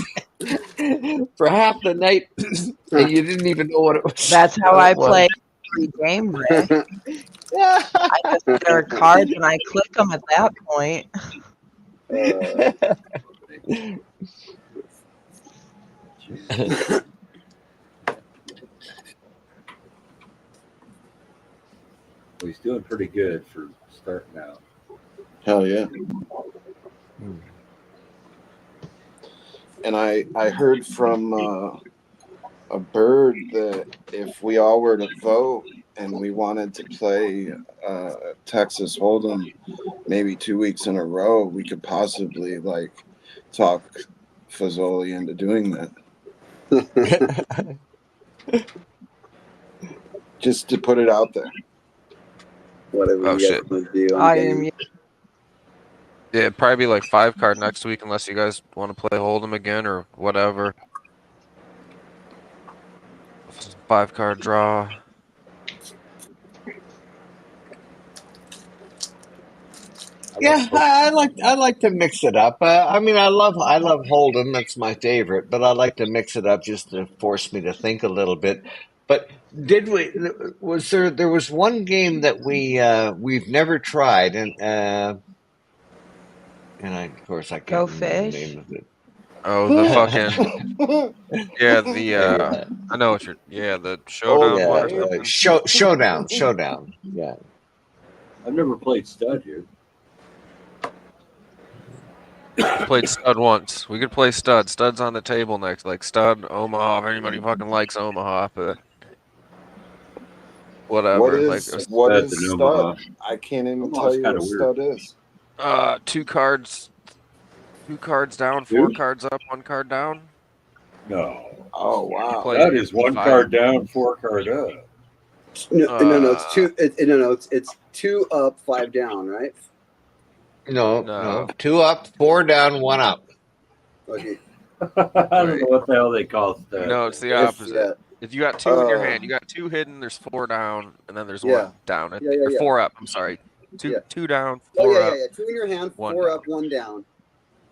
for half the night and you didn't even know what it was?" That's how I play free game day. I just there are cards and I click them at that point. Well, he's doing pretty good for starting out. Hell yeah. And I heard from a bird that if we all were to vote and we wanted to play Texas Hold'em maybe 2 weeks in a row, we could possibly like talk Fazoli into doing that. Just to put it out there. Whatever you guys want to do. Yeah, it'd probably be like 5-card next week unless you guys want to play Hold'em again or whatever. 5-card draw. Yeah, I like to mix it up. I mean, I love Hold'em. That's my favorite, but I like to mix it up just to force me to think a little bit. But there was one game that we've never tried, and of course I can't remember the name of it. Oh, the fucking I know what you're. Yeah, the showdown one or something. Showdown. Yeah, I've never played stud here. Played stud once. We could play stud. Stud's on the table next. Like stud, Omaha. If anybody fucking likes Omaha, but whatever. What is stud? I can't even tell you what stud is. 2 cards. 2 cards down, 4 cards up, 1 card down. No. Oh wow. That is 1 card down, 4 card up. No. It's 2. It's 2 up, 5 down, right? No. 2 up, 4 down, 1 up. Okay. I don't know what the hell they call stud. No, it's the opposite. If you got 2 in your hand, you got 2 hidden. There's 4 down, and then there's 1 down. Or 4 up. I'm sorry. 2 down, 4 up. 2 in your hand, 4 up, 1 down.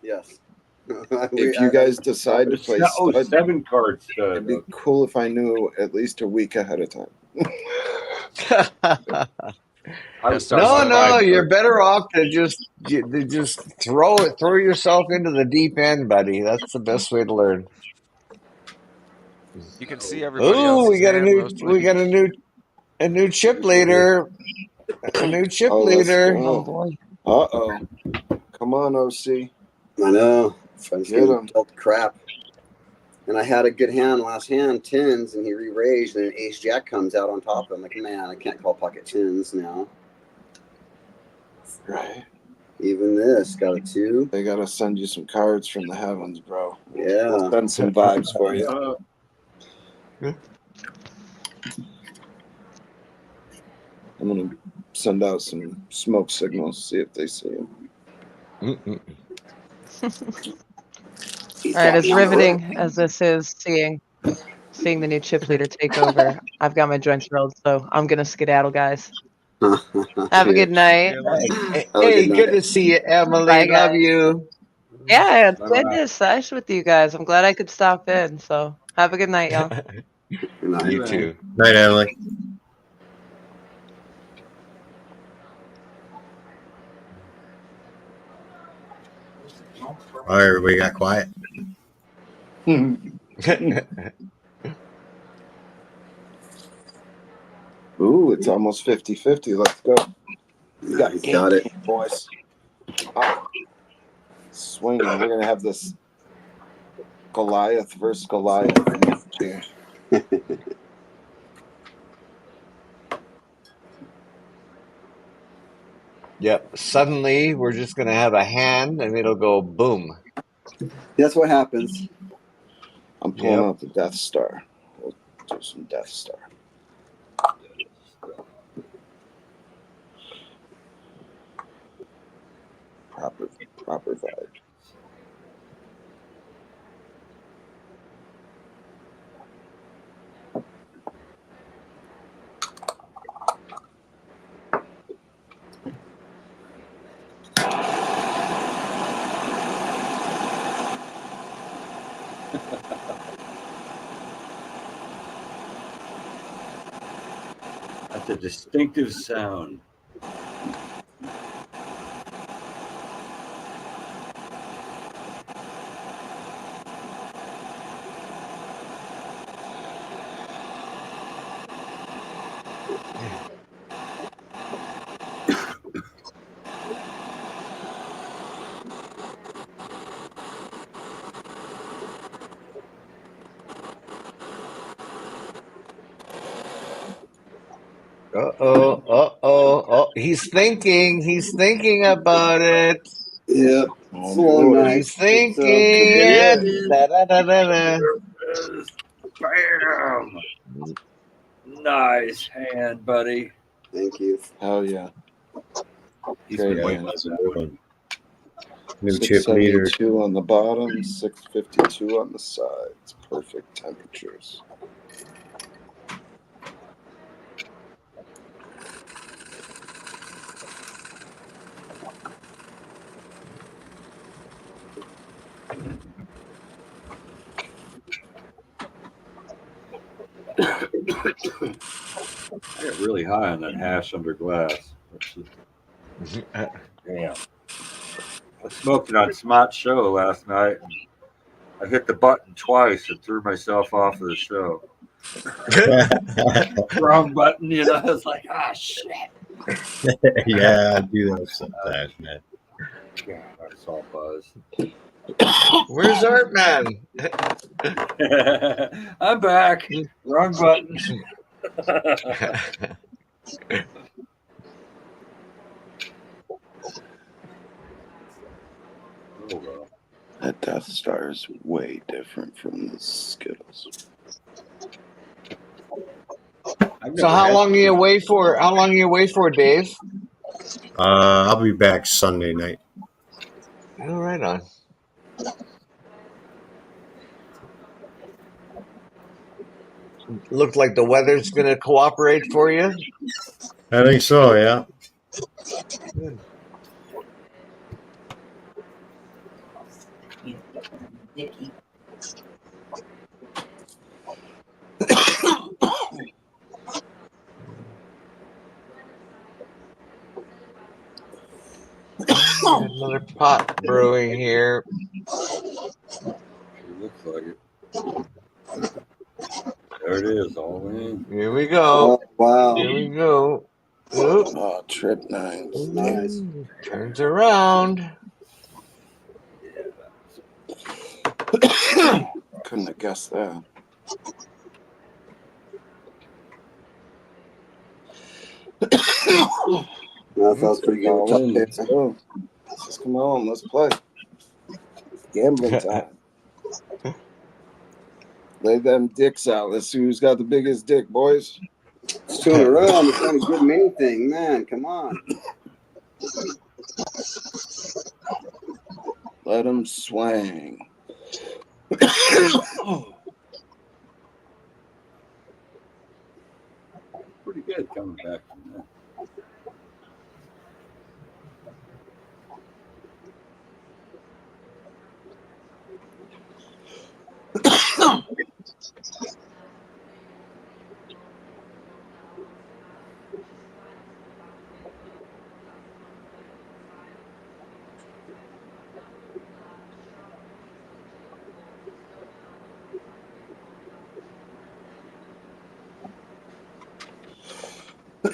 Yes. If you guys decide to play stud, 7 cards stud. It'd be cool if I knew at least a week ahead of time. No, you're better off to just throw yourself into the deep end, buddy. That's the best way to learn. You can see everybody. Ooh, we got a new chip leader. A new chip leader. Oh boy. Uh-oh. Come on, OC. I know. Friends getting dealt crap. And I had a good hand last hand, 10s, and he re-raised, and an ace jack comes out on top of him. Like, man, I can't call pocket 10s now. Right. Even this got a 2. They gotta send you some cards from the heavens, bro. Yeah. We'll send some vibes for you. I'm gonna send out some smoke signals, see if they see him. All right, as riveting as this is, seeing the new chip leader take over, I've got my joints rolled, so I'm gonna skedaddle, guys. Have a good night. Hey, good to see you, Emily. Bye, Love guys. you. Yeah, it's Bye-bye. good to sesh with you guys. I'm glad I could stop in. So have a good night, y'all. Good night. You too. Night, Emily. All right, everybody got quiet. Ooh, it's almost 50-50. Let's go. We got He's game got it. game, boys. Swinging. We're gonna have this Goliath versus Goliath match here. Yep. Suddenly, we're just going to have a hand and it'll go boom. That's what happens. I'm pulling Yep. out the Death Star. We'll do some Death Star. Proper vibe. That's a distinctive sound. Oh, he's thinking about it. Yep. Oh, It's a long boy. night. He's It's, thinking There it. it is. Da-da-da-da-da. There it is. Bam! Nice hand, buddy. Thank you. Hell yeah. He's Great been Yeah, waiting hand. for that one. new chip leader. 672 on the bottom, 652 on the sides. Perfect temperatures. I got really high on that hash under glass. Damn. I smoked it on Smart Show last night. And I hit the button twice and threw myself off of the show. Wrong button, you know. I was like, ah, shit. Yeah, I do that sometimes, man. God, that's all buzz. Where's Art Man? I'm back. Wrong button. Oh, well. That Death Star is way different from the Skittles. So how long are you away for? How long are you away for, Dave? I'll be back Sunday night. Oh, right on. Looks like the weather's going to cooperate for you. I think so, yeah. Good. Another pot brewing here. Sure looks like it. There it is, all in. Here we go. Oh, wow. Here we go. Oop. Oh, trip nines. Nice. Turns around. Couldn't have guessed that. That sounds pretty good. All Tough in. pick. Let's go. Let's just come on. Let's play. Gambling time. Lay them dicks out. Let's see who's got the biggest dick, boys. It's 2 in a row. I'm trying to good main thing, man. Come on. Let them swing. Oh. Pretty good coming back from that. You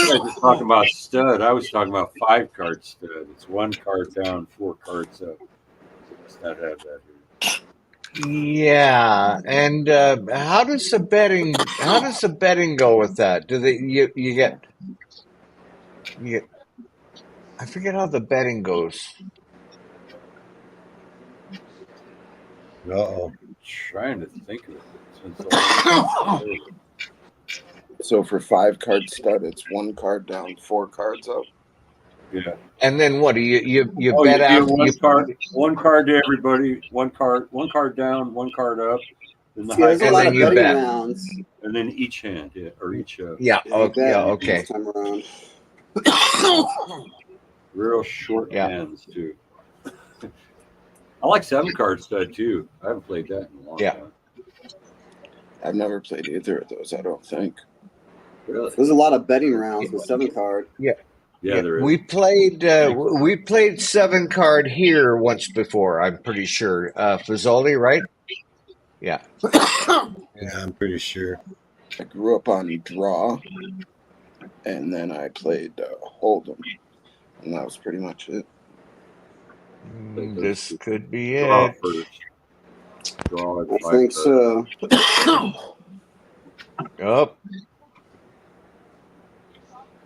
guys were talking about stud. I was talking about 5-card stud. It's 1 card down, 4 cards up. Must not have that here. Yeah, and how does the betting go with that? Do they you get I forget how the betting goes. Uh-oh. Trying to think of it. Since So for 5-card stud, it's 1 card down, 4 cards up. yeah. And then what do you Oh, bet you deal after one card to everybody, one card down, 1 card up, then the Yeah, high there's a and lot card, then of you betting bet. rounds. and then each hand, or each Yeah, Yeah, you bet okay. this time around. real short Yeah. hands too. I like 7-card stud too. I haven't played that in a long Yeah. time. I've never played either of those, I don't think. Really? There's a lot of betting rounds with 7-card. Yeah, there is. We played 7-card here once before, I'm pretty sure. Fazoli, right? Yeah. Yeah, I'm pretty sure. I grew up on draw, and then I played Hold'em, and that was pretty much it. This could be Draw it. first. Draw at I 5 think cards. so. Oh,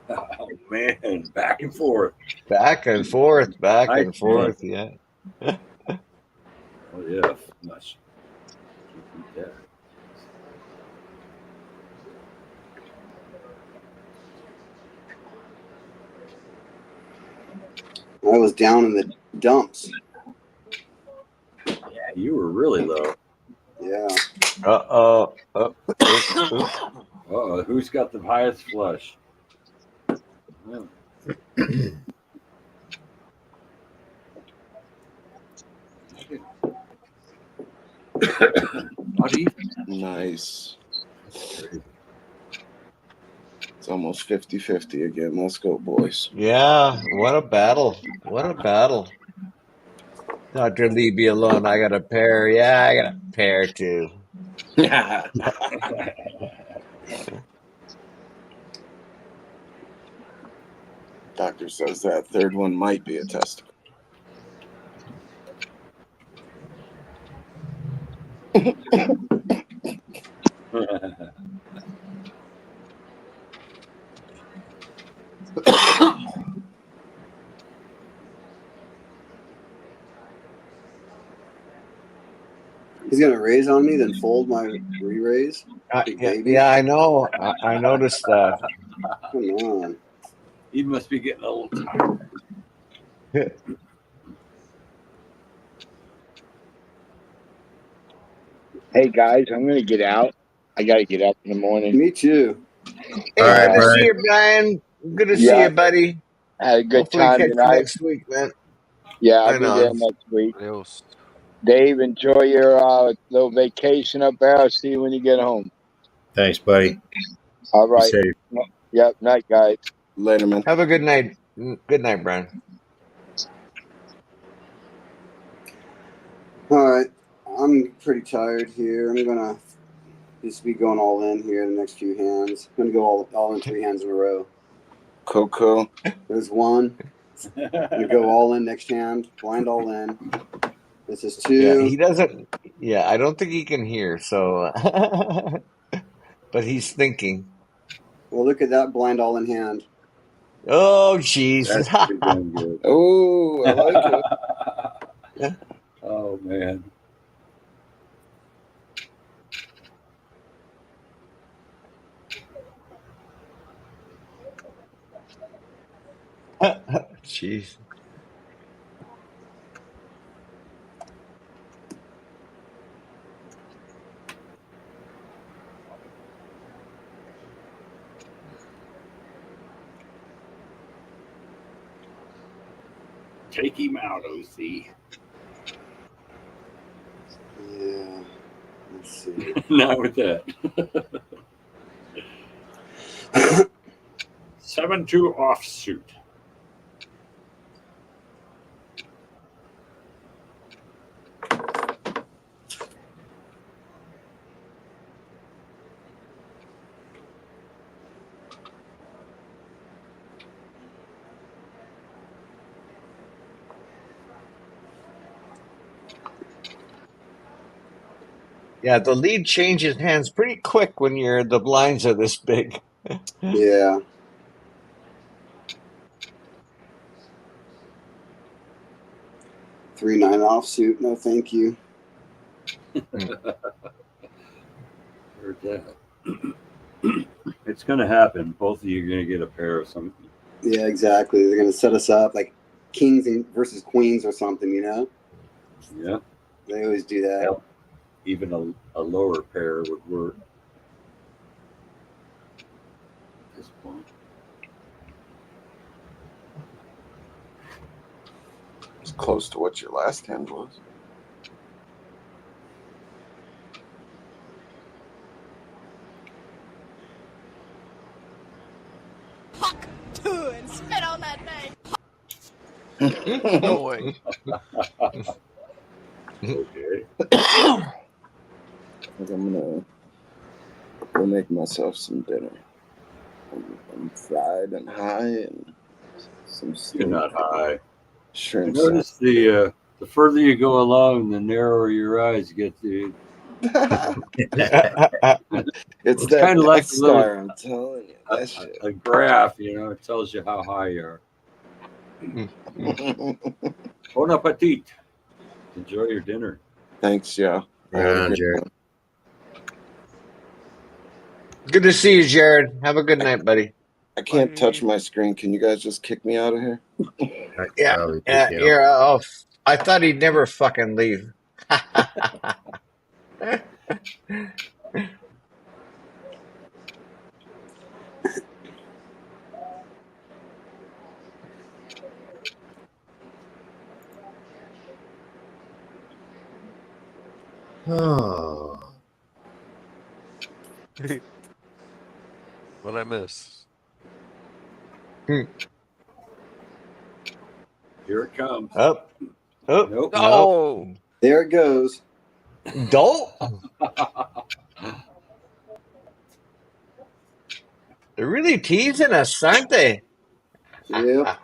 Oh man, back and forth. back and forth, Nice, yeah. Oh yeah, nice. Yeah. I was down in the dumps. Yeah, you were really low. Yeah. Uh-oh. Who's got the highest flush? Oh. Nice. It's almost 50-50 again. Let's go, boys. Yeah, what a battle. What a battle. Dr. Leave me alone. I got a pair. Yeah, I got a pair too. Doctor says that third one might be a testicle. He's going to raise on me, then fold my re-raise. Big baby. Yeah, I know. I noticed that. Come on. He must be getting a little tired. Hey guys, I'm gonna get out. I gotta get up in the morning. Me too. Hey, All right, good to Brian. see you, Brian. Good to see you, buddy. Had a good Hopefully time catch you tonight. next week, man. Yeah, I'll Right be on. there next week. Adios. Dave, enjoy your little vacation up there. I'll see you when you get home. Thanks, buddy. All Be right. safe. Yep. Night, guys. Later, man. Have a good night. Good night, Brian. All right. I'm pretty tired here. I'm going to just be going all in here in the next few hands. I'm going to go all in 3 hands in a row. Coco. There's 1. I'm going to go all in next hand. Blind all in. This is 2. Yeah, he doesn't. Yeah, I don't think he can hear. So, but he's thinking. Well, look at that blind all in hand. Oh, jeez. That's pretty damn good. Oh, I like it. Oh man. Jeez. Take him out, OC. Yeah. Let's see. Not with that. 7-2 offsuit. Yeah, the lead changes hands pretty quick when the blinds are this big. Yeah. Three 9 offsuit. No, thank you. Heard that. It's going to happen. Both of you are going to get a pair of something. Yeah, exactly. They're gonna set us up like kings versus queens or something. You know. Yeah. They always do that. Hell, even a lower pair would work. At this point. It's close to what your last hand was. Fuck two and spit on that thing. No way. Okay. I think I'm gonna go make myself some dinner. I'm fried and high and some You're steamed not high. shrimp. Notice the further you go along, the narrower your eyes get. It's kind of like Death Star, I'm telling you. That shit. a graph, it tells you how high you are. Bon appetit. Enjoy your dinner. Thanks, yeah. Right on, Jared. Good to see you, Jared. Have a good night, buddy. I can't touch my screen. Can you guys just kick me out of here? Yeah, yeah. I thought he'd never fucking leave. Oh. What'd I miss? Here it comes. Up. Oh, Nope. Oh, There it goes. Don't. They're really teasing us, aren't they? Yep.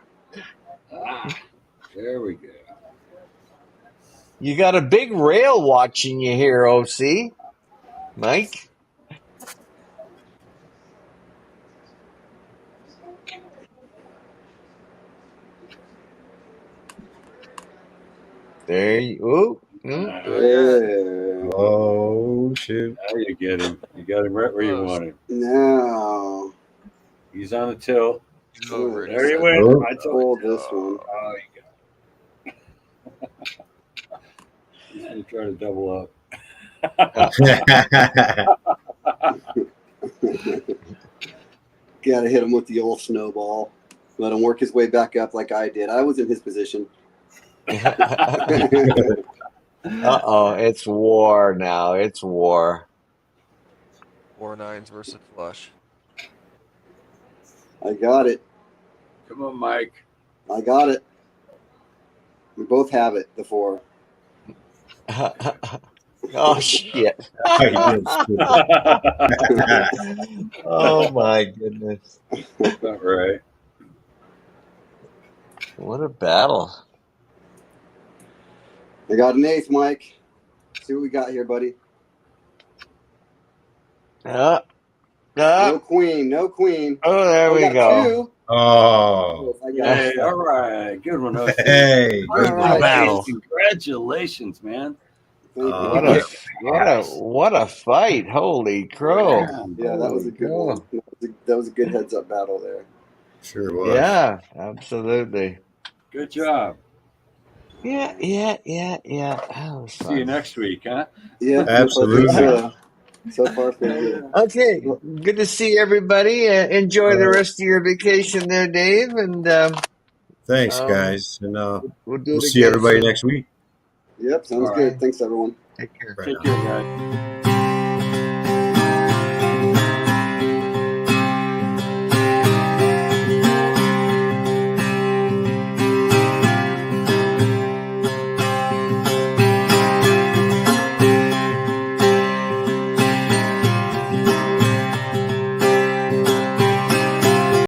There we go. You got a big rail watching you here, OC. Mike? There you Oh, shoot. Now you get him. You got him right where you want him. No. He's on the tilt. over. There you went. Oh. I told Hold this one. Oh, you got it. He's going to try to double up. Gotta hit him with the old snowball. Let him work his way back up like I did. I was in his position. Uh-oh, it's war now. It's war. 4 9s versus flush. I got it. Come on, Mike. I got it. We both have it, the 4. Oh, shit. Oh, my goodness. About right. What a battle. I got an 8th, Mike. See what we got here, buddy. No queen. No queen. Oh, there we got go. 2. Oh. I got Hey, all right. Good one, OC. Hey. All Good right. battle. Congratulations, man. What a fight. Holy crow. Yeah, that was a good one. That was a good heads-up battle there. Sure was. Yeah, absolutely. Good job. Yeah. That was fun. See you next week, huh? Yeah, Absolutely. So far, so good. Okay, good to see everybody. Enjoy the rest of your vacation there, Dave. And Thanks, Thanks, guys, and We'll do we'll it see again everybody soon. next week. Yep, sounds All good. right. Thanks, everyone. Take care. Right Take on. care, guys.